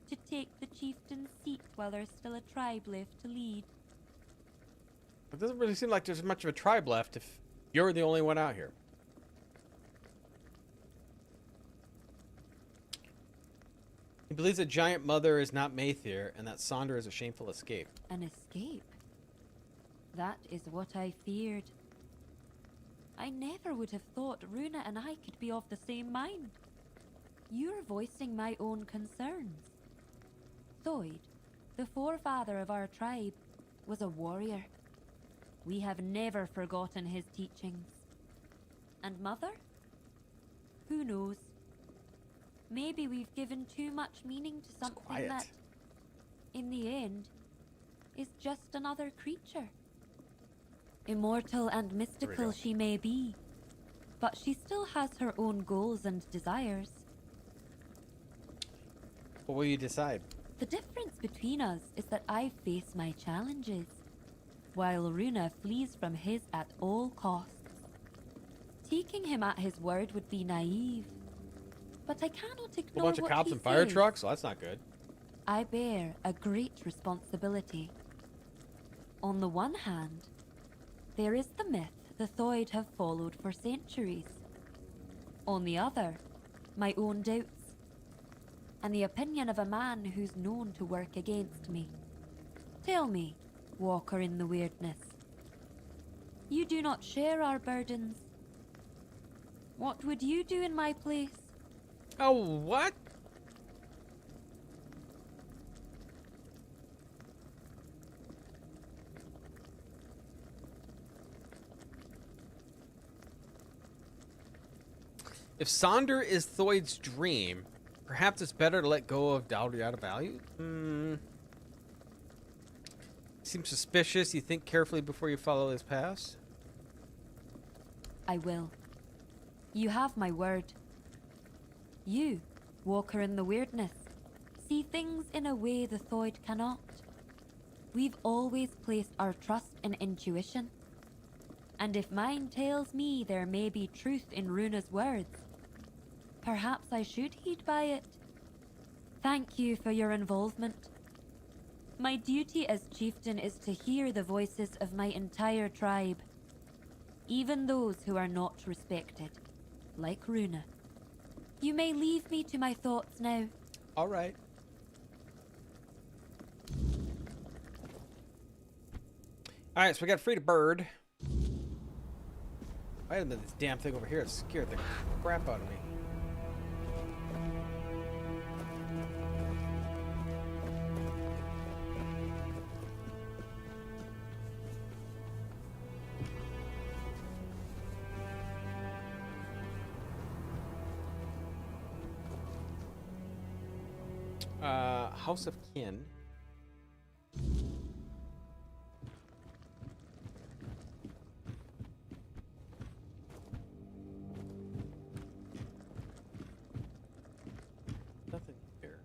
To take the chieftain's seat while there's still a tribe left to lead. It doesn't really seem like there's much of a tribe left if you're the only one out here. He believes that Giant Mother is not Mayther, and that Sonder is a shameful escape. An escape? That is what I feared. I never would have thought Runa and I could be of the same mind. You're voicing my own concerns. Thoid, the forefather of our tribe, was a warrior. We have never forgotten his teachings. And Mother? Who knows? Maybe we've given too much meaning to something that, in the end, is just another creature. Immortal and mystical she may be, but she still has her own goals and desires. What will you decide? The difference between us is that I face my challenges, while Runa flees from his at all costs. Taking him at his word would be naive, but I cannot ignore A bunch of cops and fire trucks? Well, that's not good. I bear a great responsibility. On the one hand, there is the myth the Thoid have followed for centuries. On the other, my own doubts, and the opinion of a man who's known to work against me. Tell me, Walker in the Weirdness, you do not share our burdens. What would you do in my place? Oh, what? If Sonder is Thoid's dream, perhaps it's better to let go of Dalriada value? Seems suspicious. You think carefully before you follow his path? I will. You have my word. You, Walker in the Weirdness, see things in a way the Thoid cannot. We've always placed our trust in intuition. And if mine tells me there may be truth in Runa's words, perhaps I should heed by it. Thank you for your involvement. My duty as chieftain is to hear the voices of my entire tribe, even those who are not respected, like Runa. You may leave me to my thoughts now. All right. All right, so we got freed a bird. Wait a minute, this damn thing over here has scared the crap out of me. House of Kin. Nothing here.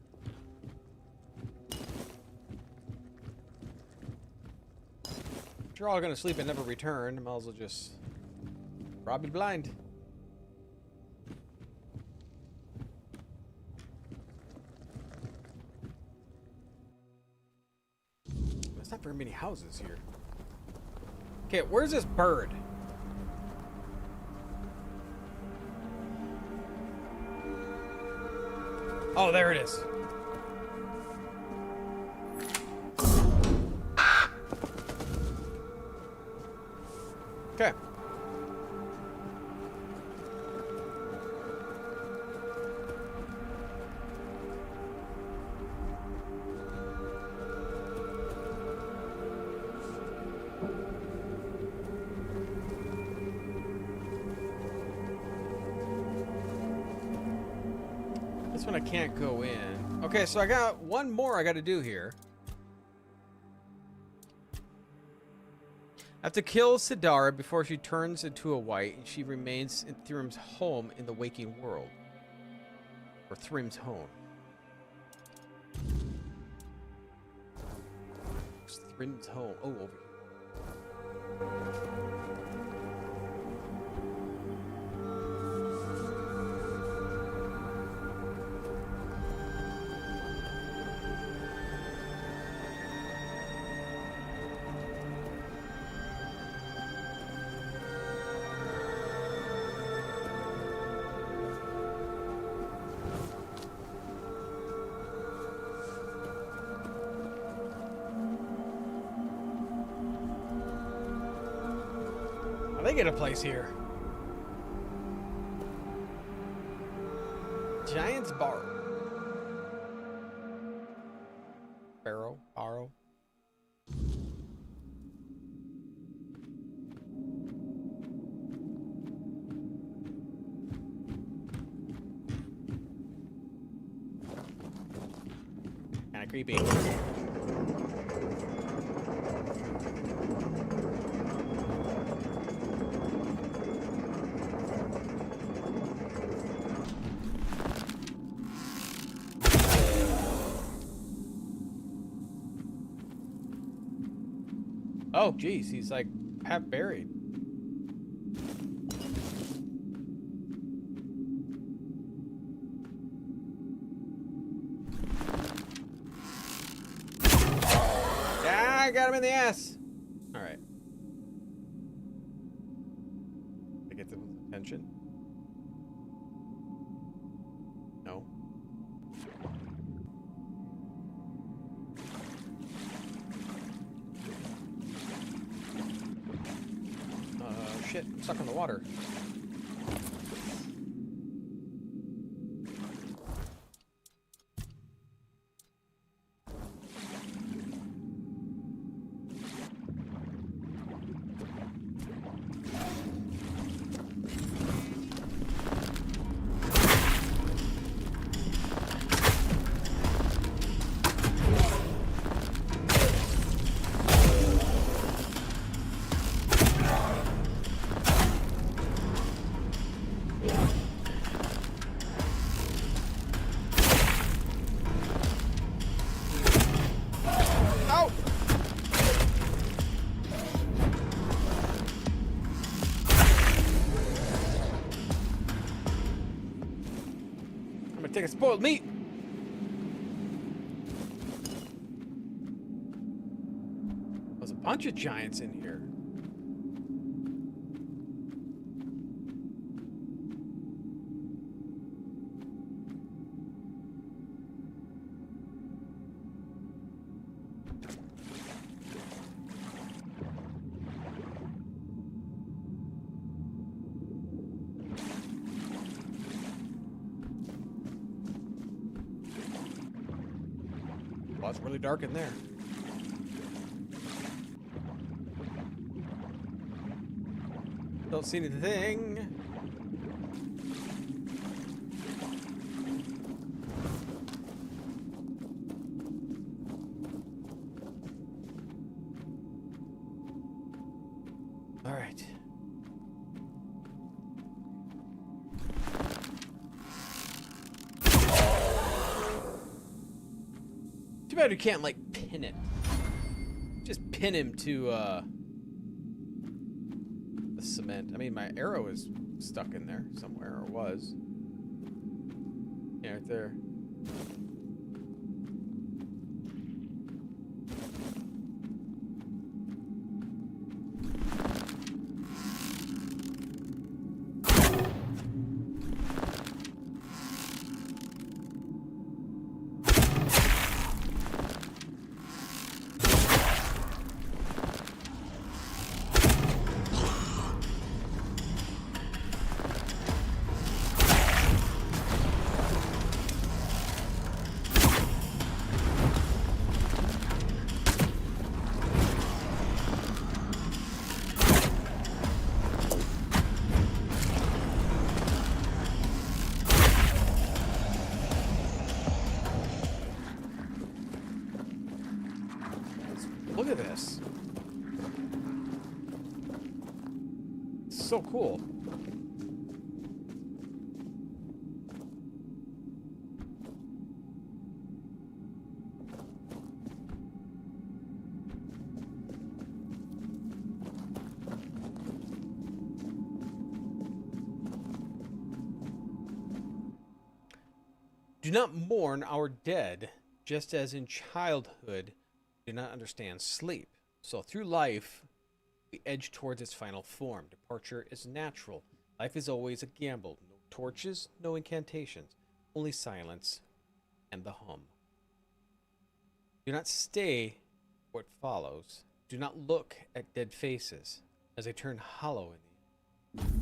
You're all gonna sleep and never return. Might as well just rob you blind. There's not very many houses here. Okay, where's this bird? Oh, there it is. Okay. This one I can't go in. Okay, so I got one more I got to do here. I have to kill Sidara before she turns into a white and she remains in Thrim's home in the waking world. Or Thrim's home. house. Thrin's home. Oh, over here. They get a place here. Giant's Bar. Barrow. Kinda creepy. Oh, geez, he's like half buried. Yeah, I got him in the ass. All right. To get the attention. No. Shit, I'm stuck in the water. Take a spoiled meat. There's a bunch of giants in here. Well, it's really dark in there. Don't see anything. All right. Too bad you can't, like, pin it. Just pin him to, the cement. I mean, my arrow is stuck in there somewhere, or was. Yeah, right there. Look at this. It's so cool. Do not mourn our dead, just as in childhood we do not understand sleep. So through life, we edge towards its final form. Departure is natural. Life is always a gamble. No torches, no incantations, only silence and the hum. Do not stay what follows. Do not look at dead faces as they turn hollow in the...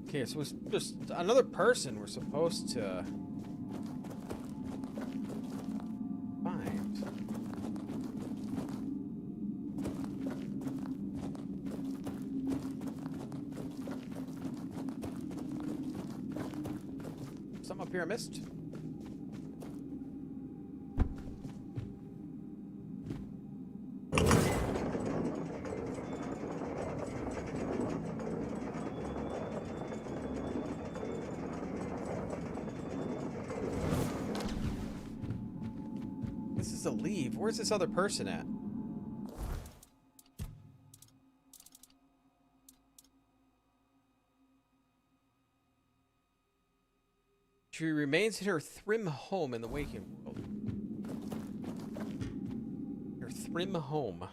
Okay, so it's just another person we're supposed to find. Something up here I missed? This is a leave. Where's this other person at? She remains in her Thrim home in the waking world. Her Thrim home.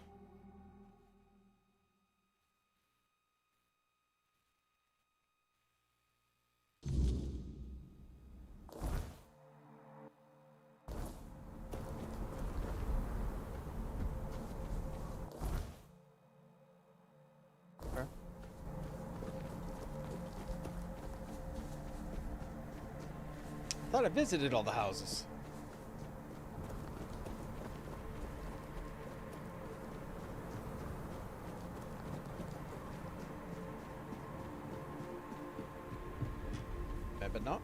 Okay. Thought I visited all the houses. But not.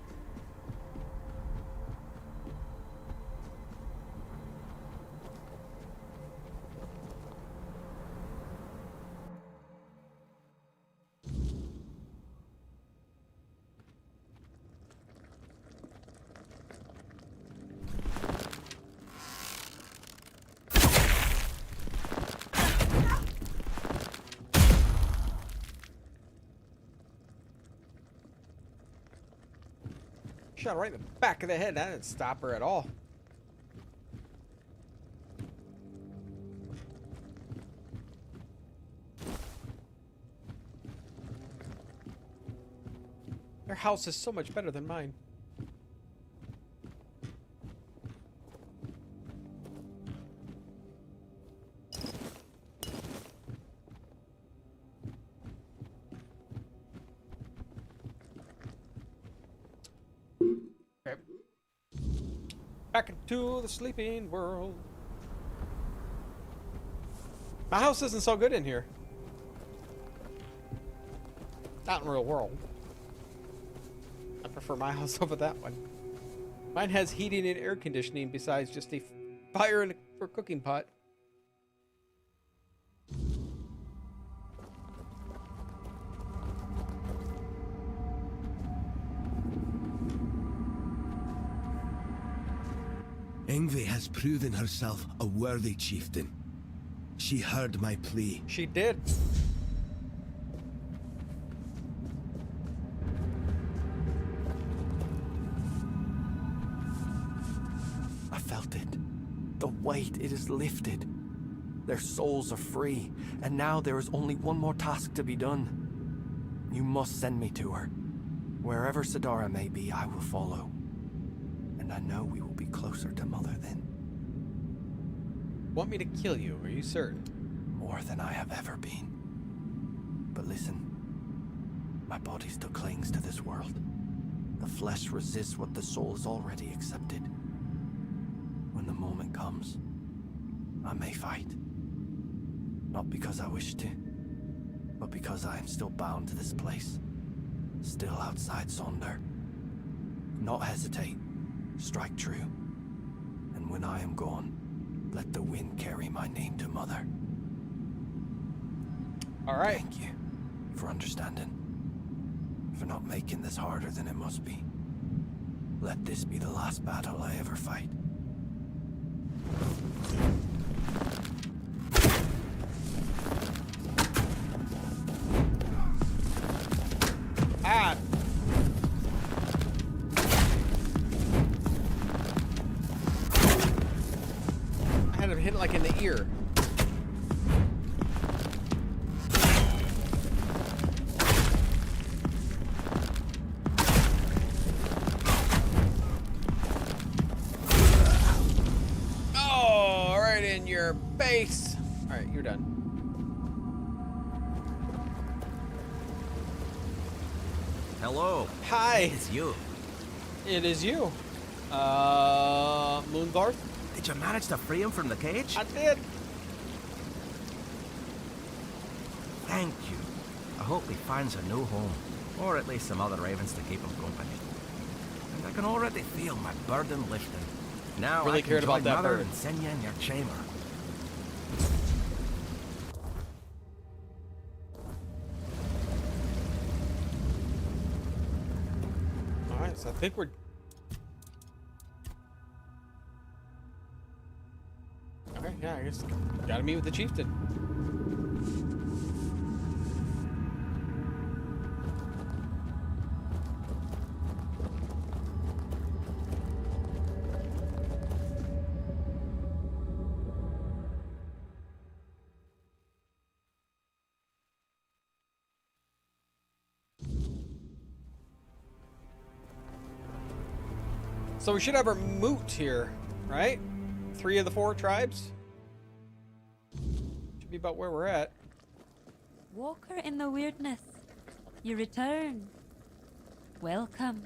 Shot her right in the back of the head. That didn't stop her at all. Their house is so much better than mine. Back into the sleeping world. My house isn't so good in here. Not in real world. I prefer my house over that one. Mine has heating and air conditioning besides just a fire and a cooking pot. Ingvi has proven herself a worthy chieftain. She heard my plea. She did. I felt it. The weight, it is lifted. Their souls are free, and now there is only one more task to be done. You must send me to her. Wherever Sidara may be, I will follow. And I know we will be closer to Mother then. Want me to kill you? Are you certain? More than I have ever been. But listen, my body still clings to this world. The flesh resists what the soul has already accepted. When the moment comes, I may fight. Not because I wish to, but because I am still bound to this place. Still outside Sonder. Not hesitate. Strike true. And when I am gone, let the wind carry my name to Mother. Alright. Thank you for understanding. For not making this harder than it must be. Let this be the last battle I ever fight. Ah! hit it like in the ear. Oh, right in your face. All right, you're done. Hello. Hi. It's you. It is you. Moonvarth? Did you manage to free him from the cage? I did. Thank you. I hope he finds a new home, or at least some other ravens to keep him company. And I can already feel my burden lifting. Now Really I can cared join about that Mother bird. and send you in your chamber. All right, so I think we're. Okay, yeah, I guess gotta meet with the chieftain. So we should have our moot here, right? 3 of the 4 tribes. Should be about where we're at. Walker in the weirdness, you return. Welcome.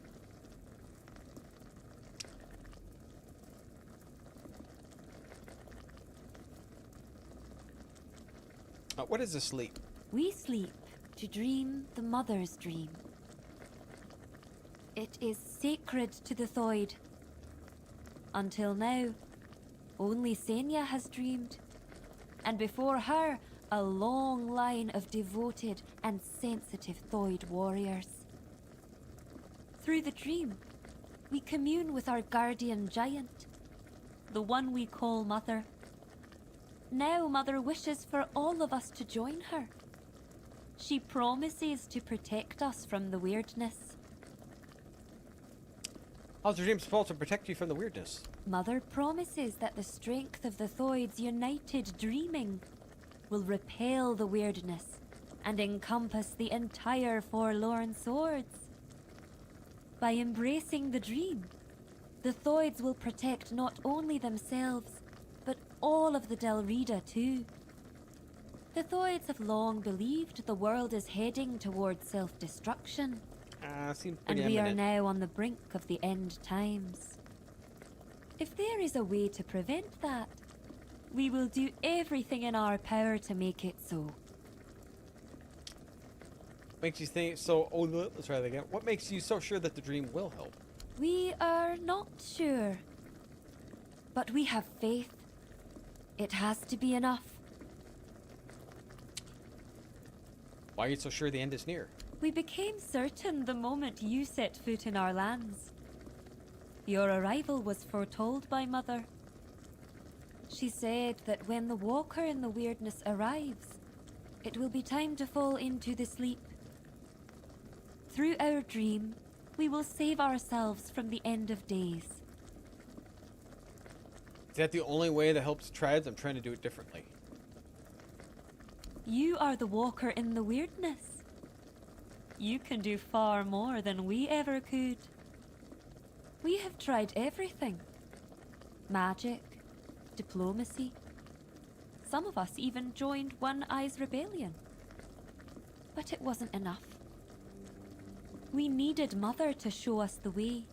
What is a sleep? We sleep to dream the mother's dream. It is sacred to the Thoid. Until now, only Senya has dreamed, and before her, a long line of devoted and sensitive Thoid warriors. Through the dream, we commune with our guardian giant, the one we call Mother. Now Mother wishes for all of us to join her. She promises to protect us from the weirdness. How's your dream supposed to protect you from the weirdness? Mother promises that the strength of the Thoid's united dreaming will repel the weirdness and encompass the entire Forlorn Swords. By embracing the dream, the Thoids will protect not only themselves, but all of the Delrida too. The Thoids have long believed the world is heading towards self-destruction. Seems And pretty we are imminent. now on the brink of the end times. If there is a way to prevent that, we will do everything in our power to make it so. Makes you think so. Oh, let's try that again. What makes you so sure that the dream will help? We are not sure, but we have faith. It has to be enough. Why are you so sure the end is near? We became certain the moment you set foot in our lands. Your arrival was foretold by Mother. She said that when the Walker in the Weirdness arrives, it will be time to fall into the sleep. Through our dream, we will save ourselves from the end of days. Is that the only way that helps tribes? I'm trying to do it differently. You are the Walker in the Weirdness. You can do far more than we ever could. We have tried everything. Magic, diplomacy. Some of us even joined One Eye's rebellion. But it wasn't enough. We needed Mother to show us the way.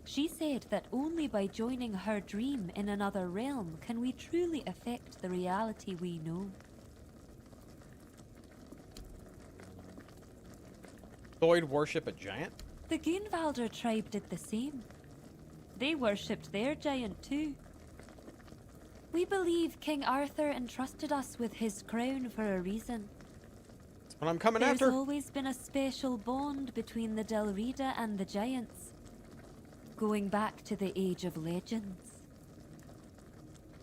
She said that only by joining her dream in another realm can we truly affect the reality we know. Thoid worship a giant? The Gunvalder tribe did the same. They worshipped their giant too. We believe King Arthur entrusted us with his crown for a reason. That's what I'm coming There's after. always been a special bond between the Delrida and the giants, going back to the Age of Legends.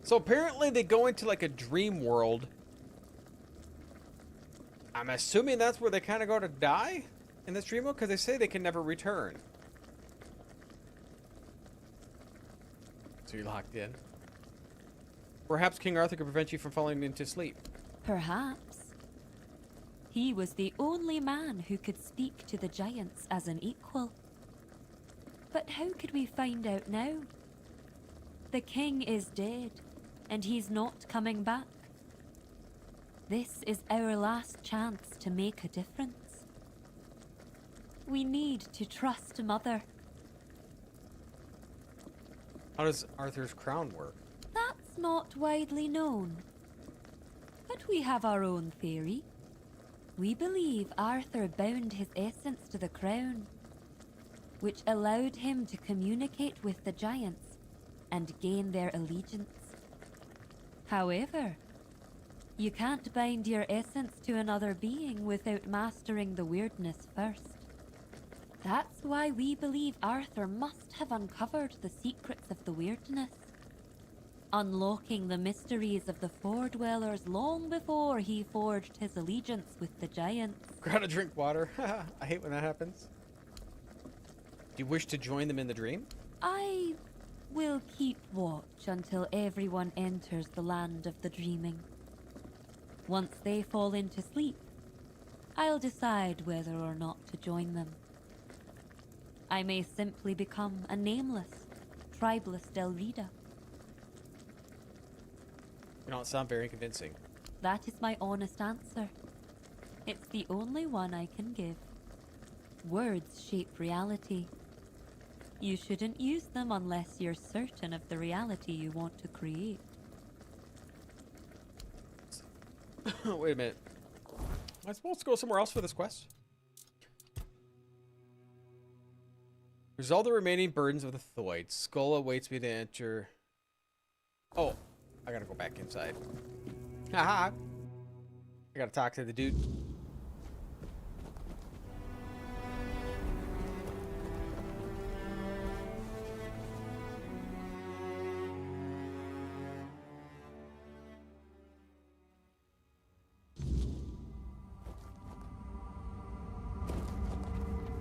So apparently they go into like a dream world. I'm assuming that's where they kind of go to die in this dream world, because they say they can never return. So you're locked in. Perhaps King Arthur could prevent you from falling into sleep. Perhaps. He was the only man who could speak to the giants as an equal. But how could we find out now? The king is dead, and he's not coming back. This is our last chance to make a difference. We need to trust Mother. How does Arthur's crown work? That's not widely known. But we have our own theory. We believe Arthur bound his essence to the crown, which allowed him to communicate with the giants and gain their allegiance. However, you can't bind your essence to another being without mastering the weirdness first. That's why we believe Arthur must have uncovered the secrets of the weirdness, unlocking the mysteries of the Four-Dwellers long before he forged his allegiance with the giants. Gotta drink water. I hate when that happens. Do you wish to join them in the dream? I will keep watch until everyone enters the land of the dreaming. Once they fall into sleep, I'll decide whether or not to join them. I may simply become a nameless, tribeless Delrida. You don't sound very convincing. That is my honest answer. It's the only one I can give. Words shape reality. You shouldn't use them unless you're certain of the reality you want to create. Wait a minute. Am I supposed to go somewhere else for this quest? Resolve the remaining burdens of the Thoid. Skull awaits me to enter. Oh, I gotta go back inside. Haha. I gotta talk to the dude.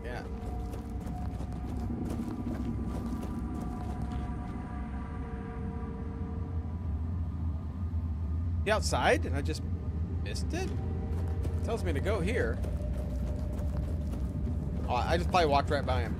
Yeah. The outside, and I just missed it? It tells me to go here. Oh, I just probably walked right by him.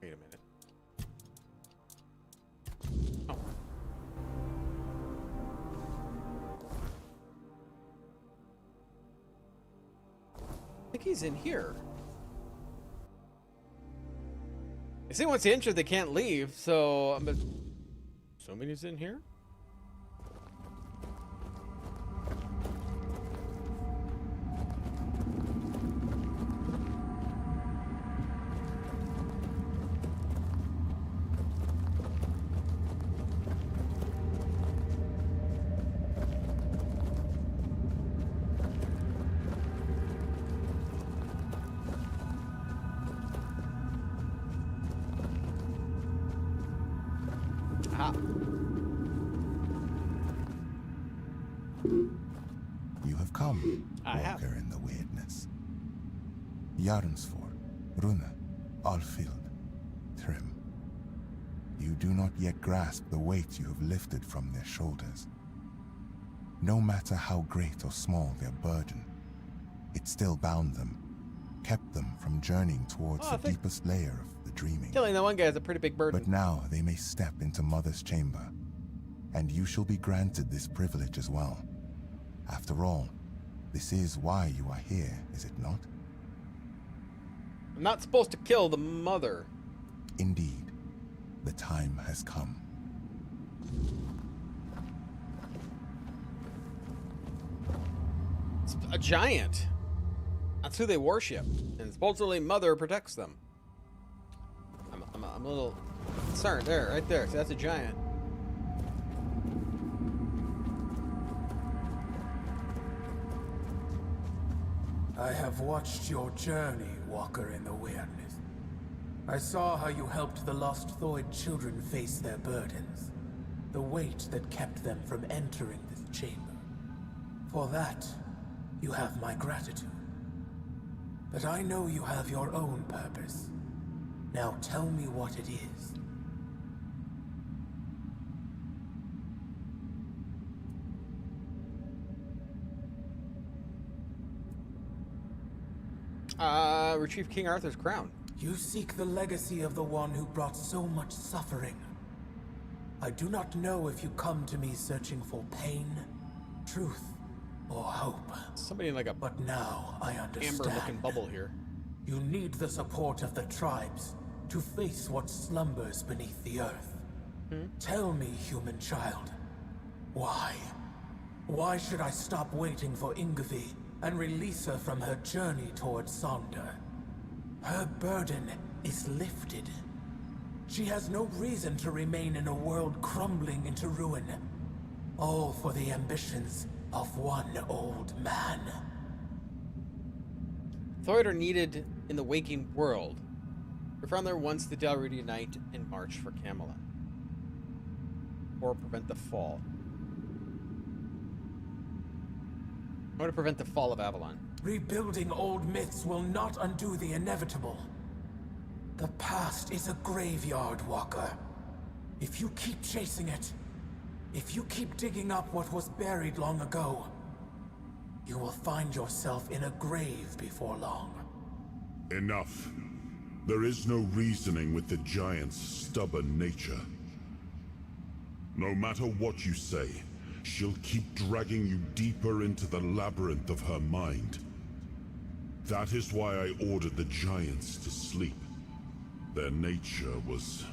Wait a minute. Oh. I think he's in here. They say once they enter, they can't leave, so I'm assuming he's in here. Aha. You have come, Walker in the Weirdness. Jarnsford, Rune, Alfield, Trim. You do not yet grasp the weight you have lifted from their shoulders. No matter how great or small their burden, it still bound them, kept them from journeying towards the deepest layer of the dreaming. Killing that one guy is a pretty big burden. But now they may step into Mother's chamber, and you shall be granted this privilege as well. After all, this is why you are here, is it not? I'm not supposed to kill the mother. Indeed, the time has come. It's a giant. That's who they worship, and supposedly Mother protects them. I'm a little concerned. There, right there. See, that's a giant. I have watched your journey, Walker in the Weirdness. I saw how you helped the lost Thoid children face their burdens. The weight that kept them from entering this chamber. For that, you have my gratitude. But I know you have your own purpose. Now tell me what it is. Retrieve King Arthur's crown. You seek the legacy of the one who brought so much suffering. I do not know if you come to me searching for pain, truth, or hope. Somebody in like a but now I understand. amber-looking bubble here. You need the support of the tribes to face what slumbers beneath the earth. Tell me, human child, why? Why should I stop waiting for Ingvi and release her from her journey towards Sonder? Her burden is lifted. She has no reason to remain in a world crumbling into ruin. All for the ambitions of one old man. Thoid are needed in the waking world. We found there once the Dal'Rudi unite and march for Camelot. Or prevent the fall. I want to prevent the fall of Avalon. Rebuilding old myths will not undo the inevitable. The past is a graveyard, Walker. If you keep chasing it, if you keep digging up what was buried long ago, you will find yourself in a grave before long. Enough. There is no reasoning with the giant's stubborn nature. No matter what you say, she'll keep dragging you deeper into the labyrinth of her mind. That is why I ordered the giants to sleep. Their nature was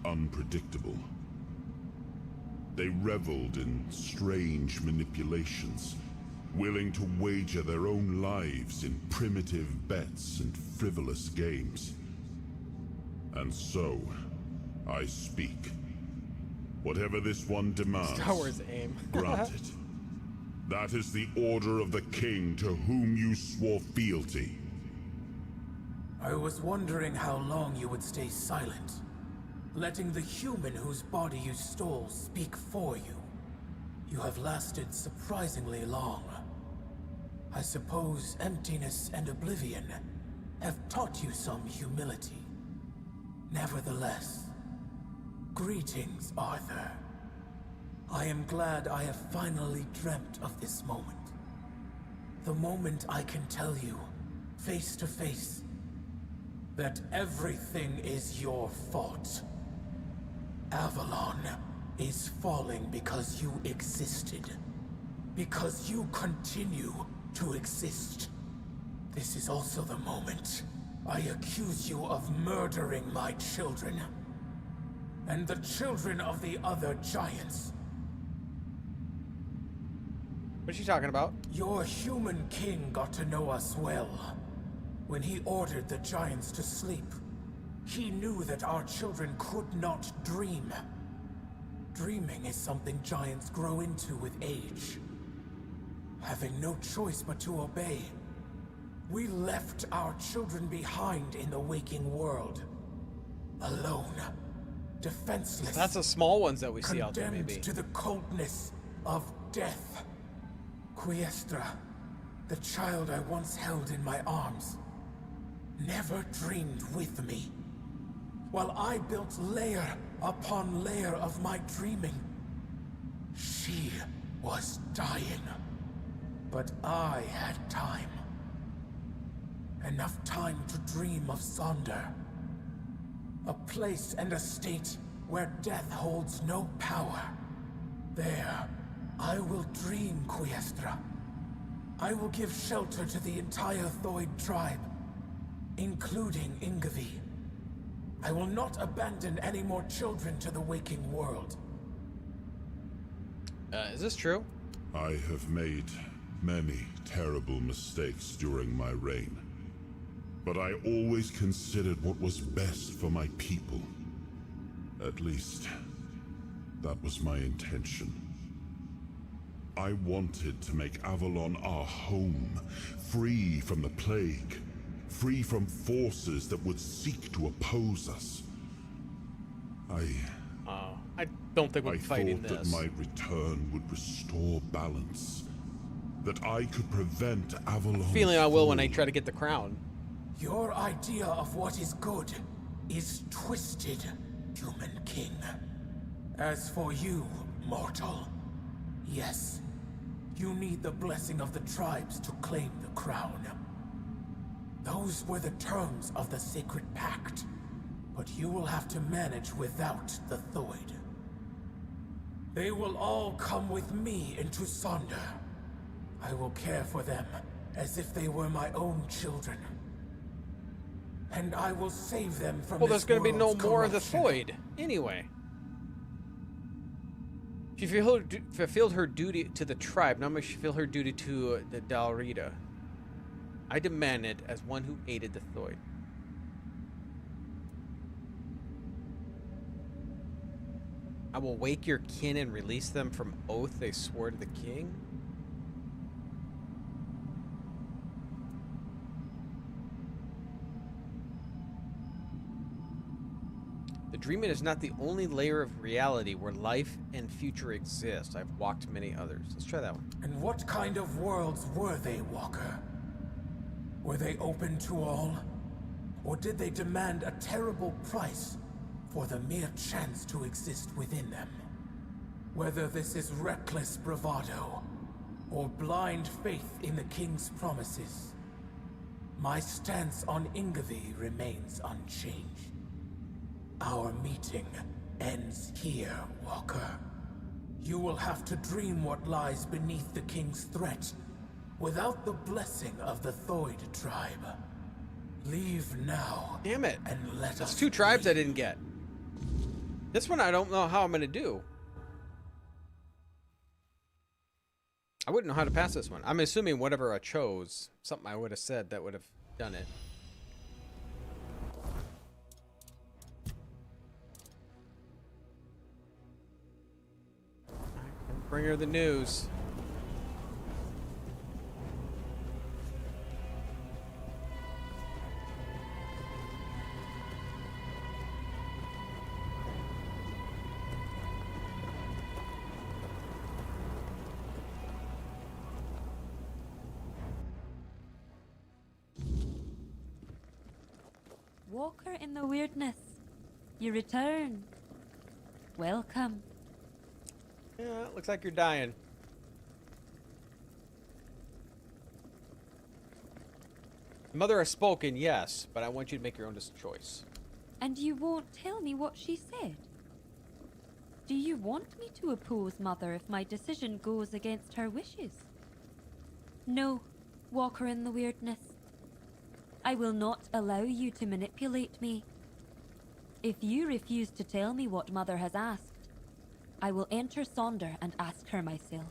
unpredictable. They reveled in strange manipulations, willing to wager their own lives in primitive bets and frivolous games. And so, I speak. Whatever this one demands, Star Wars aim. grant it. That is the order of the king to whom you swore fealty. I was wondering how long you would stay silent, letting the human whose body you stole speak for you. You have lasted surprisingly long. I suppose emptiness and oblivion have taught you some humility. Nevertheless, greetings, Arthur. I am glad I have finally dreamt of this moment. The moment I can tell you, face to face, that everything is your fault. Avalon is falling because you existed. Because you continue to exist. This is also the moment I accuse you of murdering my children. And the children of the other giants. What's she talking about? Your human king got to know us well. When he ordered the giants to sleep, he knew that our children could not dream. Dreaming is something giants grow into with age. Having no choice but to obey, we left our children behind in the waking world. Alone, defenseless. That's the small ones that we see out there, condemned maybe. to the coldness of death. Quiestra, the child I once held in my arms, never dreamed with me. While I built layer upon layer of my dreaming, she was dying. But I had time. Enough time to dream of Sonder. A place and a state where death holds no power. There, I will dream, Quiestra. I will give shelter to the entire Thoid tribe, including Ingvi. I will not abandon any more children to the waking world. Is this true? I have made many terrible mistakes during my reign. But I always considered what was best for my people. At least, that was my intention. I wanted to make Avalon our home, free from the plague, free from forces that would seek to oppose us. I don't think we're fighting thought this. that my return would restore balance, that I could prevent Avalon. Feeling I will when I try to get the crown. Your idea of what is good is twisted, human king. As for you, mortal, yes, you need the blessing of the tribes to claim the crown. Those were the terms of the sacred pact, but you will have to manage without the Thoid. They will all come with me into Sonder. I will care for them as if they were my own children. And I will save them from Well, there's going to be no more of the Thoid, anyway. She fulfilled her duty to the tribe. Now must she fulfill her duty to the Dalrida. I demand it as one who aided the Thoid. I will wake your kin and release them from oath they swore to the king. The dreaming is not the only layer of reality where life and future exist. I've walked many others. Let's try that one. And what kind of worlds were they, Walker? Were they open to all? Or did they demand a terrible price for the mere chance to exist within them? Whether this is reckless bravado or blind faith in the king's promises, my stance on Ingavi remains unchanged. Our meeting ends here, Walker. You will have to dream what lies beneath the king's threat without the blessing of the Thoid tribe. Leave now. Damn it. And let us That's two tribes I didn't get. This one I don't know how I'm going to do. I wouldn't know how to pass this one. I'm assuming whatever I chose, something I would have said that would have done it. Bring her the news. Walker in the weirdness. You return. Welcome. Yeah, it looks like you're dying. Mother has spoken, yes, but I want you to make your own choice. And you won't tell me what she said? Do you want me to oppose Mother if my decision goes against her wishes? No, Walker in the weirdness. I will not allow you to manipulate me. If you refuse to tell me what Mother has asked, I will enter Sonder and ask her myself.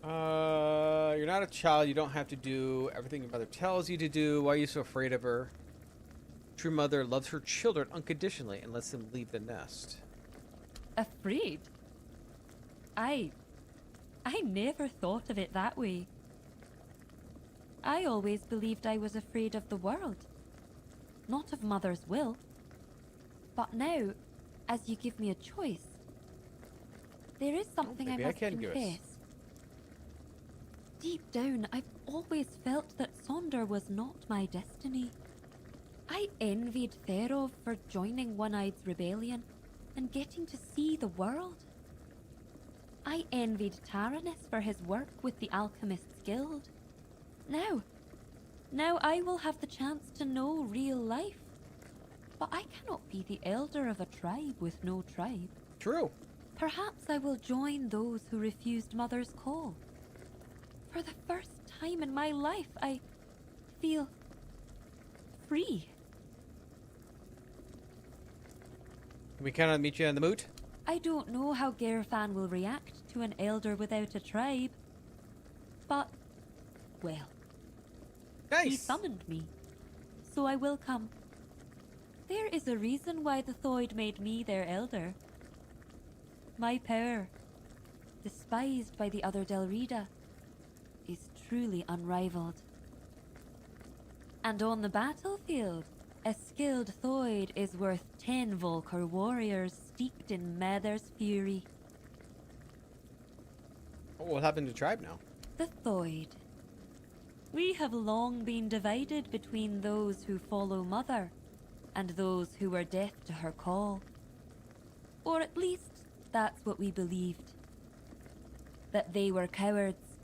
You're not a child. You don't have to do everything your mother tells you to do. Why are you so afraid of her? True mother loves her children unconditionally and lets them leave the nest. Afraid? I never thought of it that way. I always believed I was afraid of the world, not of Mother's will. But now, as you give me a choice, there is something I must confess. Deep down, I've always felt that Sonder was not my destiny. I envied Therov for joining One-Eye's rebellion and getting to see the world. I envied Taranis for his work with the Alchemists' Guild. Now I will have the chance to know real life. But I cannot be the elder of a tribe with no tribe. True. Perhaps I will join those who refused Mother's call. For the first time in my life, I feel free. Can we kind of meet you in the moot? I don't know how Gerfan will react to an elder without a tribe. But, well, he summoned me, so I will come. There is a reason why the Thoid made me their elder. My power. despised by the other Delrida, is truly unrivaled. And on the battlefield, a skilled Thoid is worth 10 Volker warriors steeped in Mather's fury. What happened to tribe now? The Thoid. We have long been divided between those who follow Mother and those who were deaf to her call. Or at least, that's what we believed. That they were cowards,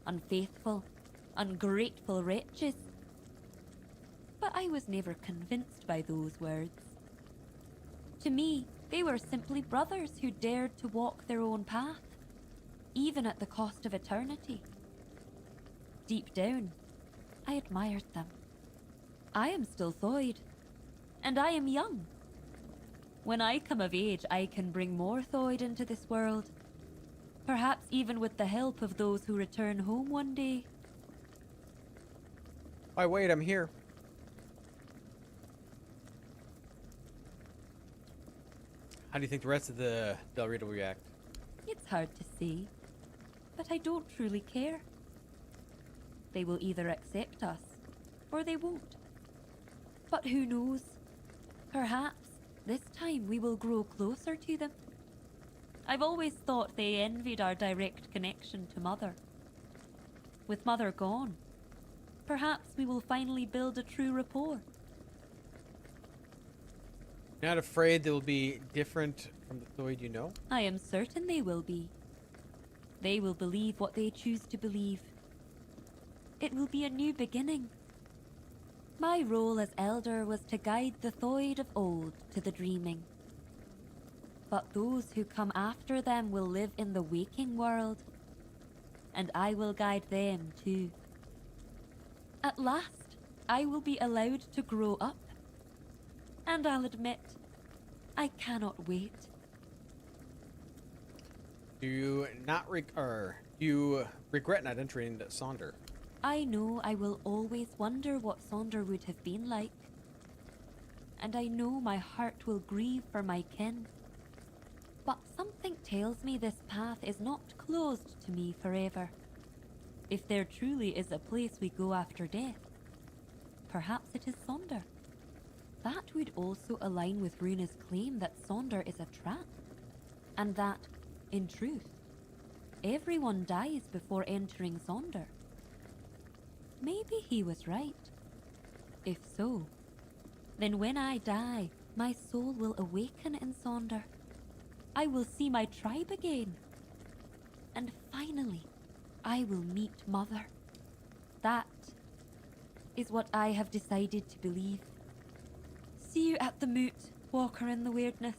unfaithful, ungrateful wretches. But I was never convinced by those words. To me, they were simply brothers who dared to walk their own path, even at the cost of eternity. Deep down, I admired them. I am still Thoid, and I am young. When I come of age, I can bring more Thoid into this world, perhaps even with the help of those who return home one day. Why, wait, I'm here. How do you think the rest of the Delrita will react? It's hard to say, but I don't truly care. They will either accept us, or they won't. But who knows? Perhaps this time we will grow closer to them. I've always thought they envied our direct connection to Mother. With Mother gone, perhaps we will finally build a true rapport. You're not afraid they will be different from the Thoid you know? I am certain they will be. They will believe what they choose to believe. It will be a new beginning. My role as Elder was to guide the Thoid of old to the dreaming. But those who come after them will live in the waking world, and I will guide them too. At last, I will be allowed to grow up. And I'll admit, I cannot wait. Do you regret not entering Sonder? I know I will always wonder what Sonder would have been like. And I know my heart will grieve for my kin. But something tells me this path is not closed to me forever. If there truly is a place we go after death, perhaps it is Sonder. That would also align with Runa's claim that Sonder is a trap, and that, in truth, everyone dies before entering Sonder. Maybe he was right. If so, then when I die, my soul will awaken in Sonder. I will see my tribe again. And finally, I will meet Mother. That is what I have decided to believe. See you at the moot, Walker in the Weirdness.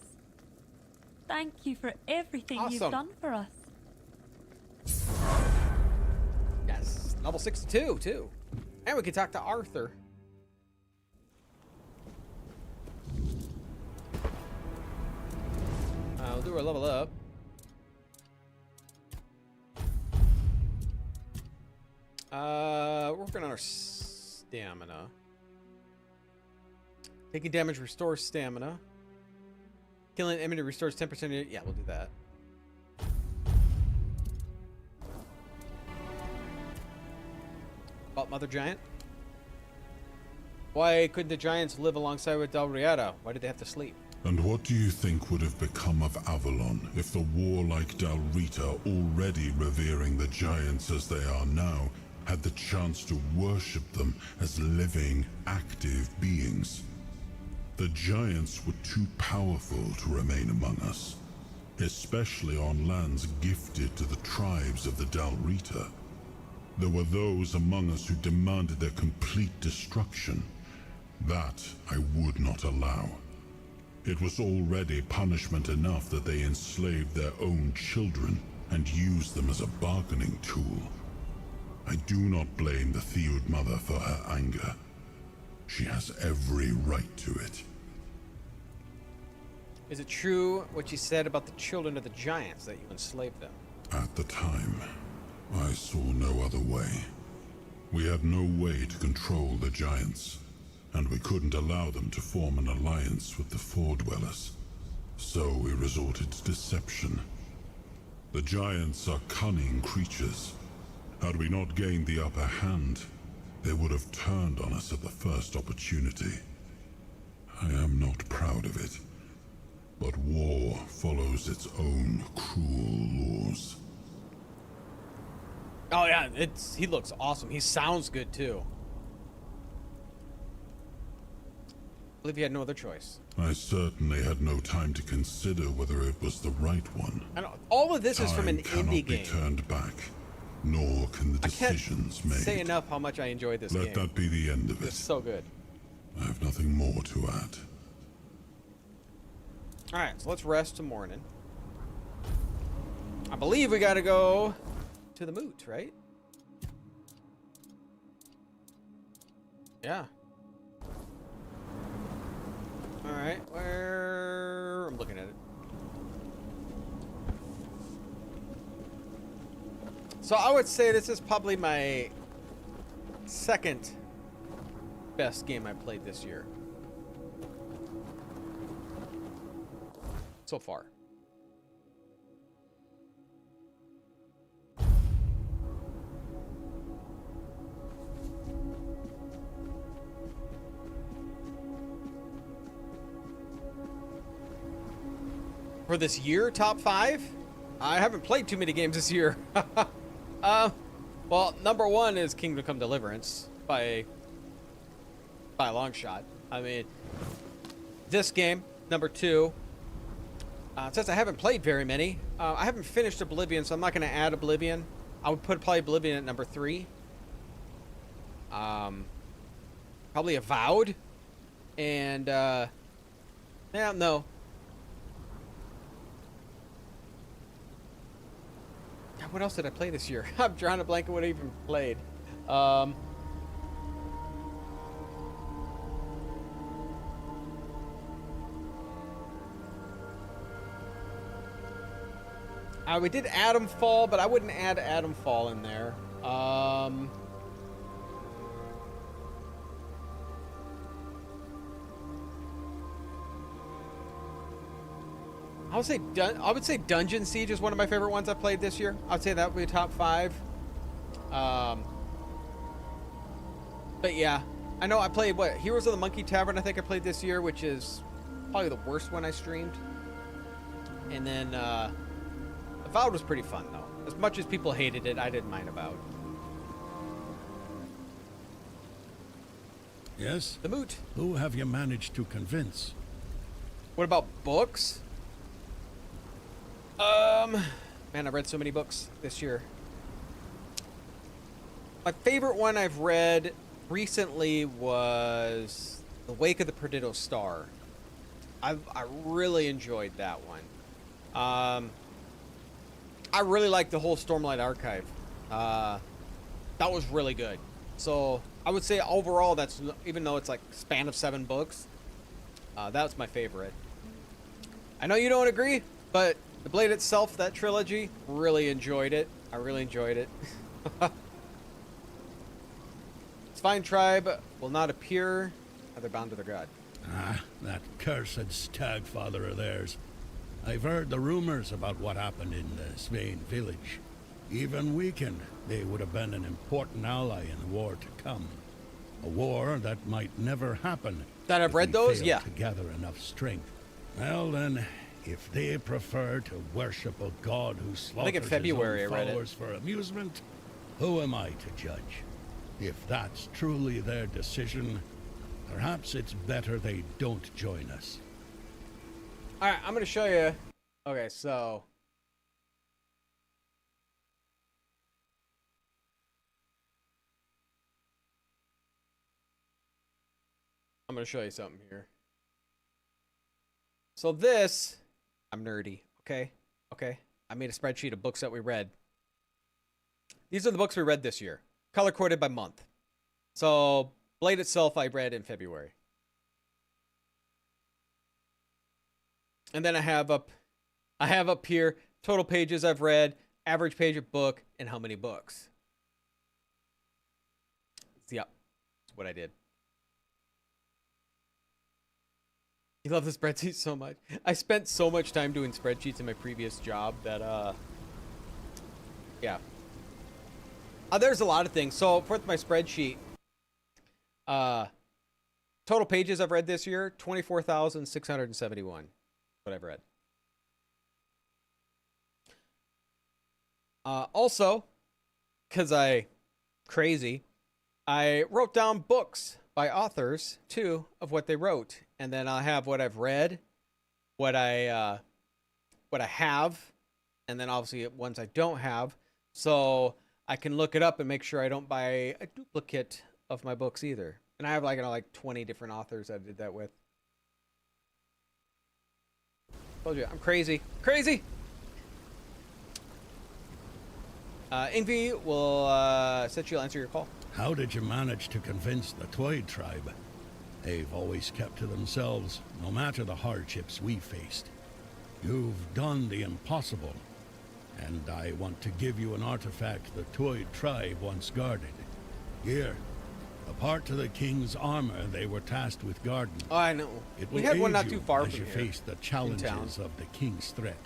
Thank you for everything you've done for us. Yes, level 62 too. And we can talk to Arthur. We'll do our level up. Working on our stamina. Taking damage restores stamina. Killing an enemy restores 10%. Yeah, we'll do that. About Mother Giant. Why couldn't the giants live alongside with Delriata? Why did they have to sleep? And what do you think would have become of Avalon if the warlike Delrita, already revering the giants as they are now, had the chance to worship them as living, active beings? The giants were too powerful to remain among us, especially on lands gifted to the tribes of the Delrita. There were those among us who demanded their complete destruction. That I would not allow. It was already punishment enough that they enslaved their own children and used them as a bargaining tool. I do not blame the Theod Mother for her anger. She has every right to it. Is it true what you said about the children of the giants, that you enslaved them? At the time, I saw no other way. We had no way to control the giants, and we couldn't allow them to form an alliance with the Four Dwellers. So we resorted to deception. The giants are cunning creatures. Had we not gained the upper hand, they would have turned on us at the first opportunity. I am not proud of it, but war follows its own cruel laws. Oh yeah, he looks awesome. He sounds good too. I believe he had no other choice. I certainly had no time to consider whether it was the right one. And all of this is from an indie game. Time cannot be turned back, nor can the decisions made. I can't say enough how much I enjoyed this game. Let that be the end of it. It's so good. I have nothing more to add. Alright, so let's rest till morning. I believe we gotta go to the moot, right? Yeah. Alright, where... I'm looking at it. So I would say this is probably my second best game I played this year. So far. For this year, top 5? I haven't played too many games this year. Well, number 1 is Kingdom Come Deliverance by a long shot. I mean, this game, number 2. Since I haven't played very many, I haven't finished Oblivion, so I'm not going to add Oblivion. I would put probably Oblivion at number 3. Probably Avowed. And, yeah, no. God, what else did I play this year? I'm drawing a blank on what I even played. We did Atom Fall, but I wouldn't add Atom Fall in there. I would say Dungeon Siege is one of my favorite ones I played this year. I'd say that would be top 5. But yeah, I know I played Heroes of the Monkey Tavern. I think I played this year, which is probably the worst one I streamed. And then Avowed was pretty fun though. As much as people hated it, I didn't mind Avowed. Yes? The moot. Who have you managed to convince? What about books? Man, I've read so many books this year. My favorite one I've read recently was The Wake of the Perdido Star. I really enjoyed that one. I really liked the whole Stormlight Archive. That was really good. So I would say overall, that's, even though it's like a span of 7 books, that's my favorite. I know you don't agree, but The Blade itself, that trilogy, really enjoyed it. I really enjoyed it. Svine Tribe will not appear. They're bound to their god. Ah, that cursed stagfather of theirs. I've heard the rumors about what happened in the Svein village. Even weakened, they would have been an important ally in the war to come. A war that might never happen. That I've read those? Yeah. To gather enough strength. Well then, if they prefer to worship a god who slaughters his own followers for amusement, who am I to judge? If that's truly their decision, perhaps it's better they don't join us. Alright, I'm going to show you. Okay, so. I'm going to show you something here. So this, I'm nerdy, okay? Okay? I made a spreadsheet of books that we read. These are the books we read this year. Color-coded by month. So, Blade itself I read in February. And then I have up here total pages I've read, average page of book, and how many books. Yep, that's what I did. You love the spreadsheet so much. I spent so much time doing spreadsheets in my previous job that Yeah. There's a lot of things. So for my spreadsheet, total pages I've read this year, 24,671. What I've read. Also, because I wrote down books by authors too of what they wrote, and then I'll have what I've read, what I have, and then obviously ones I don't have, so I can look it up and make sure I don't buy a duplicate of my books either. And I have like 20 different authors I did that with. Told you, I'm crazy. Crazy! Ingvi will, said she'll answer your call. How did you manage to convince the Twoid tribe? They've always kept to themselves, no matter the hardships we faced. You've done the impossible, and I want to give you an artifact the Twoid tribe once guarded. Here, a part to the king's armor they were tasked with guarding. Oh, I know. We had one not too far from here. As you face the challenges of the king's threat.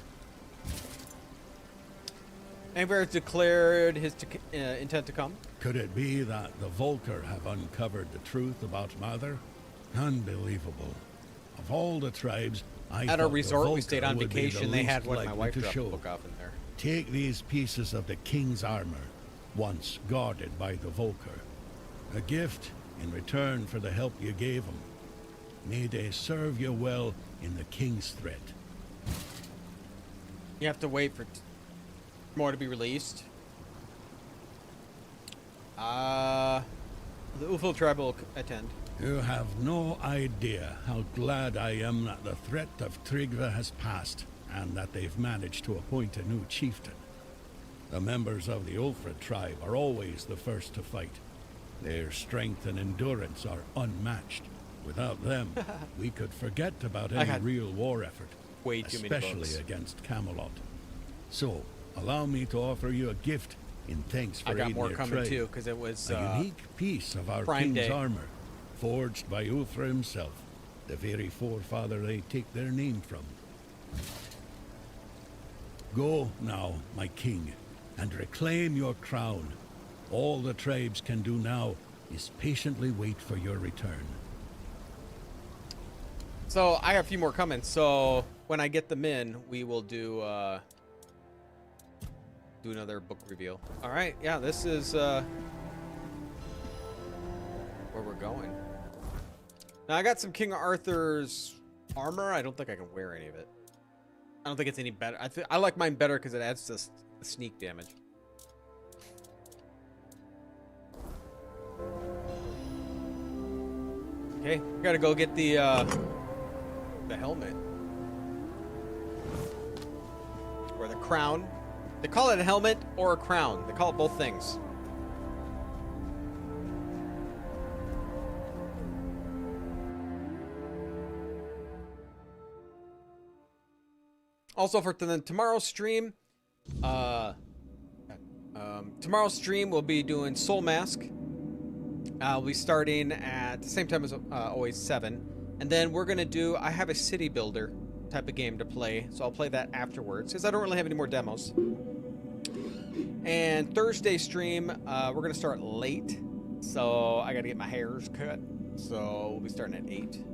Angvar has declared his intent to come. Could it be that the Volker have uncovered the truth about Mother? Unbelievable. Of all the tribes, I at a thought resort the we stayed on Volker would be vacation, the they had least one of my likely wife to dropped a show. book off in there. Take these pieces of the king's armor, once guarded by the Volker. A gift in return for the help you gave them. May they serve you well in the king's threat. You have to wait for more to be released. The Ufil tribe will attend. You have no idea how glad I am that the threat of Tryggve has passed, and that they've managed to appoint a new chieftain. The members of the Ulfred tribe are always the first to fight. Their strength and endurance are unmatched. Without them, we could forget about any real war effort, way too many especially books. against Camelot. So, allow me to offer you a gift in thanks for I got aiding more your coming trade. too, because it was A unique piece of our Prime king's Day. armor, forged by Ulfr himself, the very forefather they take their name from. Go now, my king, and reclaim your crown. All the tribes can do now is patiently wait for your return. So I have a few more coming. So when I get them in, we will do another book reveal. All right, yeah, this is where we're going. Now I got some King Arthur's armor. I don't think I can wear any of it. I don't think it's any better. I like mine better because it adds to the sneak damage. Okay, we gotta go get the helmet. Or the crown. They call it a helmet or a crown. They call it both things. Also for tomorrow's stream, we'll be doing Soul Mask. We'll be starting at the same time as always 7, and then we're gonna do. I have a city builder type of game to play, so I'll play that afterwards because I don't really have any more demos. And Thursday stream, we're gonna start late, so I gotta get my hairs cut. So we'll be starting at 8.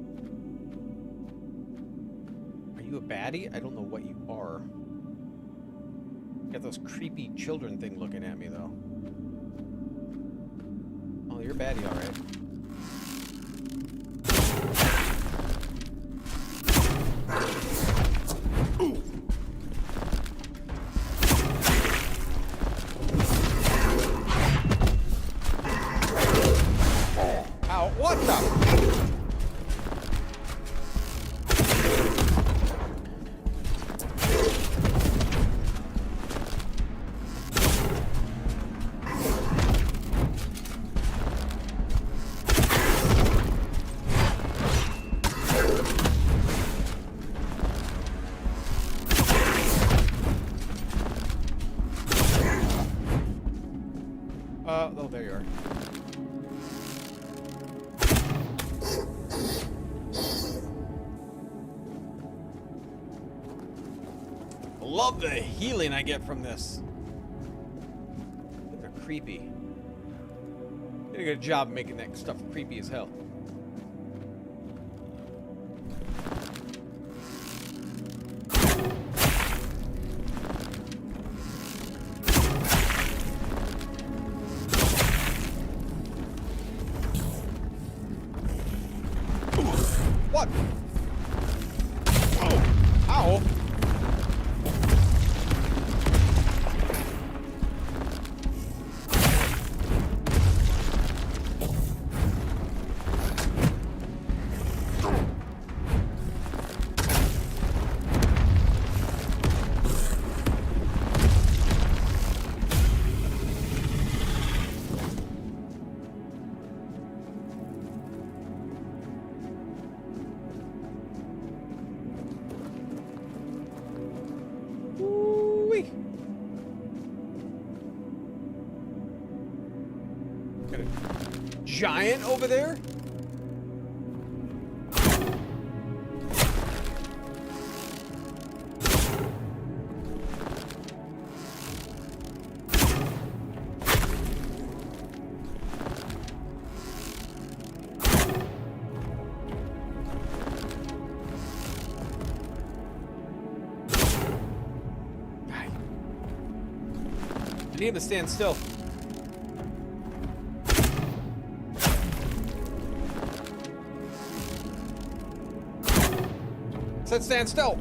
Are you a baddie? I don't know what you are. Got those creepy children thing looking at me though. Oh, you're a baddie, all right. Ow, what the? Oh, there you are. Love the healing I get from this. creepy. Did a good job making that stuff creepy as hell. What? Oh, ow. Ooh-wee. Got a giant over there? I need him to stand still. Said stand still.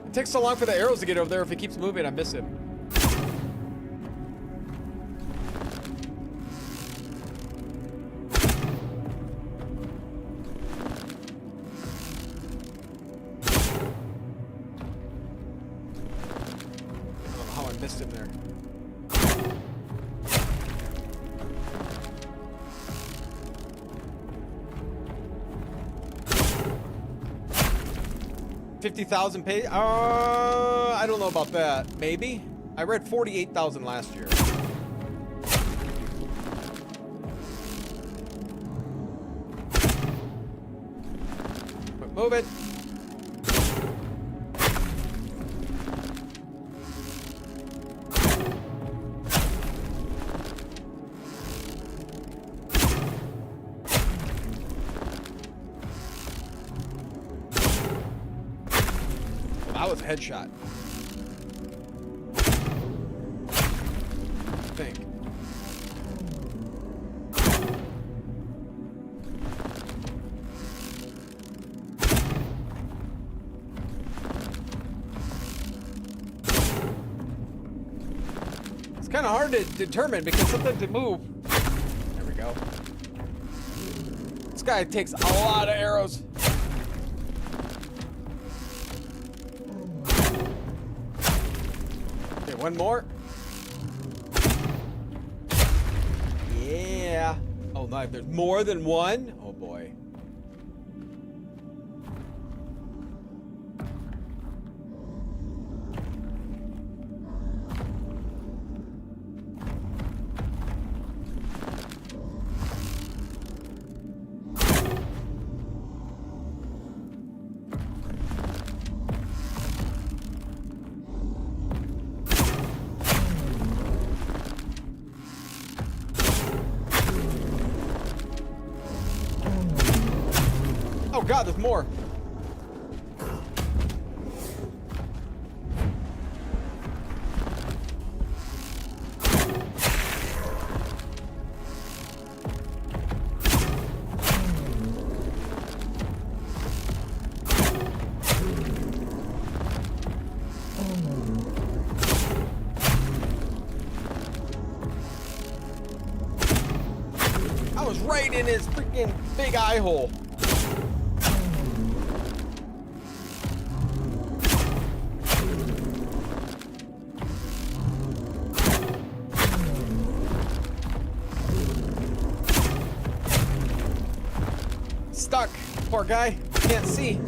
It takes so long for the arrows to get over there. If he keeps moving, I miss him. I don't know how I missed him there. $50,000 pay? I don't know about that. Maybe. I read 48,000 last year. But move it. That was a headshot. I think. It's kind of hard to determine because sometimes they move. There we go. This guy takes a lot of arrows. One more. Yeah. Oh, no, there's more than one? Oh, boy. Oh God, there's more. I was right in his freaking big eye hole. Stuck. Poor guy. Can't see.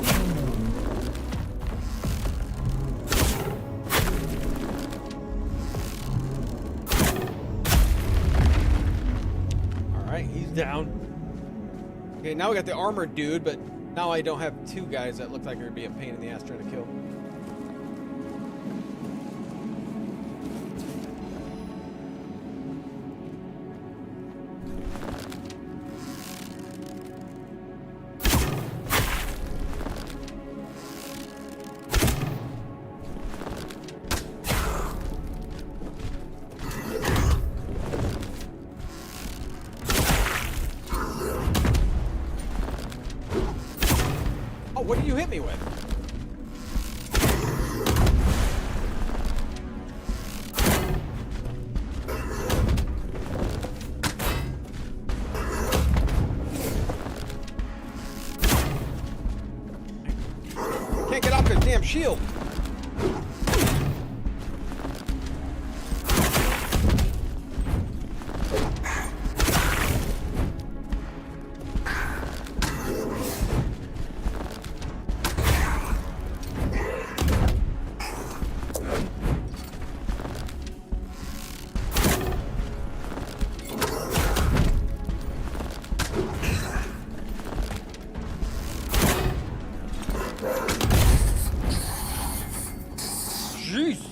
Alright, he's down. Okay, now we got the armored dude, but now I don't have two guys that look like they're gonna be a pain in the ass trying to kill. What you hit me with? Can't get off his damn shield. Jeez.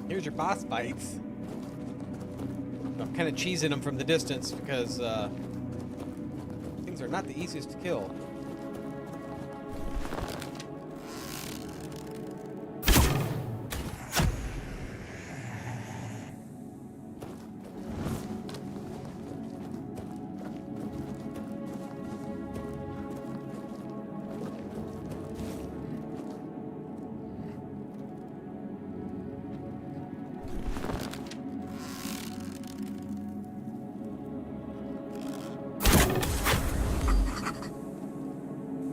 Here's your boss fights. I'm kind of cheesing them from the distance because things are not the easiest to kill.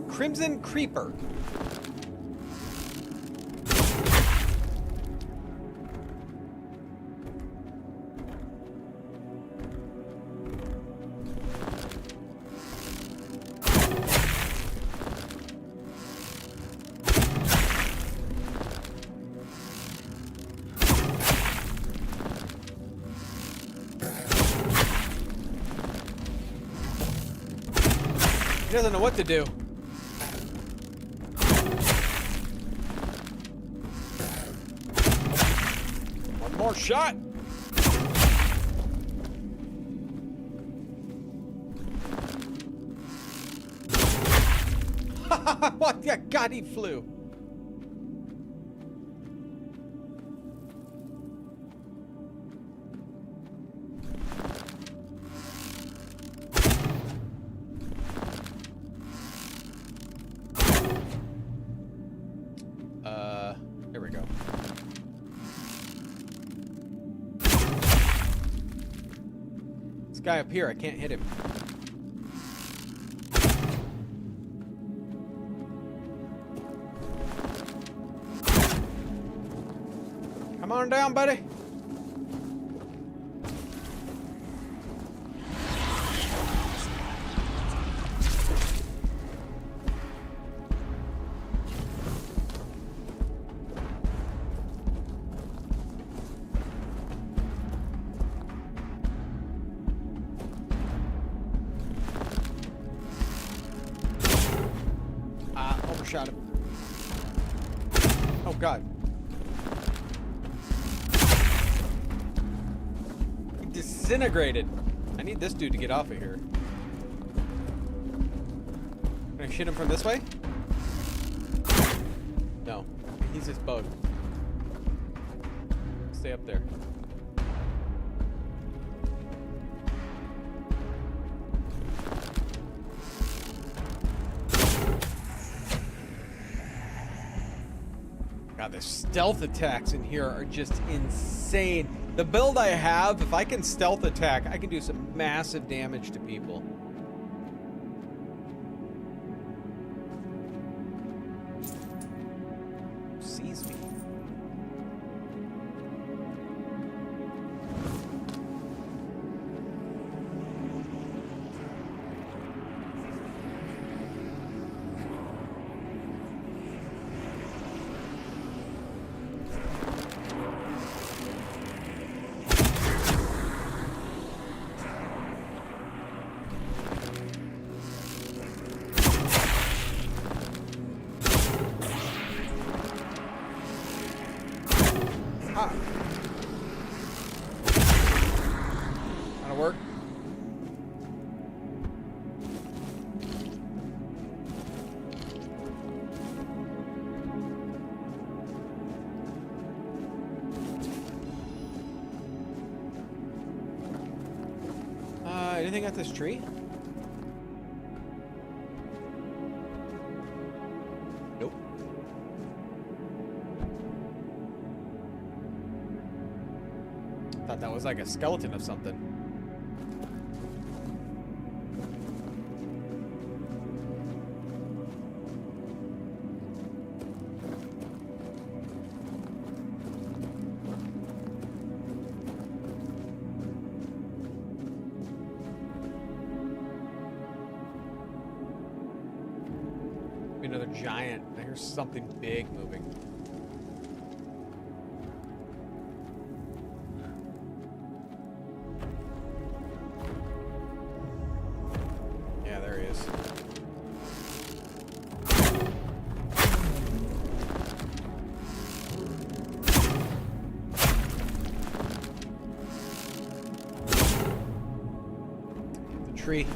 Crimson Creeper. He doesn't know what to do. One more shot. What? Yeah, God, he flew. Here we go. This guy up here, I can't hit him. Come on down, buddy. Overshot him. Oh, God. He disintegrated. I need this dude to get off of here. Can I shoot him from this way? No. He's just bugged. Stay up there. God, the stealth attacks in here are just insane. The build I have, if I can stealth attack, I can do some massive damage to people. Sees me. That'll work. anything at this tree? Nope. Thought that was like a skeleton of something. Another giant. I hear something big moving. Yeah, there he is. The tree.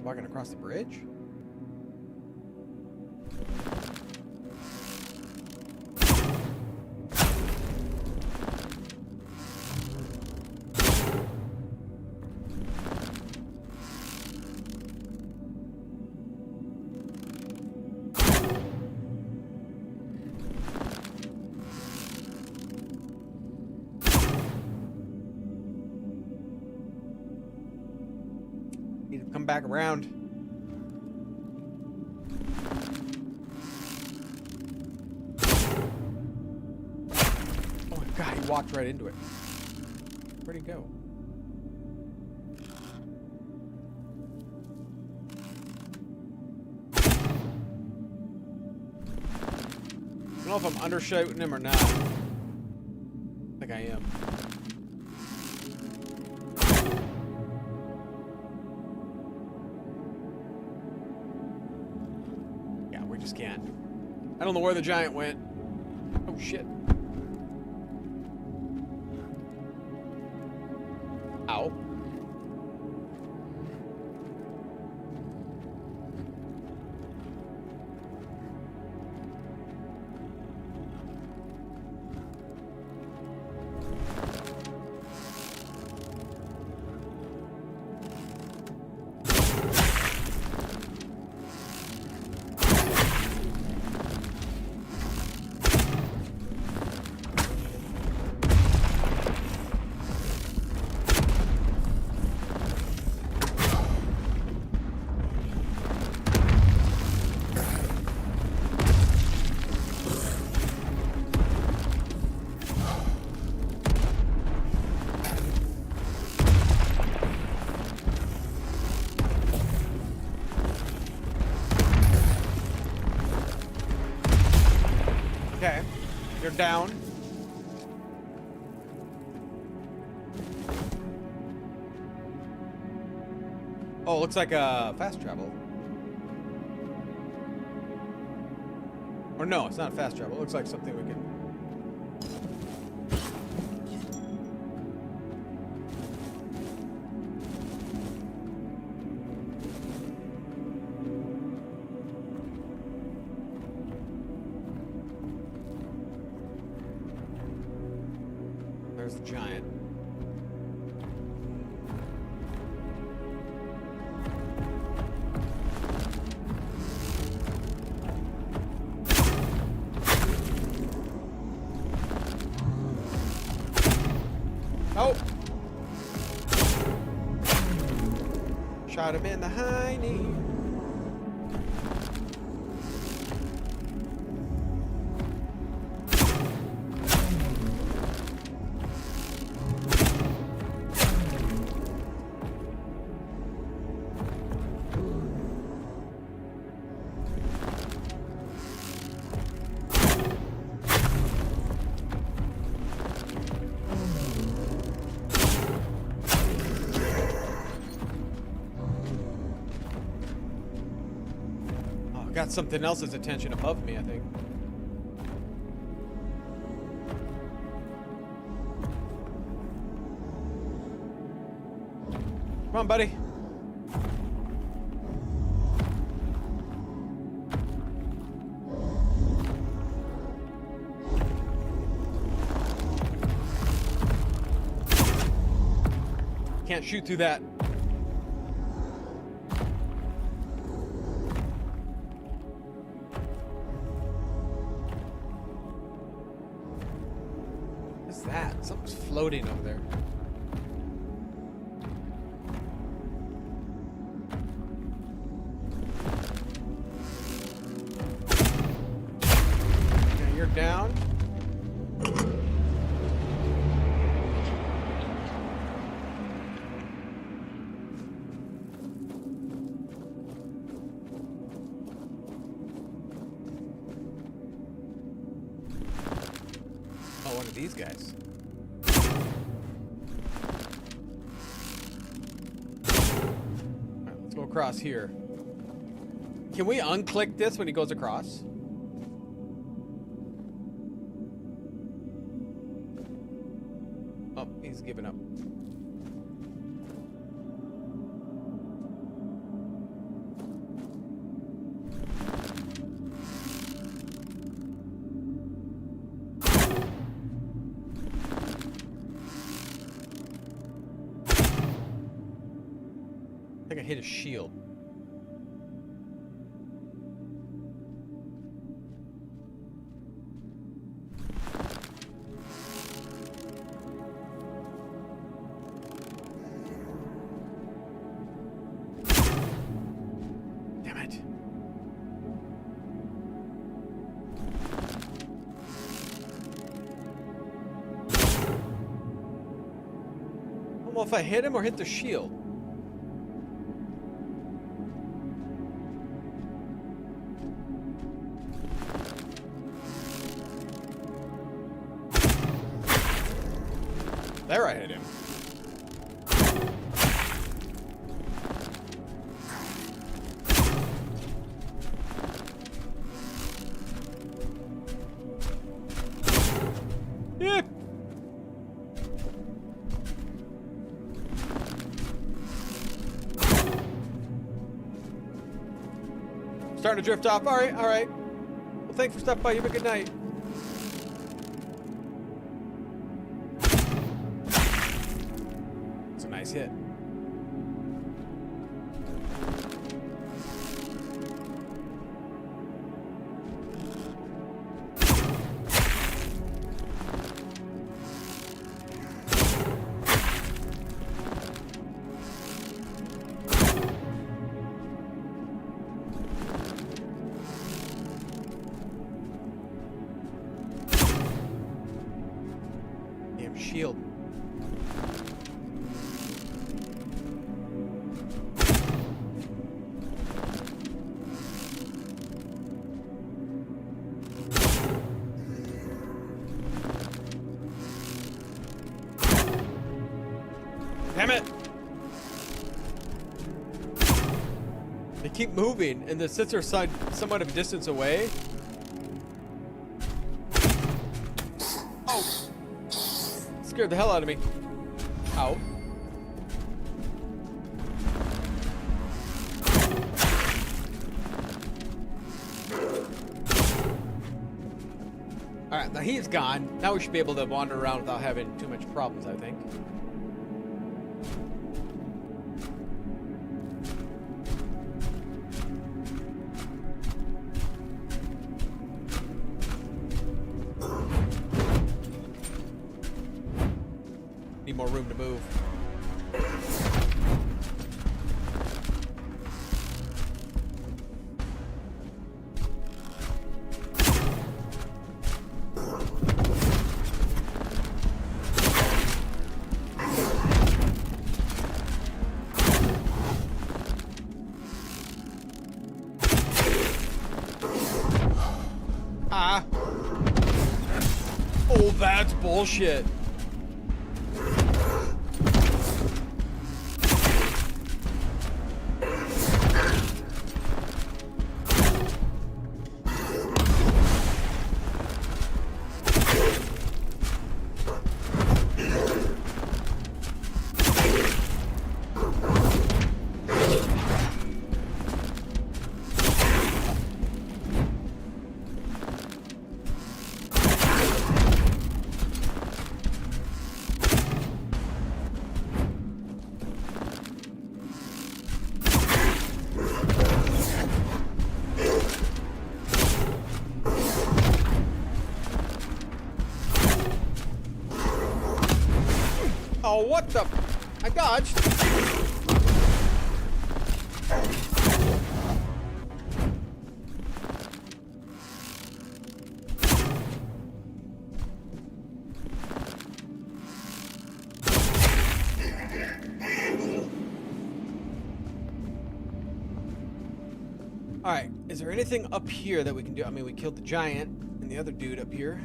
Walking across the bridge? Need to come back around. Oh my god, he walked right into it. Where'd he go? I don't know if I'm undershooting him or not. I think I am. Just can't. I don't know where the giant went. Oh shit. Ow. Okay, you're down. Oh, looks like a fast travel. Or no, it's not fast travel. It looks like something we can... There's the giant. Oh! Shot him in the high knee. Got something else's attention above me, I think. Come on, buddy. Can't shoot through that. What's that? Something's floating over there. Okay, you're down. Oh, one of these guys. Alright, let's go across here. Can we unclick this when he goes across? Oh, he's giving up. I think I hit his shield. Damn it. I don't know if I hit him or hit the shield. There, I hit him. Yeah. Starting to drift off. All right, all right. Well, thanks for stopping by. You have a good night. It's a nice hit. Damn shield. Damn it! They keep moving, and the sits are somewhat of a distance away. Oh! Scared the hell out of me. Ow. Alright, now he's gone. Now we should be able to wander around without having too much problems, I think. Need more room to move. Ah. Oh, that's bullshit. Oh, what the? I dodged. All right, is there anything up here that we can do? I mean, we killed the giant and the other dude up here.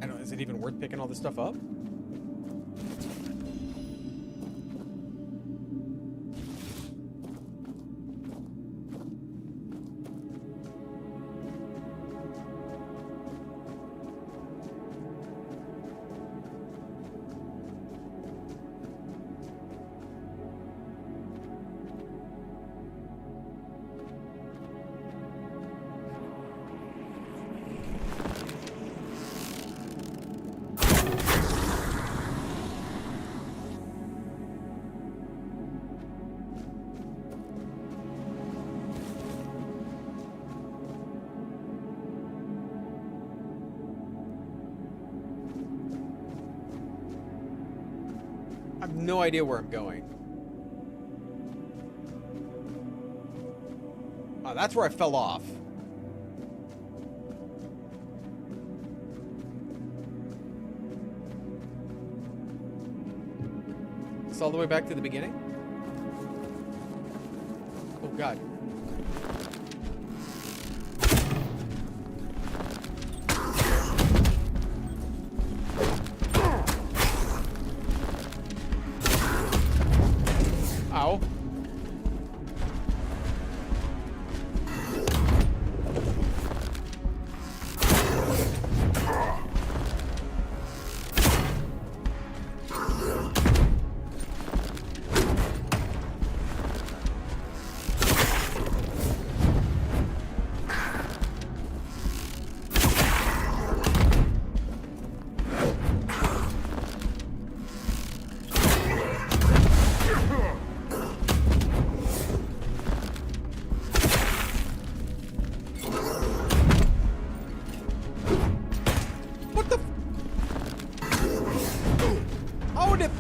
I don't know, is it even worth picking all this stuff up? I have no idea where I'm going. Oh, that's where I fell off. It's all the way back to the beginning? Oh, God. Ow.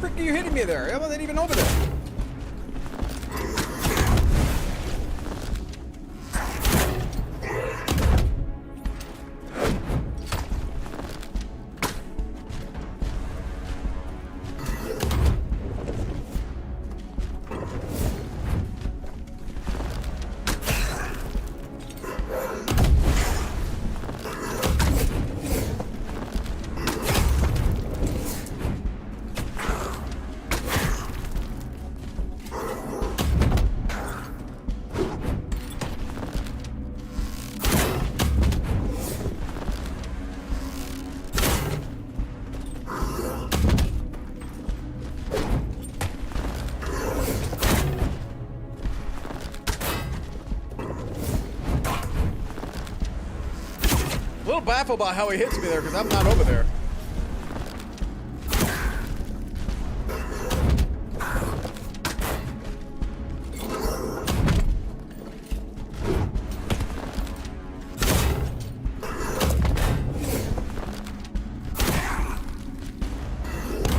Are you hitting me there? I wasn't even over there. A little baffled about how he hits me there because I'm not over there.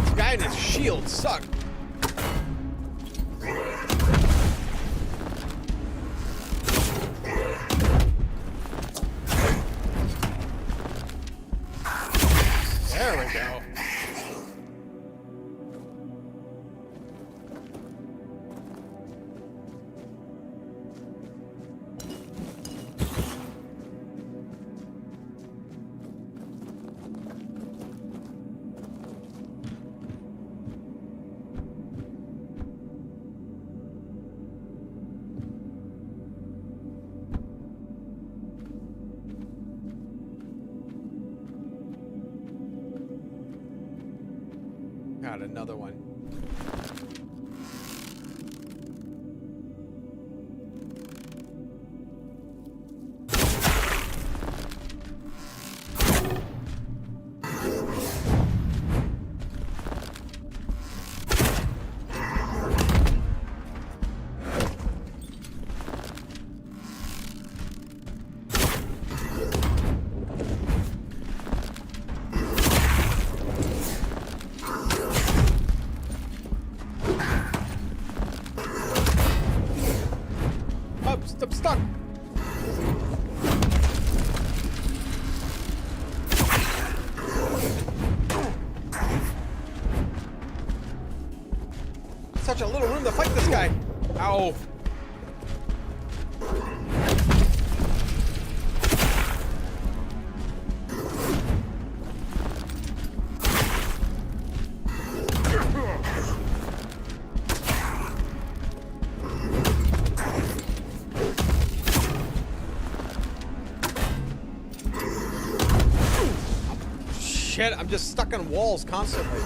This guy and his shield suck. There we go. Got another one. such a little room to fight this guy. Ow. Shit, I'm just stuck on walls constantly.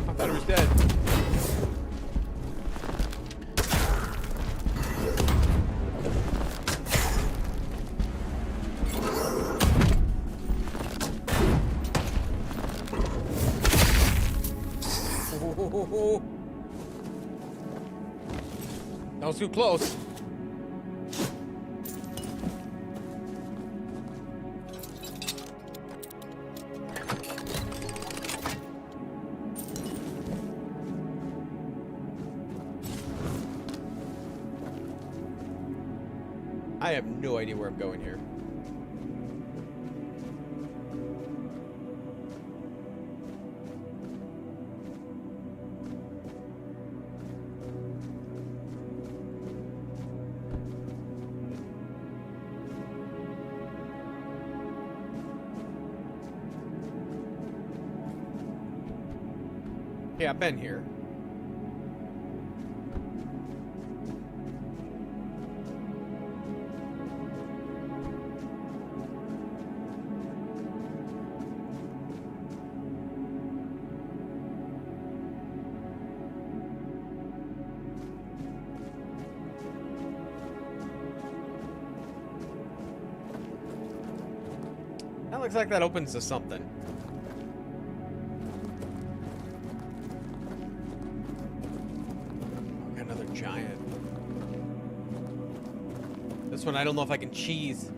I thought he was dead. That was too close. I have no idea where I'm going here. Yeah, I've been here. That looks like that opens to something. Another giant. This one I don't know if I can cheese.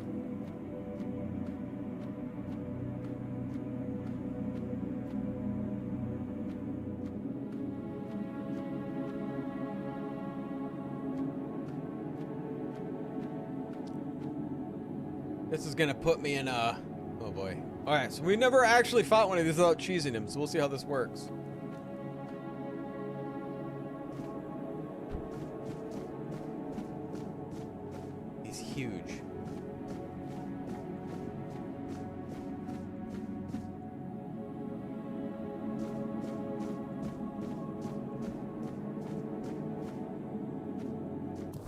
This is gonna put me in a... Oh boy. Alright, so we never actually fought one of these without cheesing him, so we'll see how this works. He's huge.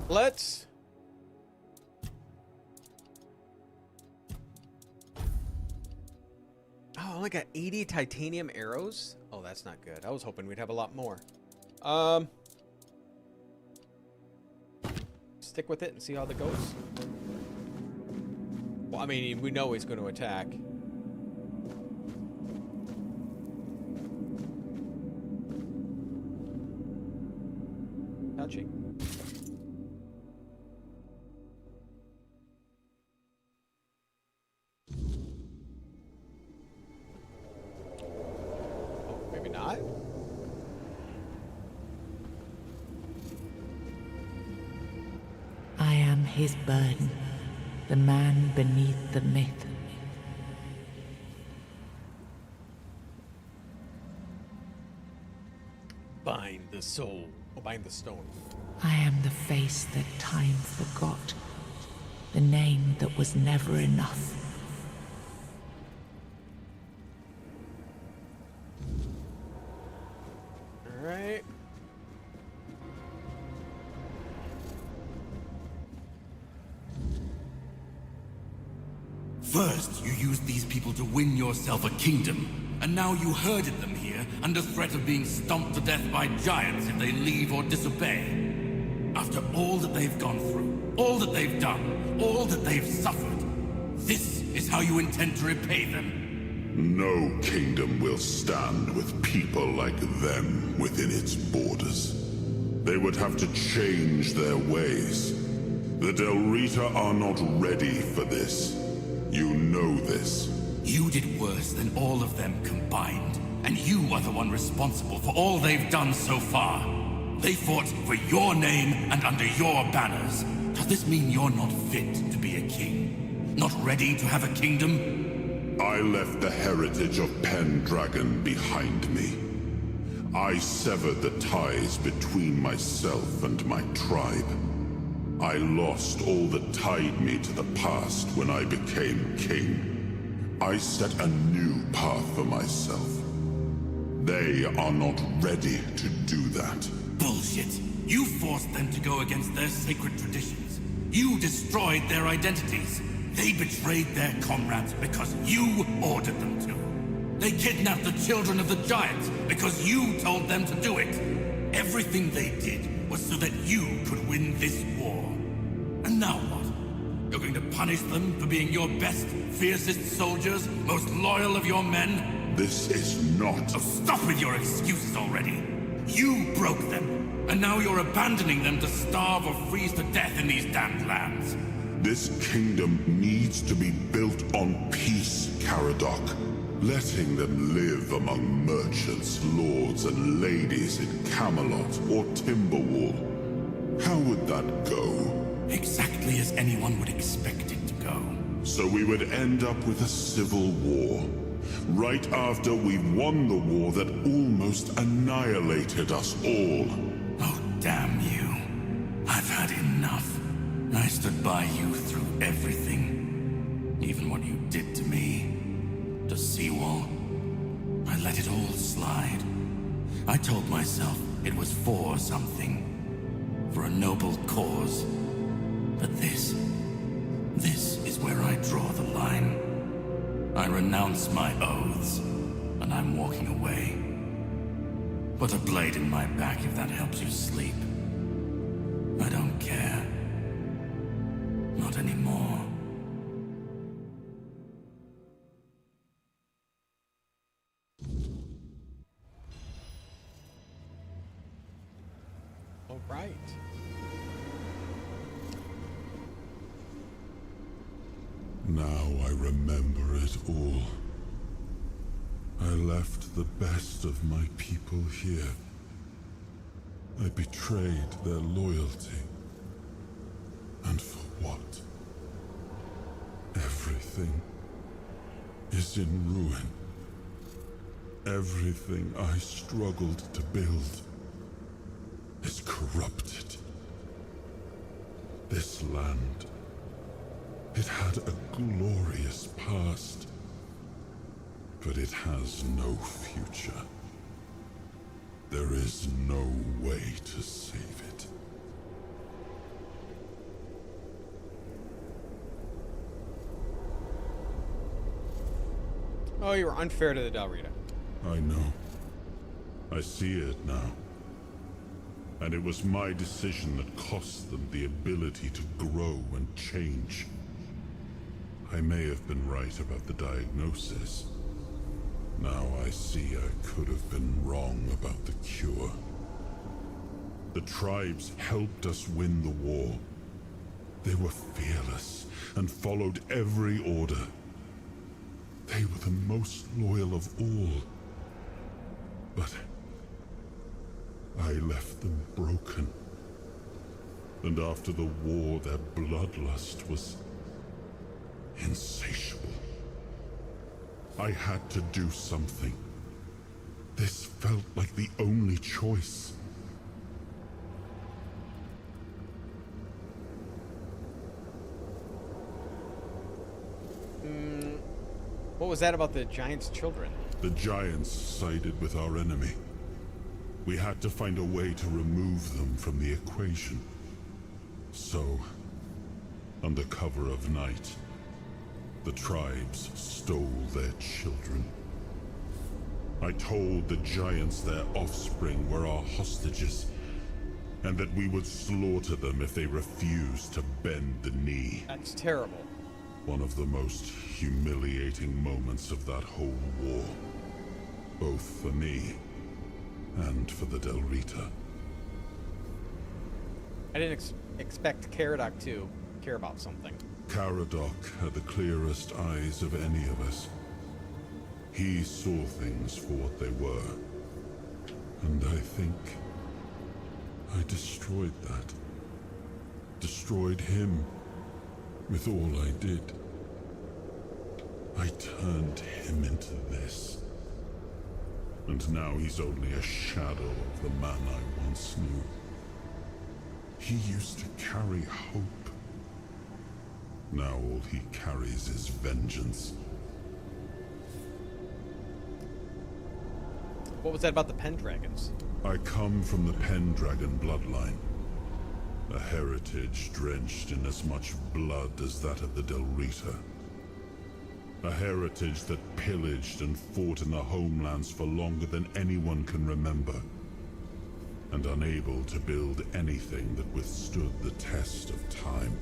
Let's... Oh, I only got 80 titanium arrows? Oh, that's not good. I was hoping we'd have a lot more. Stick with it and see how that goes. Well, I mean, we know he's going to attack. Touching. I am his burden, the man beneath the myth. Bind the soul, or bind the stone. I am the face that time forgot, the name that was never enough. All right. First, you used these people to win yourself a kingdom, and now you herded them here under threat of being stomped to death by giants if they leave or disobey. After all that they've gone through, all that they've done, all that they've suffered, this is how you intend to repay them? No kingdom will stand with people like them within its borders. They would have to change their ways. The Del Rita are not ready for this. You know this. You did worse than all of them combined, and you are the one responsible for all they've done so far. They fought for your name and under your banners. Does this mean you're not fit to be a king? Not ready to have a kingdom? I left the heritage of Pendragon behind me. I severed the ties between myself and my tribe. I lost all that tied me to the past when I became king. I set a new path for myself. They are not ready to do that. Bullshit. You forced them to go against their sacred traditions. You destroyed their identities. They betrayed their comrades because you ordered them to. They kidnapped the children of the giants because you told them to do it. Everything they did was so that you could win this war. And now what? You're going to punish them for being your best, fiercest soldiers, most loyal of your men? This is not... Oh, stop with your excuses already. You broke them, and now you're abandoning them to starve or freeze to death in these damned lands. This kingdom needs to be built on peace, Caradoc. Letting them live among merchants, lords, and ladies in Camelot or Timberwall. How would that go? Exactly as anyone would expect it to go. So we would end up with a civil war. Right after we won the war that almost annihilated us all. Oh, damn you. I've had enough. I stood by you through everything. Even what you did to me. To Seawall. I let it all slide. I told myself it was for something. For a noble cause. But this is where I draw the line. I renounce my oaths, and I'm walking away. Put a blade in my back if that helps you sleep. I don't care. Not anymore. All right. Now I remember it all. I left the best of my people here. I betrayed their loyalty. And for what? Everything is in ruin. Everything I struggled to build is corrupted. This land, it had a glorious past, but it has no future. There is no way to save it. Oh, you were unfair to the Dalrita. I know. I see it now. And it was my decision that cost them the ability to grow and change. I may have been right about the diagnosis. Now I see I could have been wrong about the cure. The tribes helped us win the war. They were fearless and followed every order. They were the most loyal of all. But I left them broken. And after the war, their bloodlust was insatiable. I had to do something. This felt like the only choice. What was that about the giant's children? The giants sided with our enemy. We had to find a way to remove them from the equation. So, under cover of night, the tribes stole their children. I told the giants their offspring were our hostages, and that we would slaughter them if they refused to bend the knee. That's terrible. One of the most humiliating moments of that whole war. Both for me and for the Dalrita. I didn't expect Caradoc to care about something. Caradoc had the clearest eyes of any of us. He saw things for what they were. And I think I destroyed that. Destroyed him with all I did. I turned him into this. And now he's only a shadow of the man I once knew. He used to carry hope. Now all he carries is vengeance. What was that about the Pendragons? I come from the Pendragon bloodline. A heritage drenched in as much blood as that of the Del Rita. A heritage that pillaged and fought in the homelands for longer than anyone can remember. And unable to build anything that withstood the test of time.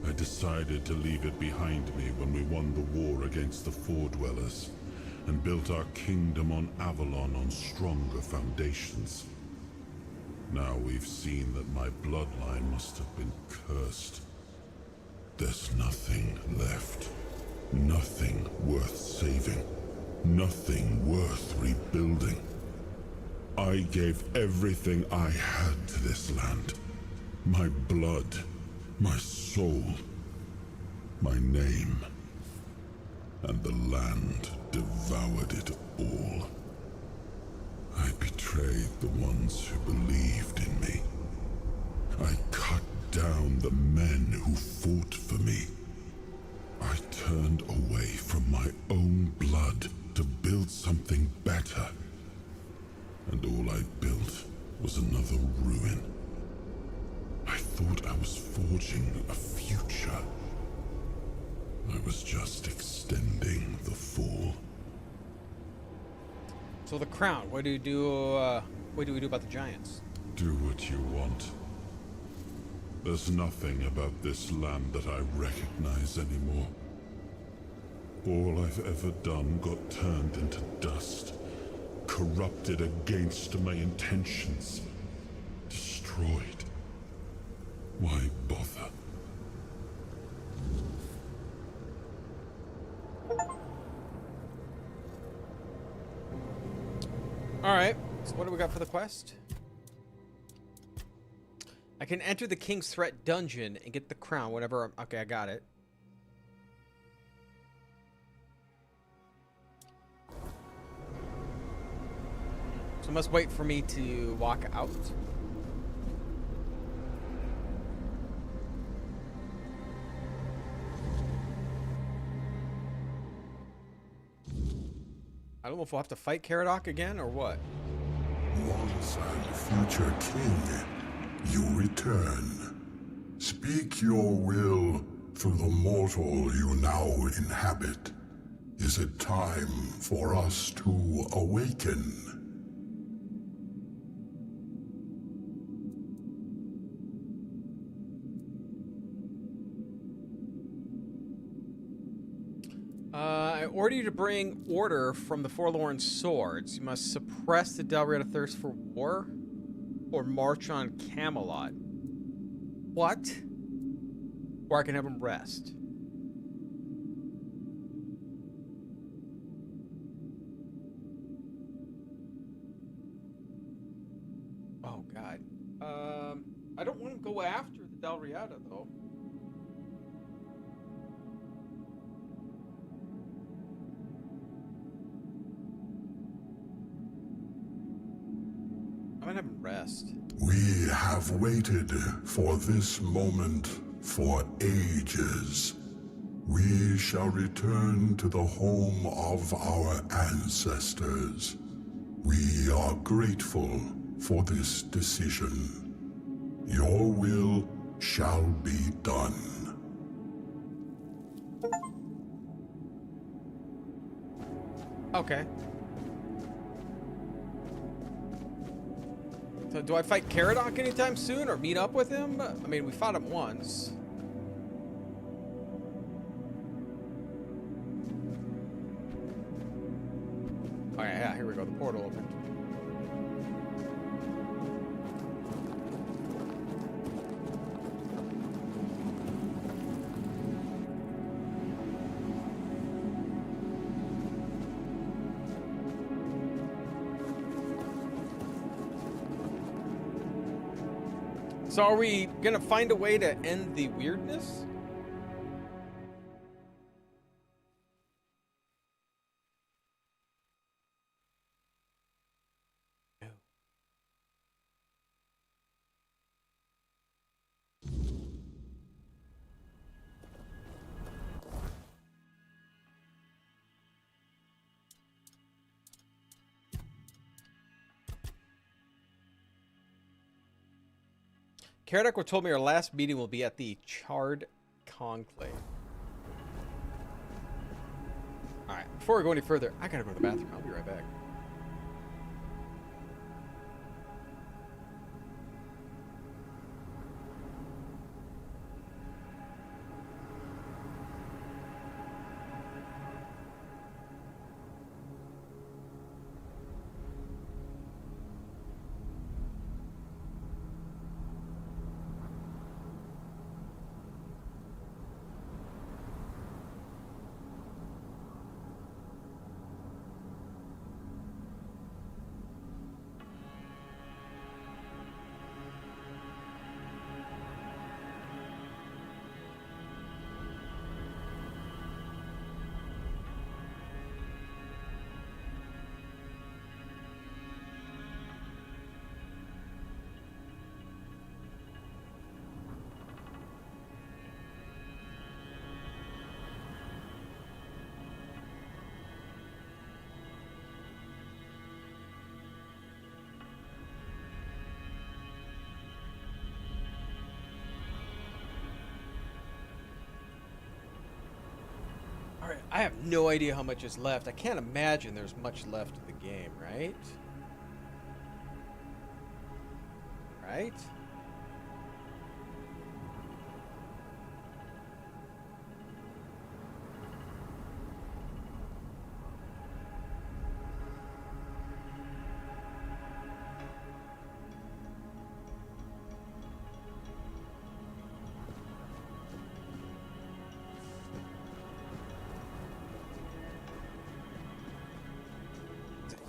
I decided to leave it behind me when we won the war against the Four-Dwellers, and built our kingdom on Avalon on stronger foundations. Now we've seen that my bloodline must have been cursed. There's nothing left. Nothing worth saving. Nothing worth rebuilding. I gave everything I had to this land. My blood, my soul, my name. And the land devoured it all. I betrayed the ones who believed in me. I cut down the men who fought for me. I turned away from my own blood to build something better. And all I built was another ruin. I thought I was forging a future. I was just extending the fall. So the crown, what do we do about the giants? Do what you want. There's nothing about this land that I recognize anymore. All I've ever done got turned into dust, corrupted against my intentions, destroyed. Why bother? Alright, so what do we got for the quest? I can enter the King's Threat dungeon and get the crown whenever I'm... Okay, I got it. So I must wait for me to walk out. I don't know if we'll have to fight Caradoc again or what. Once and future king, you return. Speak your will through the mortal you now inhabit. Is it time for us to awaken? I order you to bring order from the Forlorn Swords. You must suppress the Del Rita thirst for war, or march on Camelot. What? Or I can have him rest. Oh, God. I don't want to go after the Del Rita, though. I'm gonna have him rest. We have waited for this moment for ages. We shall return to the home of our ancestors. We are grateful for this decision. Your will shall be done. Okay. So do I fight Caradoc anytime soon or meet up with him? I mean, we fought him once. Oh yeah, here we go. The portal opened. So are we gonna find a way to end the weirdness? Karadok told me our last meeting will be at the Charred Conclave. Alright, before we go any further, I gotta go to the bathroom. I'll be right back. Alright, I have no idea how much is left. I can't imagine there's much left of the game, right? Right?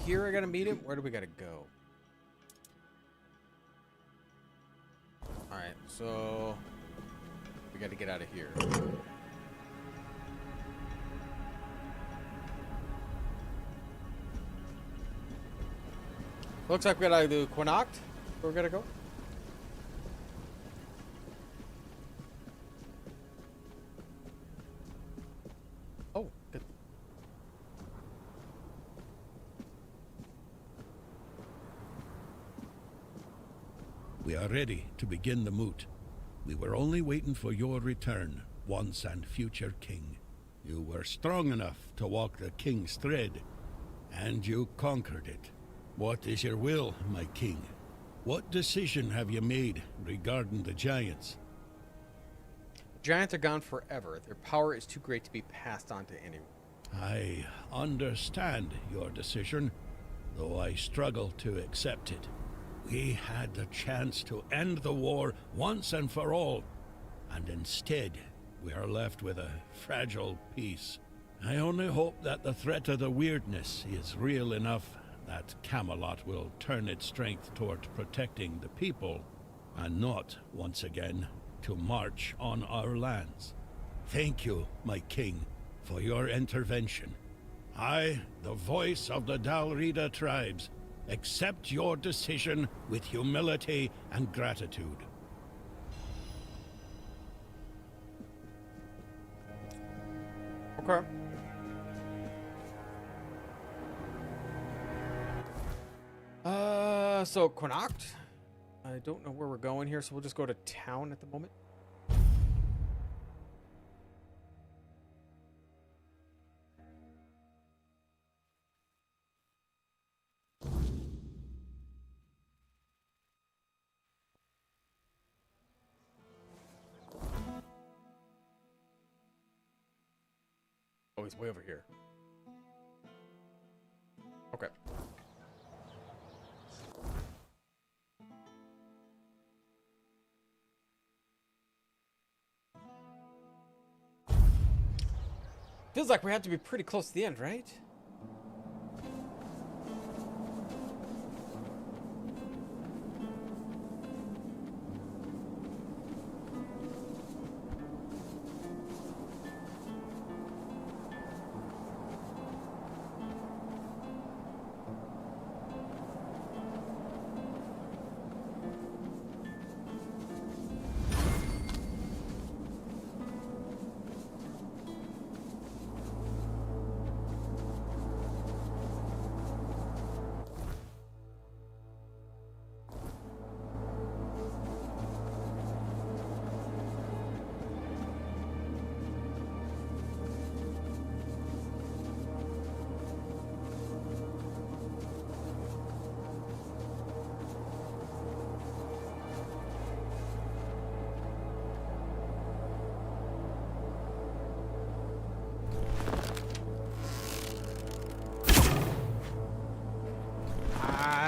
Here I gotta meet him? Where do we gotta go? Alright, so we gotta get out of here. Looks like we gotta do Quinacht. Where we gotta go? Oh, good. We are ready to begin the moot. We were only waiting for your return, once and future king. You were strong enough to walk the king's thread, and you conquered it. What is your will, my king? What decision have you made regarding the giants? Giants are gone forever. Their power is too great to be passed on to anyone. I understand your decision, though I struggle to accept it. We had the chance to end the war once and for all, and instead we are left with a fragile peace. I only hope that the threat of the weirdness is real enough that Camelot will turn its strength toward protecting the people, and not, once again, to march on our lands. Thank you, my king, for your intervention. I, the voice of the Dalrida tribes, accept your decision with humility and gratitude. Okay. So Quinacht. I don't know where we're going here, so we'll just go to town at the moment. Oh, he's way over here. Okay. Feels like we have to be pretty close to the end, right?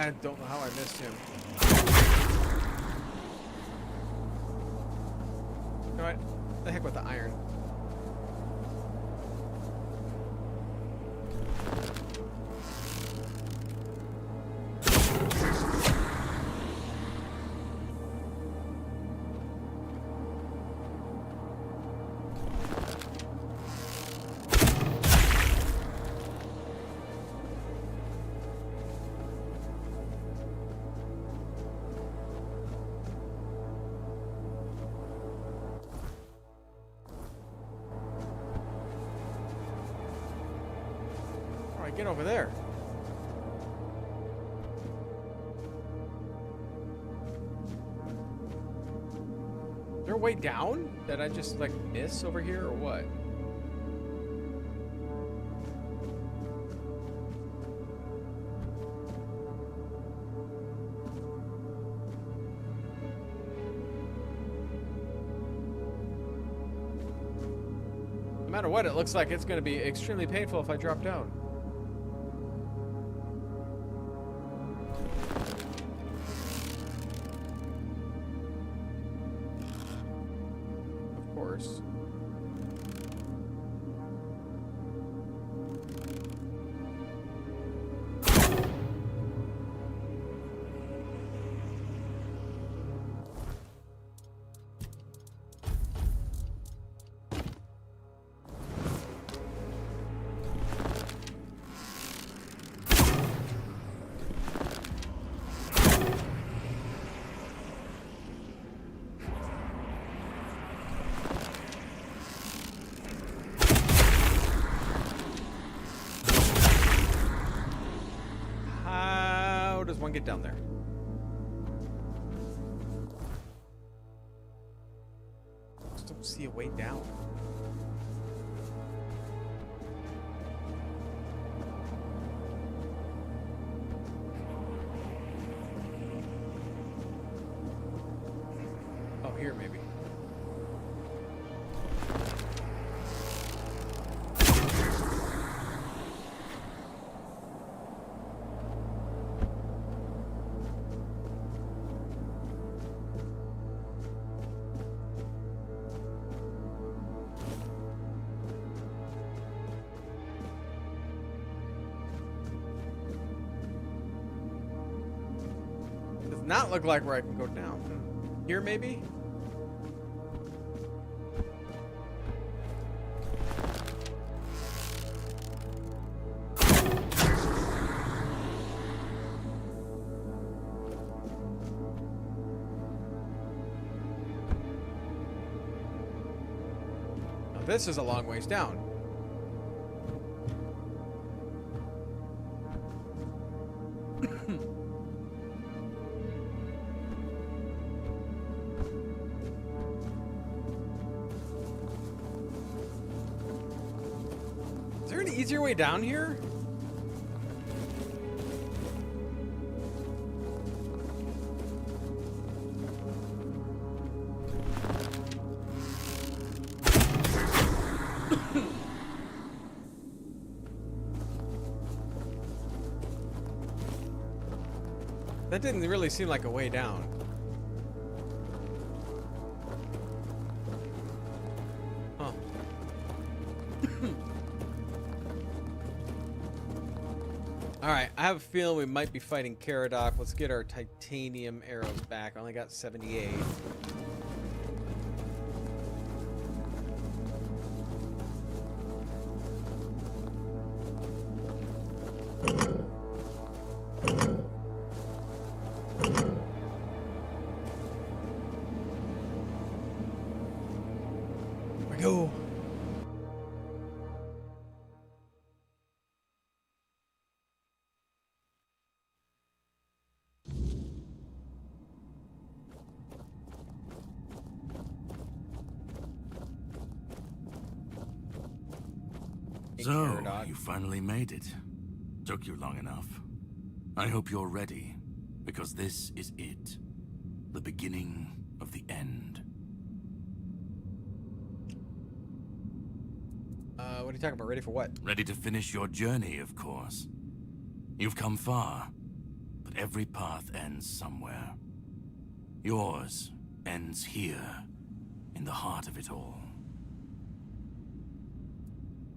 I don't know how I missed him. You know what? The heck with the iron. Get over there. Is there a way down that I just like miss over here or what? No matter what, it looks like it's going to be extremely painful if I drop down. Does one get down there? Just don't see a way down. Oh, here maybe. Not look like where I can go down. Here maybe? Now, this is a long ways down. Easier way down here? That didn't really seem like a way down. Huh. Alright, I have a feeling we might be fighting Caradoc. Let's get our titanium arrows back. I only got 78. Here we go. So, you finally made it. Took you long enough. I hope you're ready, because this is it. The beginning of the end. What are you talking about? Ready for what? Ready to finish your journey, of course. You've come far, but But every path ends somewhere. Yours ends here, in the heart of it all.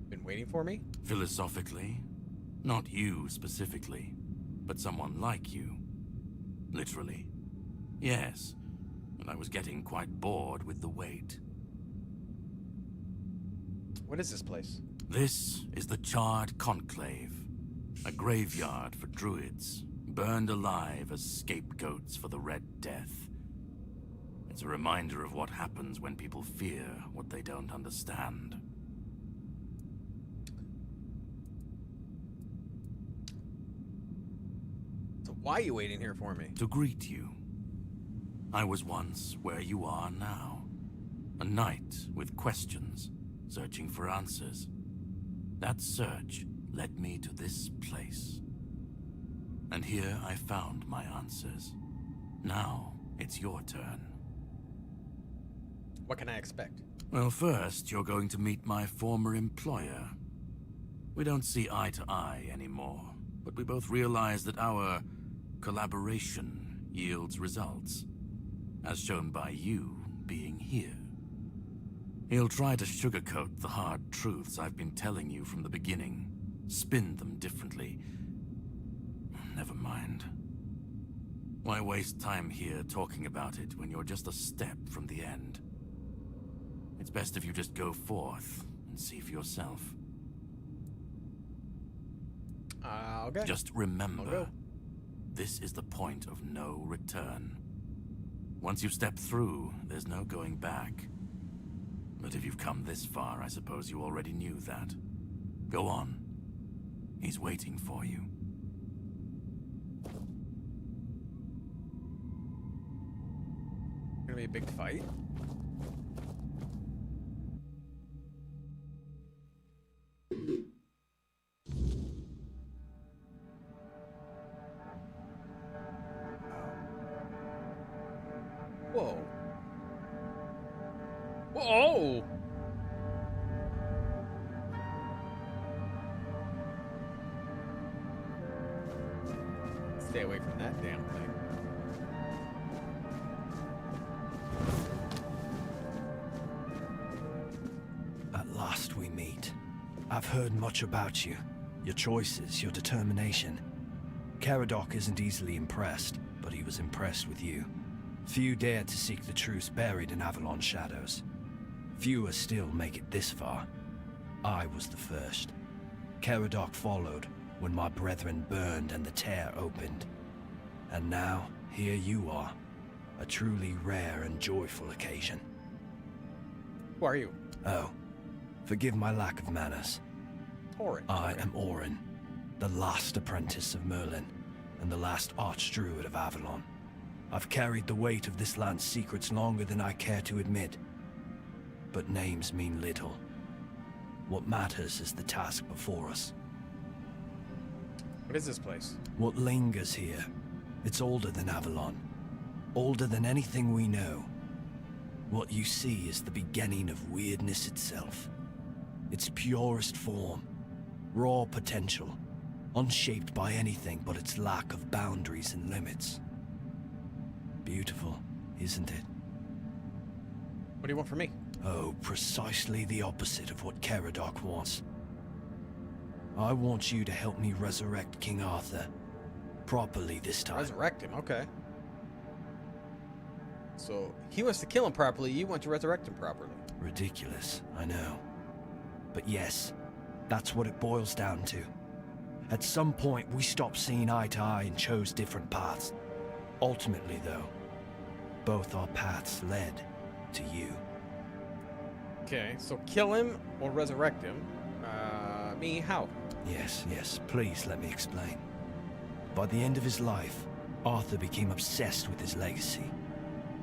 Been waiting for me? Philosophically, not you specifically, but someone like you. Literally. Yes, and I was getting quite bored with the wait. What is this place? This is the Charred Conclave, a graveyard for druids, burned alive as scapegoats for the Red Death. It's a reminder of what happens when people fear what they don't understand. So why are you waiting here for me? To greet you. I was once where you are now. A knight with questions, searching for answers. That search led me to this place. And here I found my answers. Now it's your turn. What can I expect? Well, first, you're going to meet my former employer. We don't see eye to eye anymore, but we both realize that our collaboration yields results, as shown by you being here. He'll try to sugarcoat the hard truths I've been telling you from the beginning, spin them differently. Never mind. Why waste time here talking about it when you're just a step from the end? It's best if you just go forth and see for yourself. Okay. Just remember, this is the point of no return. Once you've stepped through, there's no going back. But if you've come this far, I suppose you already knew that. Go on. He's waiting for you. Gonna be a big fight. Whoa. Whoa! Stay away from that damn thing. At last we meet. I've heard much about you. Your choices, your determination. Caradoc isn't easily impressed, but he was impressed with you. Few dare to seek the truths buried in Avalon shadows. Fewer still make it this far. I was the first. Caradoc followed when my brethren burned and the tear opened. And now, here you are. A truly rare and joyful occasion. Who are you? Oh, forgive my lack of manners. Orin. I am Orin, the last apprentice of Merlin, and the last archdruid of Avalon. I've carried the weight of this land's secrets longer than I care to admit. But names mean little. What matters is the task before us. What is this place? What lingers here? It's older than Avalon. Older than anything we know. What you see is the beginning of weirdness itself. Its purest form. Raw potential. Unshaped by anything but its lack of boundaries and limits. Beautiful, isn't it? What do you want from me? Oh, precisely the opposite of what Caradoc wants. I want you to help me resurrect King Arthur. Properly this time. Resurrect him, okay. So, he wants to kill him properly, you want to resurrect him properly. Ridiculous, I know. But yes, that's what it boils down to. At some point, we stopped seeing eye to eye and chose different paths. Ultimately, though, both our paths led to you. Okay, so kill him or resurrect him. Me, how? Yes, please let me explain. By the end of his life, Arthur became obsessed with his legacy.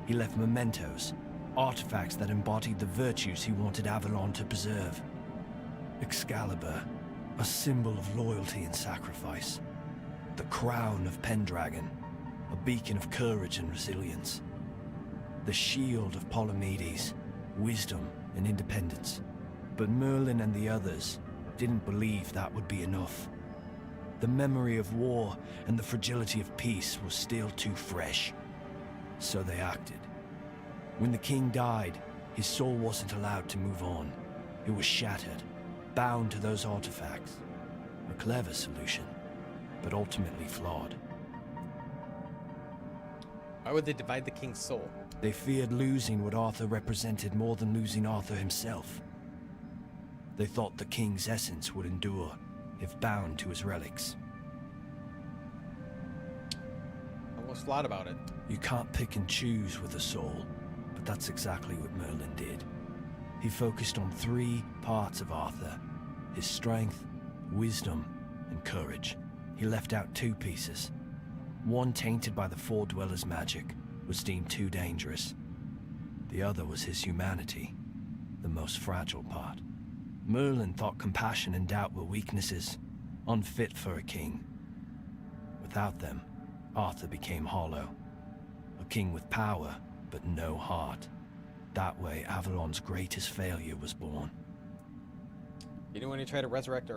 He left mementos, artifacts that embodied the virtues he wanted Avalon to preserve. Excalibur, a symbol of loyalty and sacrifice. The crown of Pendragon, a beacon of courage and resilience. The shield of Palamedes, wisdom and independence. But Merlin and the others didn't believe that would be enough. The memory of war and the fragility of peace was still too fresh. So they acted. When the king died, his soul wasn't allowed to move on. It was shattered, bound to those artifacts. A clever solution, but ultimately flawed. Why would they divide the king's soul? They feared losing what Arthur represented more than losing Arthur himself. They thought the king's essence would endure if bound to his relics. Almost flat about it. You can't pick and choose with a soul, but that's exactly what Merlin did. He focused on 3 parts of Arthur: his strength, wisdom, and courage. He left out 2 pieces. One, tainted by the Four Dwellers' magic, was deemed too dangerous. The other was his humanity, the most fragile part. Merlin thought compassion and doubt were weaknesses, unfit for a king. Without them, Arthur became hollow. A king with power, but no heart. That way, Avalon's greatest failure was born. You didn't want to try to resurrect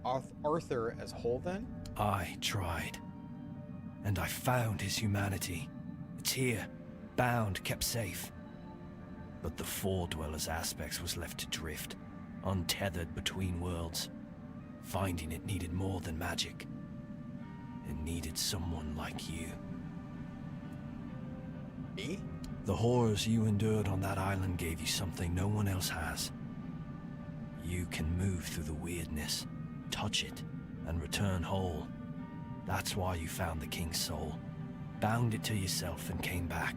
Arthur as whole then? I tried. And I found his humanity. It's here, bound, kept safe. But the Four Dwellers' aspects was left to drift, untethered between worlds. Finding it needed more than magic. It needed someone like you. Me? The horrors you endured on that island gave you something no one else has. You can move through the weirdness, touch it, and return whole. That's why you found the king's soul, bound it to yourself, and came back.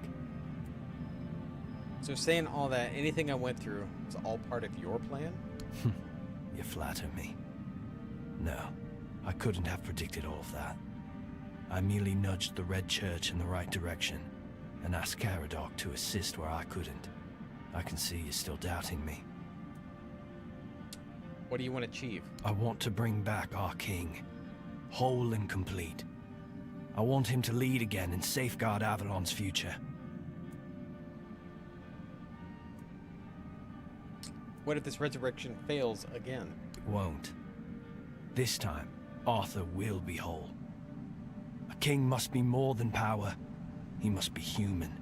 So saying all that, anything I went through was all part of your plan? You flatter me. No, I couldn't have predicted all of that. I merely nudged the Red Church in the right direction, and asked Caradoc to assist where I couldn't. I can see you're still doubting me. What do you want to achieve? I want to bring back our king, whole and complete. I want him to lead again and safeguard Avalon's future. What if this resurrection fails again? It won't. This time, Arthur will be whole. A king must be more than power. He must be human.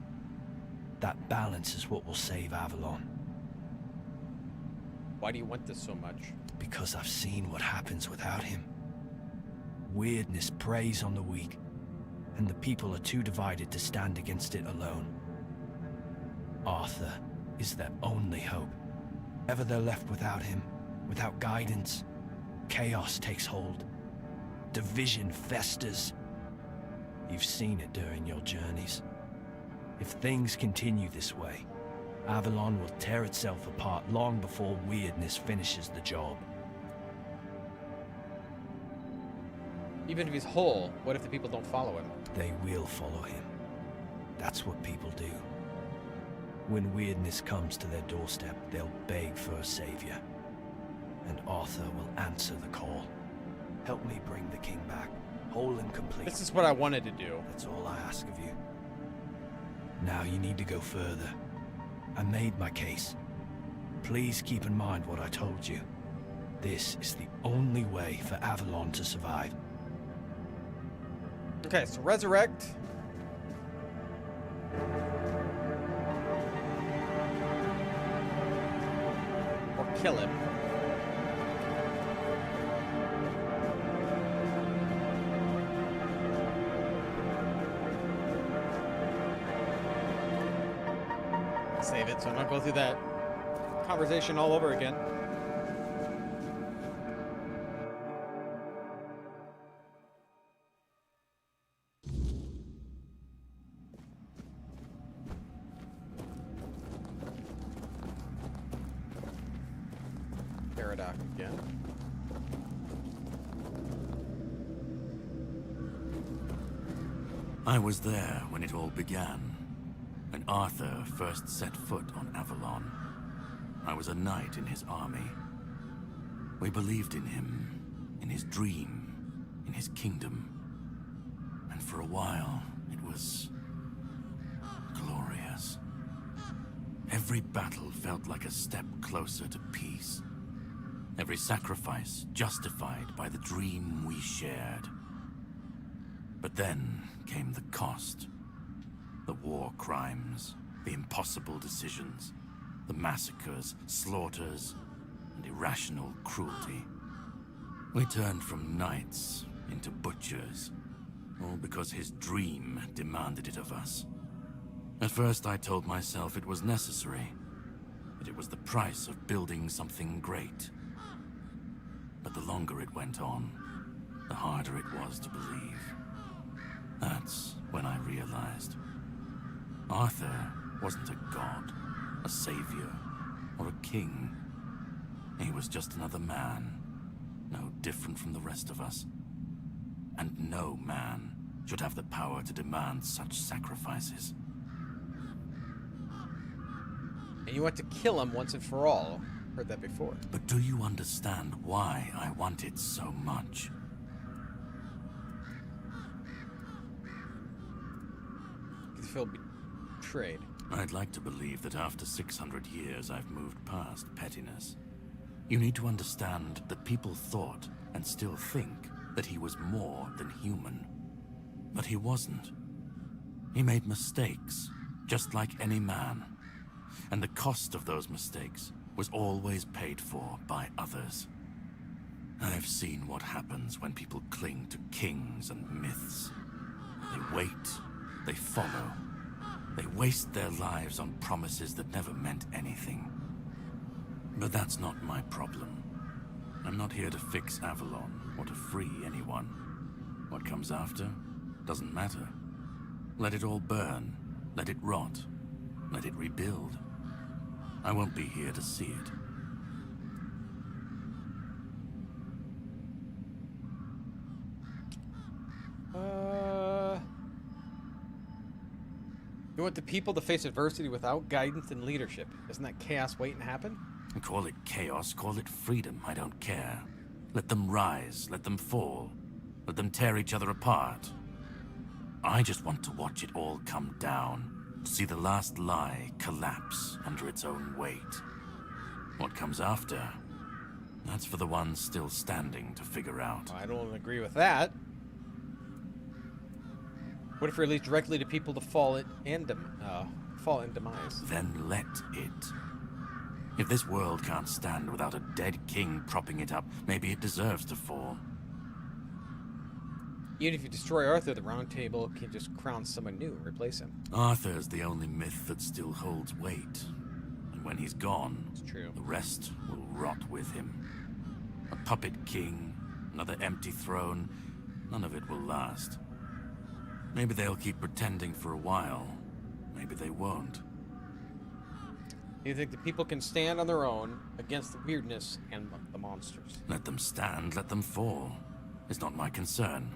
That balance is what will save Avalon. Why do you want this so much? Because I've seen what happens without him. Weirdness preys on the weak, and the people are too divided to stand against it alone. Arthur is their only hope. Ever they're left without him, without guidance, chaos takes hold. Division festers. You've seen it during your journeys. If things continue this way, Avalon will tear itself apart long before weirdness finishes the job. Even if he's whole, what if the people don't follow him? They will follow him. That's what people do. When weirdness comes to their doorstep, they'll beg for a savior. And Arthur will answer the call. Help me bring the king back, whole and complete. This is what I wanted to do. That's all I ask of you. Now you need to go further. I made my case. Please keep in mind what I told you. This is the only way for Avalon to survive. Okay, so resurrect. Or kill him. Save it so I don't go through that conversation all over again. Caradoc again. I was there when it all began. When Arthur first set foot on Avalon, I was a knight in his army. We believed in him, in his dream, in his kingdom. And for a while, it was glorious. Every battle felt like a step closer to peace. Every sacrifice justified by the dream we shared. But then came the cost. The war crimes, the impossible decisions, the massacres, slaughters, and irrational cruelty. We turned from knights into butchers, all because his dream demanded it of us. At first I told myself it was necessary, that it was the price of building something great. But the longer it went on, the harder it was to believe. That's when I realized Arthur wasn't a god, a savior, or a king. He was just another man, no different from the rest of us. And no man should have the power to demand such sacrifices. And you want to kill him once and for all. Heard that before. But do you understand why I want it so much? You feel betrayed. I'd like to believe that after 600 years I've moved past pettiness. You need to understand that people thought, and still think, that he was more than human. But he wasn't. He made mistakes, just like any man. And the cost of those mistakes was always paid for by others. I've seen what happens when people cling to kings and myths. They wait, they follow, they waste their lives on promises that never meant anything. But that's not my problem. I'm not here to fix Avalon or to free anyone. What comes after doesn't matter. Let it all burn, let it rot, let it rebuild. I won't be here to see it. You want the people to face adversity without guidance and leadership. Isn't that chaos waiting to happen? Call it chaos, call it freedom, I don't care. Let them rise, let them fall. Let them tear each other apart. I just want to watch it all come down. To see the last lie collapse under its own weight. What comes after? That's for the ones still standing to figure out. I don't agree with that. What if it leads directly to people to fall in demise? Then let it. If this world can't stand without a dead king propping it up, maybe it deserves to fall. Even if you destroy Arthur, the Round Table can just crown someone new and replace him. Arthur's the only myth that still holds weight. And when he's gone, it's true. The rest will rot with him. A puppet king, another empty throne, none of it will last. Maybe they'll keep pretending for a while. Maybe they won't. You think the people can stand on their own against the weirdness and the monsters? Let them stand, let them fall. It's not my concern.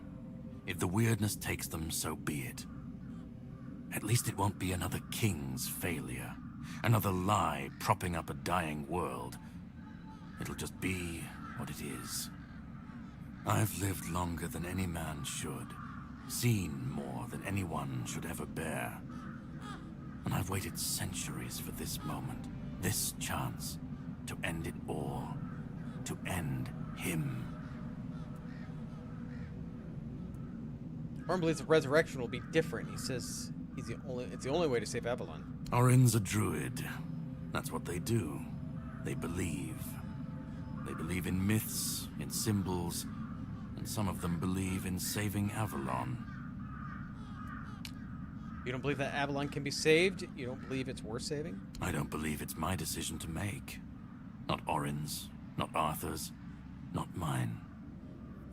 If the weirdness takes them, so be it. At least it won't be another king's failure. Another lie propping up a dying world. It'll just be what it is. I've lived longer than any man should. Seen more than anyone should ever bear. And I've waited centuries for this moment, this chance, to end it all. To end him. Orm believes the resurrection will be different. He says it's the only way to save Avalon. Orin's a druid. That's what they do. They believe. They believe in myths, in symbols, and some of them believe in saving Avalon. You don't believe that Avalon can be saved? You don't believe it's worth saving? I don't believe it's my decision to make. Not Orin's, not Arthur's, not mine.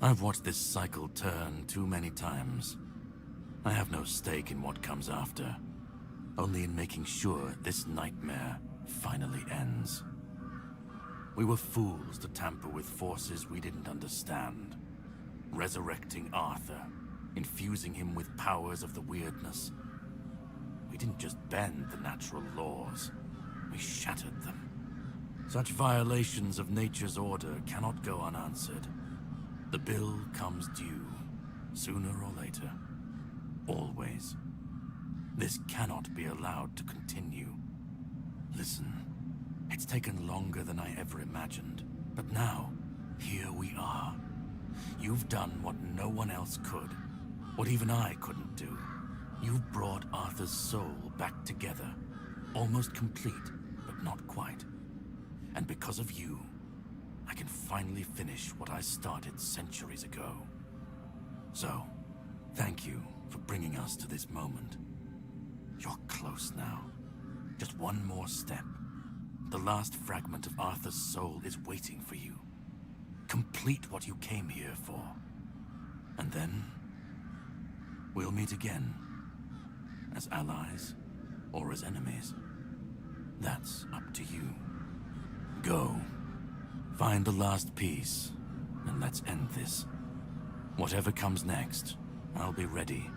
I've watched this cycle turn too many times. I have no stake in what comes after, only in making sure this nightmare finally ends. We were fools to tamper with forces we didn't understand. Resurrecting Arthur, infusing him with powers of the weirdness. We didn't just bend the natural laws, we shattered them. Such violations of nature's order cannot go unanswered. The bill comes due, sooner or later. Always. This cannot be allowed to continue. Listen, it's taken longer than I ever imagined, but now, here we are. You've done what no one else could. what even I couldn't do. You've brought Arthur's soul back together. Almost complete, but not quite. And because of you, I can finally finish what I started centuries ago. So, thank you for bringing us to this moment. You're close now. Just one more step. The last fragment of Arthur's soul is waiting for you. Complete what you came here for. And then, we'll meet again. As allies, or as enemies. That's up to you. Go. Find the last piece, and let's end this. Whatever comes next, I'll be ready.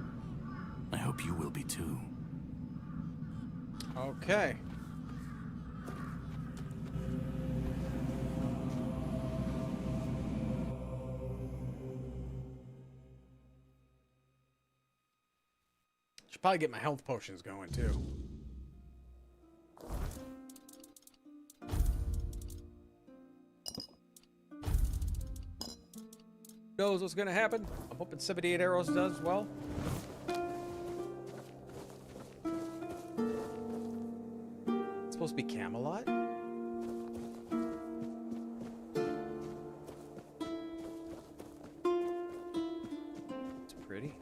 I hope you will be too. Okay. Should probably get my health potions going too. Knows what's gonna happen. I'm hoping 78 arrows does well. It's supposed to be Camelot. It's pretty.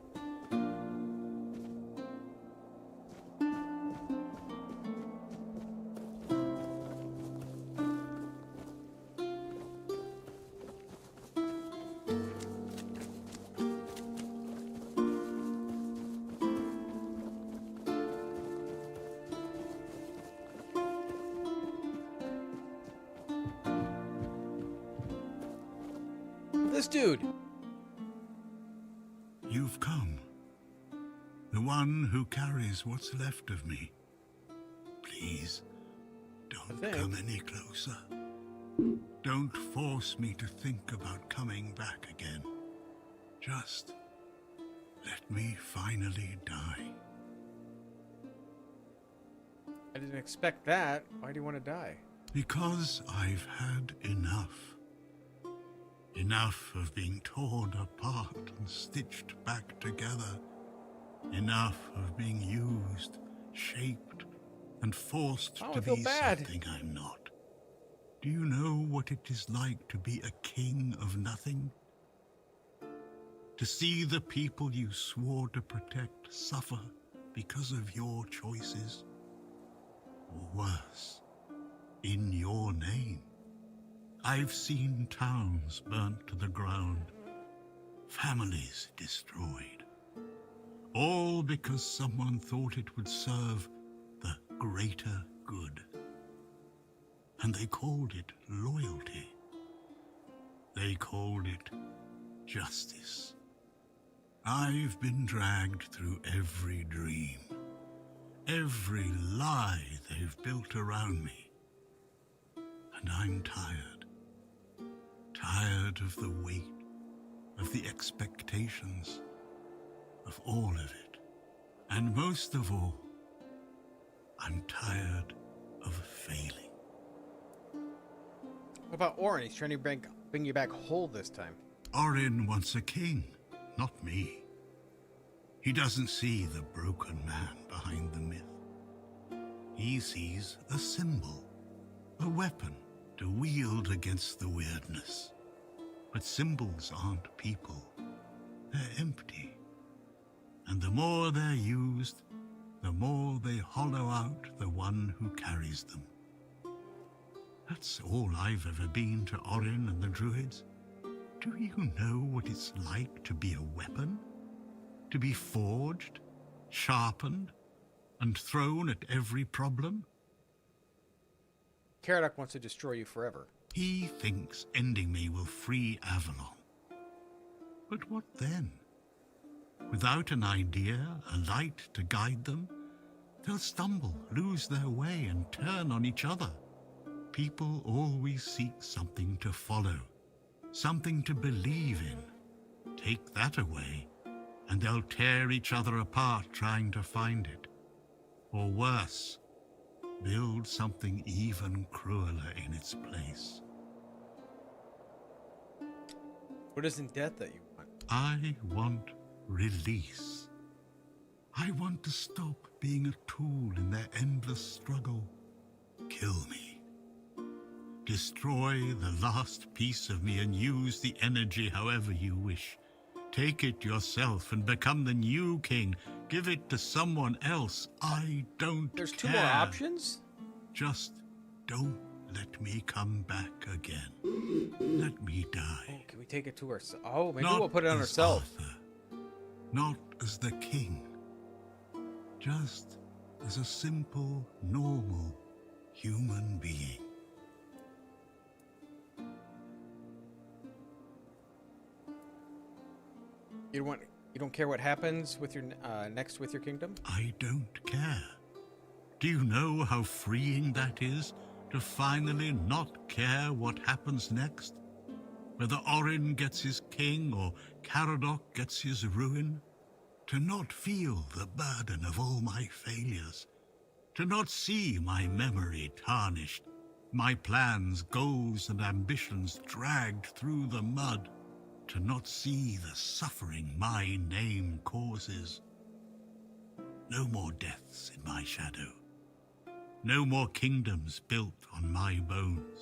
This dude. You've come. The one who carries what's left of me. Please, don't come any closer. Don't force me to think about coming back again. Just let me finally die. I didn't expect that. Why do you want to die? Because I've had enough. Enough of being torn apart and stitched back together. Enough of being used, shaped, and forced to be something I'm not. Do you know what it is like to be a king of nothing? To see the people you swore to protect suffer because of your choices? Or worse, in your name. I've seen towns burnt to the ground, families destroyed, all because someone thought it would serve the greater good. And they called it loyalty. They called it justice. I've been dragged through every dream, every lie they've built around me, and I'm tired. Tired of the weight, of the expectations, of all of it. And most of all, I'm tired of failing. What about Orin? He's trying to bring you back whole this time. Orin wants a king, not me. He doesn't see the broken man behind the myth. He sees a symbol, a weapon to wield against the weirdness. But symbols aren't people. They're empty. And the more they're used, the more they hollow out the one who carries them. That's all I've ever been to Orin and the Druids. Do you know what it's like to be a weapon? To be forged, sharpened, and thrown at every problem? Caradoc wants to destroy you forever. He thinks ending me will free Avalon. But what then? Without an idea, a light to guide them, they'll stumble, lose their way, and turn on each other. People always seek something to follow, something to believe in. Take that away, and they'll tear each other apart trying to find it. Or worse, build something even crueler in its place. What is in death that you want? I want release. I want to stop being a tool in their endless struggle. Kill me. Destroy the last piece of me and use the energy however you wish. Take it yourself and become the new king. Give it to someone else. I don't There's care. 2 more options? Just don't let me come back again. Let me die. Oh, can we take it to ourselves? Oh, maybe Not we'll put it on as ourselves. Arthur, not as the king. Just as a simple, normal human being. You don't care what happens with your next with your kingdom? I don't care. Do you know how freeing that is? To finally not care what happens next? Whether Orin gets his king or Caradoc gets his ruin? To not feel the burden of all my failures? To not see my memory tarnished, my plans, goals, and ambitions dragged through the mud? To not see the suffering my name causes? No more deaths in my shadow. No more kingdoms built on my bones.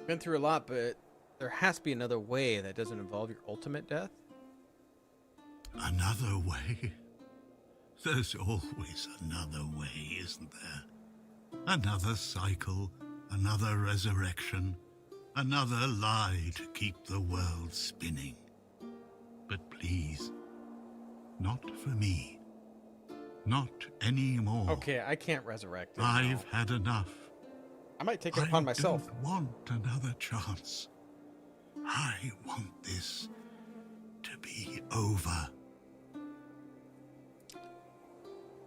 Been through a lot, but there has to be another way that doesn't involve your ultimate death. Another way? There's always another way, isn't there? Another cycle, another resurrection, another lie to keep the world spinning. But please, not for me. Not anymore. Okay, I can't resurrect it. I've had enough. I might take it upon myself. I don't want another chance. I want this to be over.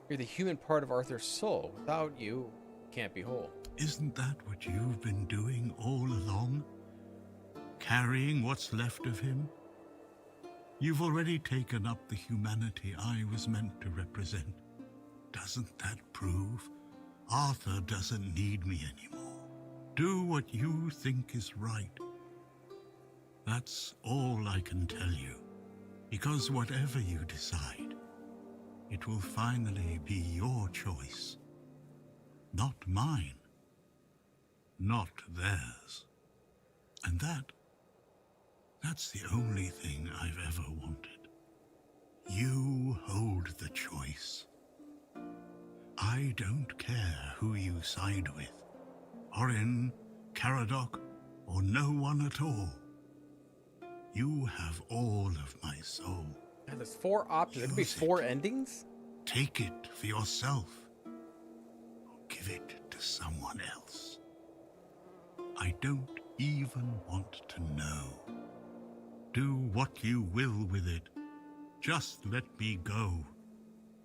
You're the human part of Arthur's soul. Without you, can't be whole. Isn't that what you've been doing all along? Carrying what's left of him? You've already taken up the humanity I was meant to represent. Doesn't that prove Arthur doesn't need me anymore? Do what you think is right. That's all I can tell you. Because whatever you decide, it will finally be your choice. Not mine. Not theirs. And that's the only thing I've ever wanted. You hold the choice. I don't care who you side with. Orin, Caradoc, or no one at all. You have all of my soul. And there's 4 options. There could be 4 endings? Take it for yourself. Or give it to someone else. I don't even want to know. Do what you will with it. Just let me go.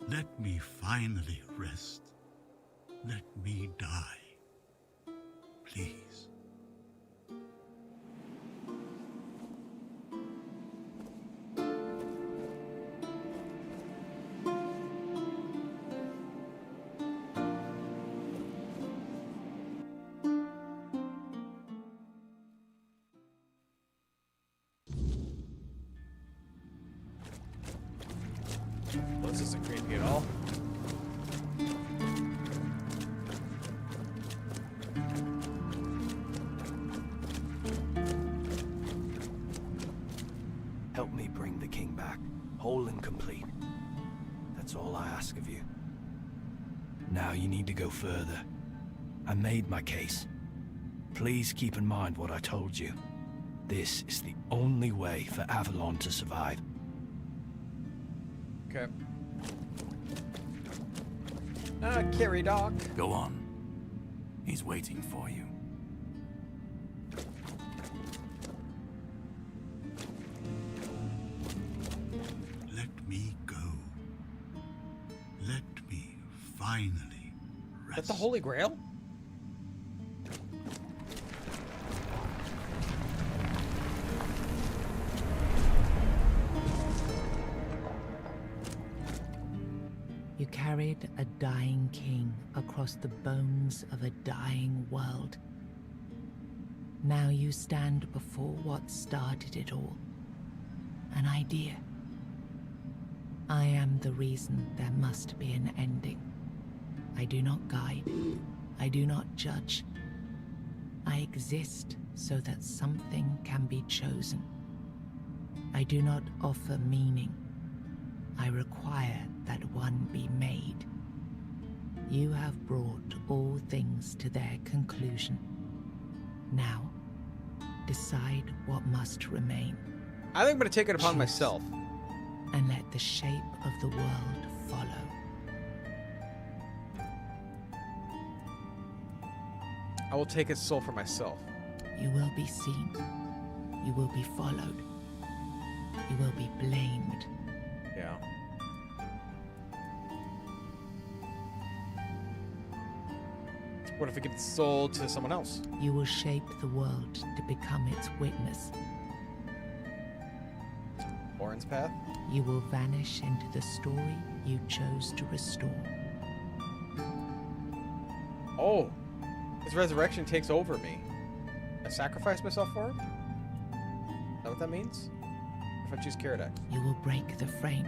Let me finally rest. Let me die. Please. Well, this isn't creepy at all. Help me bring the king back, whole and complete. That's all I ask of you. Now you need to go further. I made my case. Please keep in mind what I told you. This is the only way for Avalon to survive. Okay. Carry dog. Go on. He's waiting for you. Let me go. Let me finally rest. That's the Holy Grail? You carried a dying king across the bones of a dying world. Now you stand before what started it all. An idea. I am the reason there must be an ending. I do not guide. I do not judge. I exist so that something can be chosen. I do not offer meaning. I require that one be made. You have brought all things to their conclusion. Now, decide what must remain. I think I'm going to take it upon myself. And let the shape of the world follow. I will take its soul for myself. You will be seen. You will be followed. You will be blamed. Yeah. What if it gets sold to someone else? You will shape the world to become its witness. Orin's path? You will vanish into the story you chose to restore. Oh, his resurrection takes over me. I sacrifice myself for him? Is that what that means? If I choose Caradox? You will break the frame,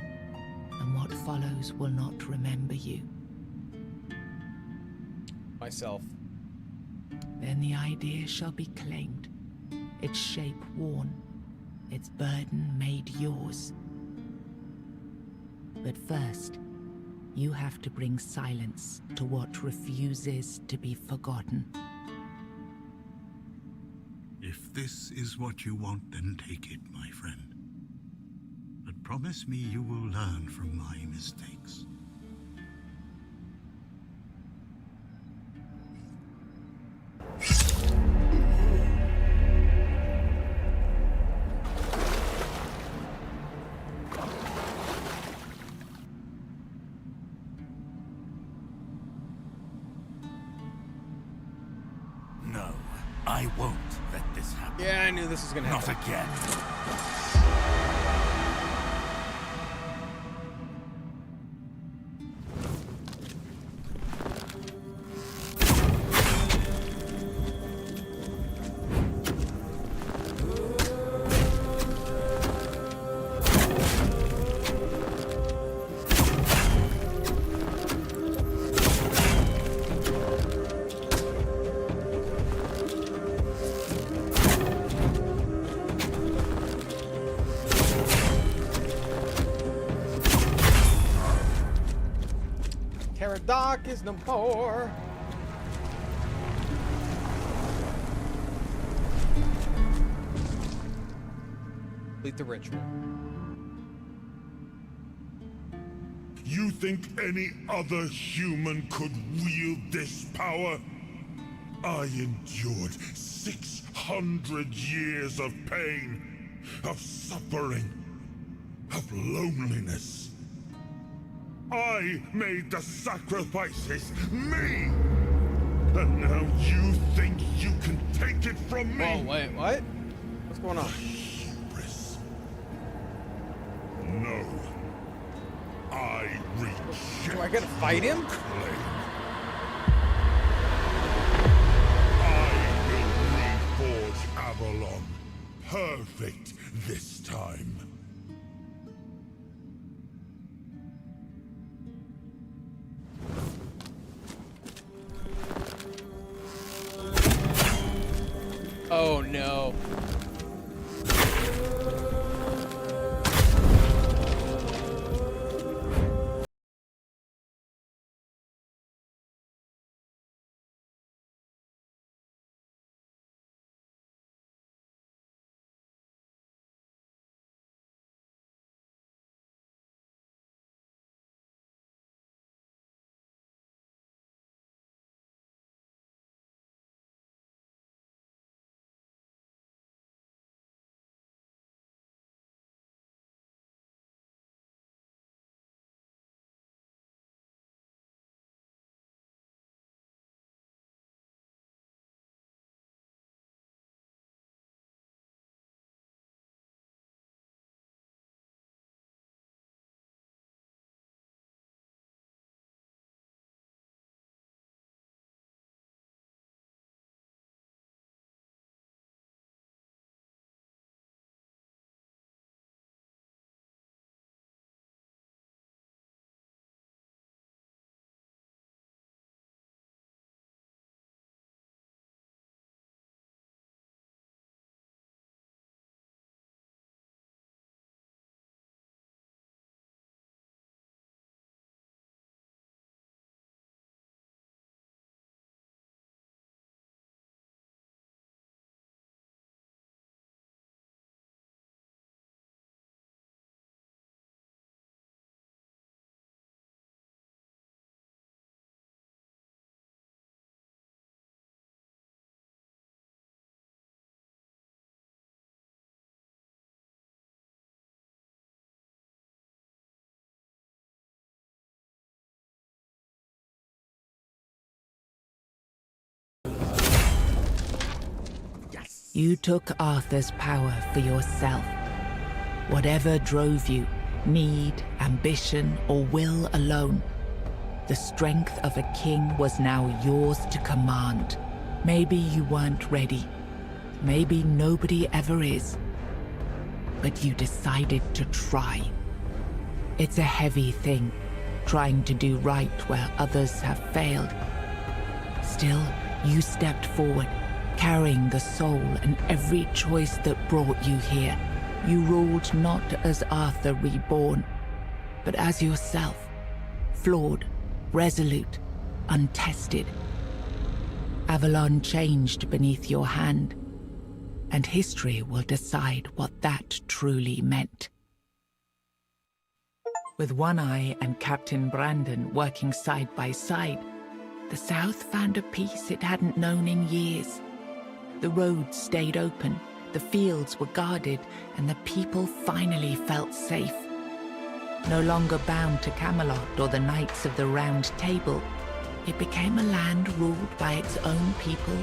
and what follows will not remember you. Myself. Then the idea shall be claimed, its shape worn, its burden made yours. But first, you have to bring silence to what refuses to be forgotten. If this is what you want, then take it, my friend. But promise me you will learn from my mistakes. No, I won't let this happen. Yeah, I knew this was gonna happen. Not again. Caradoc is no more. Complete the ritual. You think any other human could wield this power? I endured 600 years of pain, of suffering, of loneliness. I made the sacrifices, me! And now you think you can take it from me? Oh, wait, what? What's going on? Hubris. No. I reject. Do I gotta fight him? your claim. I will reforge Avalon. Perfect this time. Oh no. You took Arthur's power for yourself. Whatever drove you, need, ambition, or will alone, the strength of a king was now yours to command. Maybe you weren't ready. Maybe nobody ever is. But you decided to try. It's a heavy thing, trying to do right where others have failed. Still, you stepped forward, carrying the soul and every choice that brought you here. You ruled not as Arthur reborn, but as yourself, flawed, resolute, untested. Avalon changed beneath your hand, and history will decide what that truly meant. With One Eye and Captain Brandon working side by side, the South found a peace it hadn't known in years. The roads stayed open, the fields were guarded, and the people finally felt safe. No longer bound to Camelot or the Knights of the Round Table, it became a land ruled by its own people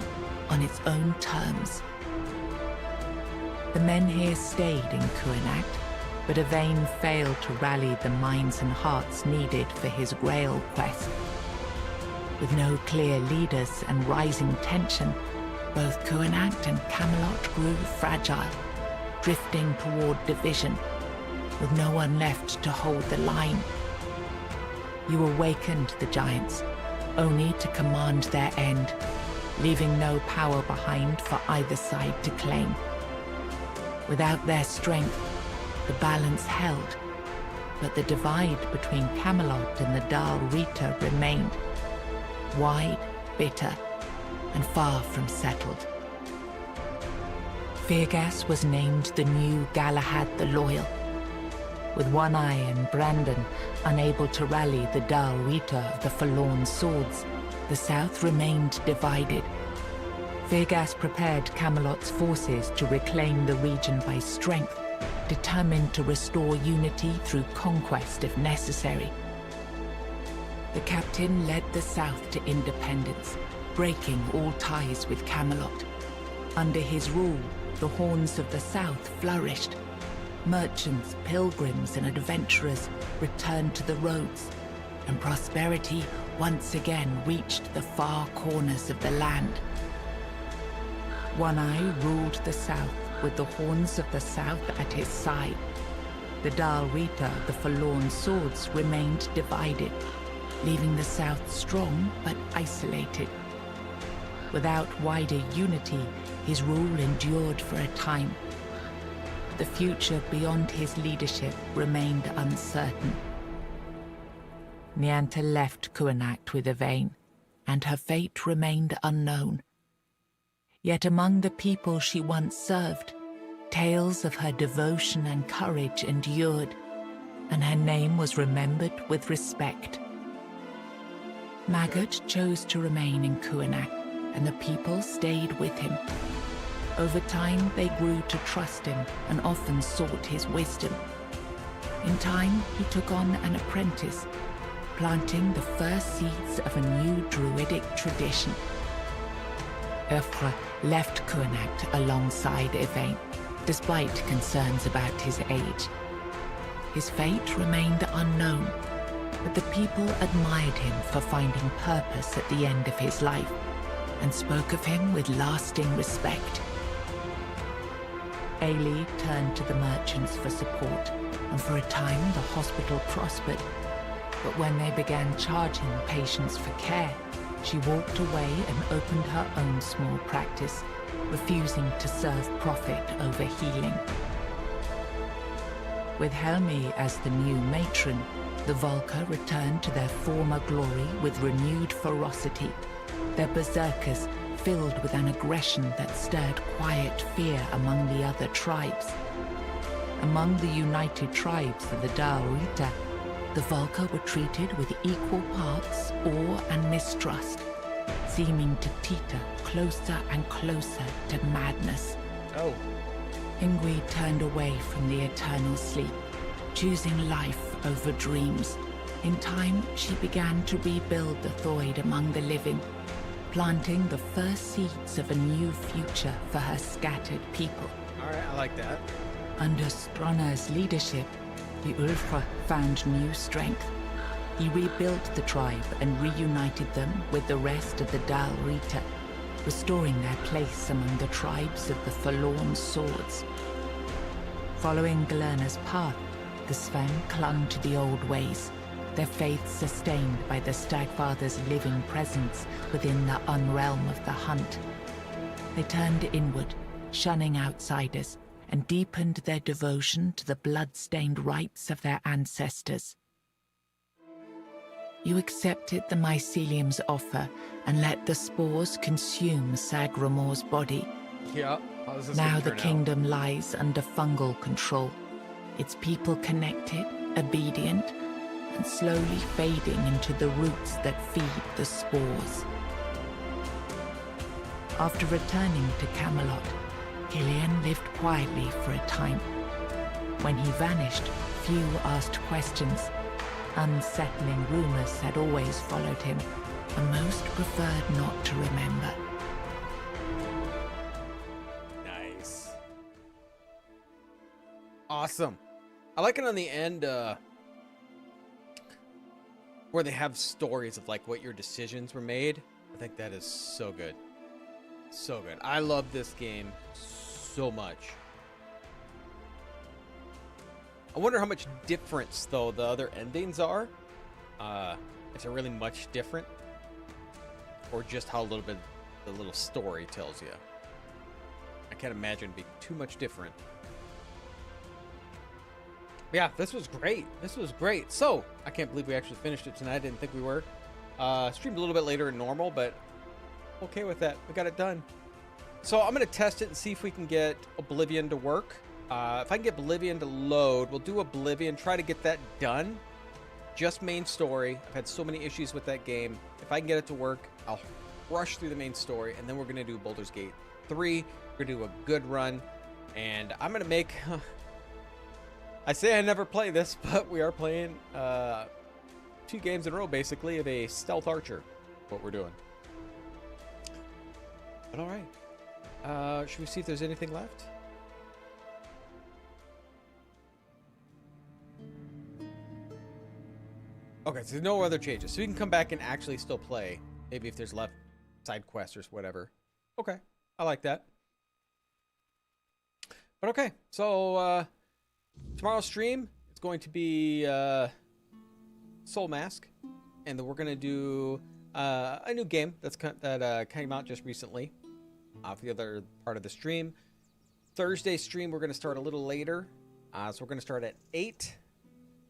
on its own terms. The men here stayed in Kuanacht, but Yvain failed to rally the minds and hearts needed for his Grail quest. With no clear leaders and rising tension, both Kuanacht and Camelot grew fragile, drifting toward division, with no one left to hold the line. You awakened the giants, only to command their end, leaving no power behind for either side to claim. Without their strength, the balance held, but the divide between Camelot and the Dal Rita remained, wide, bitter, and far from settled. Firgas was named the new Galahad the Loyal. With One Eye and Brandon unable to rally the Dal Rita of the Forlorn Swords, the South remained divided. Firgas prepared Camelot's forces to reclaim the region by strength, determined to restore unity through conquest if necessary. The captain led the South to independence, breaking all ties with Camelot. Under his rule, the Horns of the South flourished. Merchants, pilgrims, and adventurers returned to the roads, and prosperity once again reached the far corners of the land. One Eye ruled the South with the Horns of the South at his side. The Dal Rita, the Forlorn Swords, remained divided, leaving the South strong but isolated. Without wider unity, his rule endured for a time. The future beyond his leadership remained uncertain. Nianta left Kuanacht with Yvain, and her fate remained unknown. Yet among the people she once served, tales of her devotion and courage endured, and her name was remembered with respect. Maggot chose to remain in Kuanacht, and the people stayed with him. Over time, they grew to trust him and often sought his wisdom. In time, he took on an apprentice, planting the first seeds of a new druidic tradition. Urfra left Kuanacht alongside Yvain, despite concerns about his age. His fate remained unknown, but the people admired him for finding purpose at the end of his life, and spoke of him with lasting respect. Ailey turned to the merchants for support, and for a time the hospital prospered. But when they began charging patients for care, she walked away and opened her own small practice, refusing to serve profit over healing. With Helmi as the new matron, the Volca returned to their former glory with renewed ferocity, their berserkers filled with an aggression that stirred quiet fear among the other tribes. Among the united tribes of the Dal Rita, the Volca were treated with equal parts awe and mistrust, seeming to teeter closer and closer to madness. Oh. Ingui turned away from the eternal sleep, choosing life over dreams. In time, she began to rebuild the Thoid among the living, planting the first seeds of a new future for her scattered people. All right, I like that. Under Strana's leadership, the Ulfra found new strength. He rebuilt the tribe and reunited them with the rest of the Dal Rita, restoring their place among the tribes of the Forlorn Swords. Following Galerna's path, the Sven clung to the old ways, their faith sustained by the Stagfather's living presence within the unrealm of the Hunt. They turned inward, shunning outsiders, and deepened their devotion to the blood-stained rites of their ancestors. You accepted the mycelium's offer and let the spores consume Sagramor's body. Yeah. How is this Now gonna the turn out? kingdom lies under fungal control, its people connected, obedient, and slowly fading into the roots that feed the spores. After returning to Camelot, Killian lived quietly for a time. When he vanished, few asked questions. Unsettling rumors had always followed him, and most preferred not to remember. Nice. Awesome. I like it on the end where they have stories of like what your decisions were made. I think that is so good. So good. I love this game so much. I wonder how much difference though the other endings are. Is it really much different? Or just how a little bit the little story tells you? I can't imagine it'd be too much different. Yeah, this was great. This was great. So, I can't believe we actually finished it tonight. I didn't think we were. Streamed a little bit later than normal, but okay with that. We got it done. So, I'm going to test it and see if we can get Oblivion to work. If I can get Oblivion to load, we'll do Oblivion, try to get that done. Just main story. I've had so many issues with that game. If I can get it to work, I'll rush through the main story, and then we're going to do Baldur's Gate 3. We're going to do a good run, and I'm going to make... I say I never play this, but we are playing 2 games in a row, basically, of a stealth archer. What we're doing. But all right. Should we see if there's anything left? Okay, so no other changes. So we can come back and actually still play. Maybe if there's left side quests or whatever. Okay, I like that. But okay, so tomorrow's stream is going to be Soul Mask, and then we're gonna do a new game that came out just recently. For the other part of the stream, Thursday stream we're gonna start a little later, so we're gonna start at 8.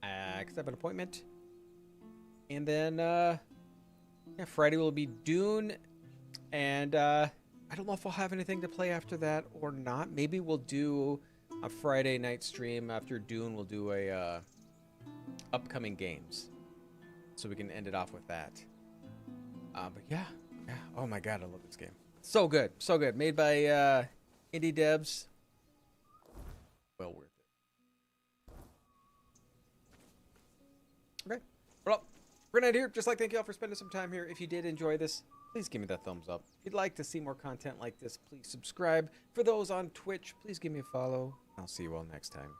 'Cause I have an appointment, and then yeah, Friday will be Dune, and I don't know if I'll have anything to play after that or not. Maybe we'll do a Friday night stream after Dune. We'll do a upcoming games, so we can end it off with that. But yeah, oh my god, I love this game. So good, so good. Made by indie devs. Well worth it. Okay, well, we're gonna end here. Just like thank you all for spending some time here. If you did enjoy this, please give me that thumbs up. If you'd like to see more content like this, please subscribe. For those on Twitch, please give me a follow. I'll see you all next time.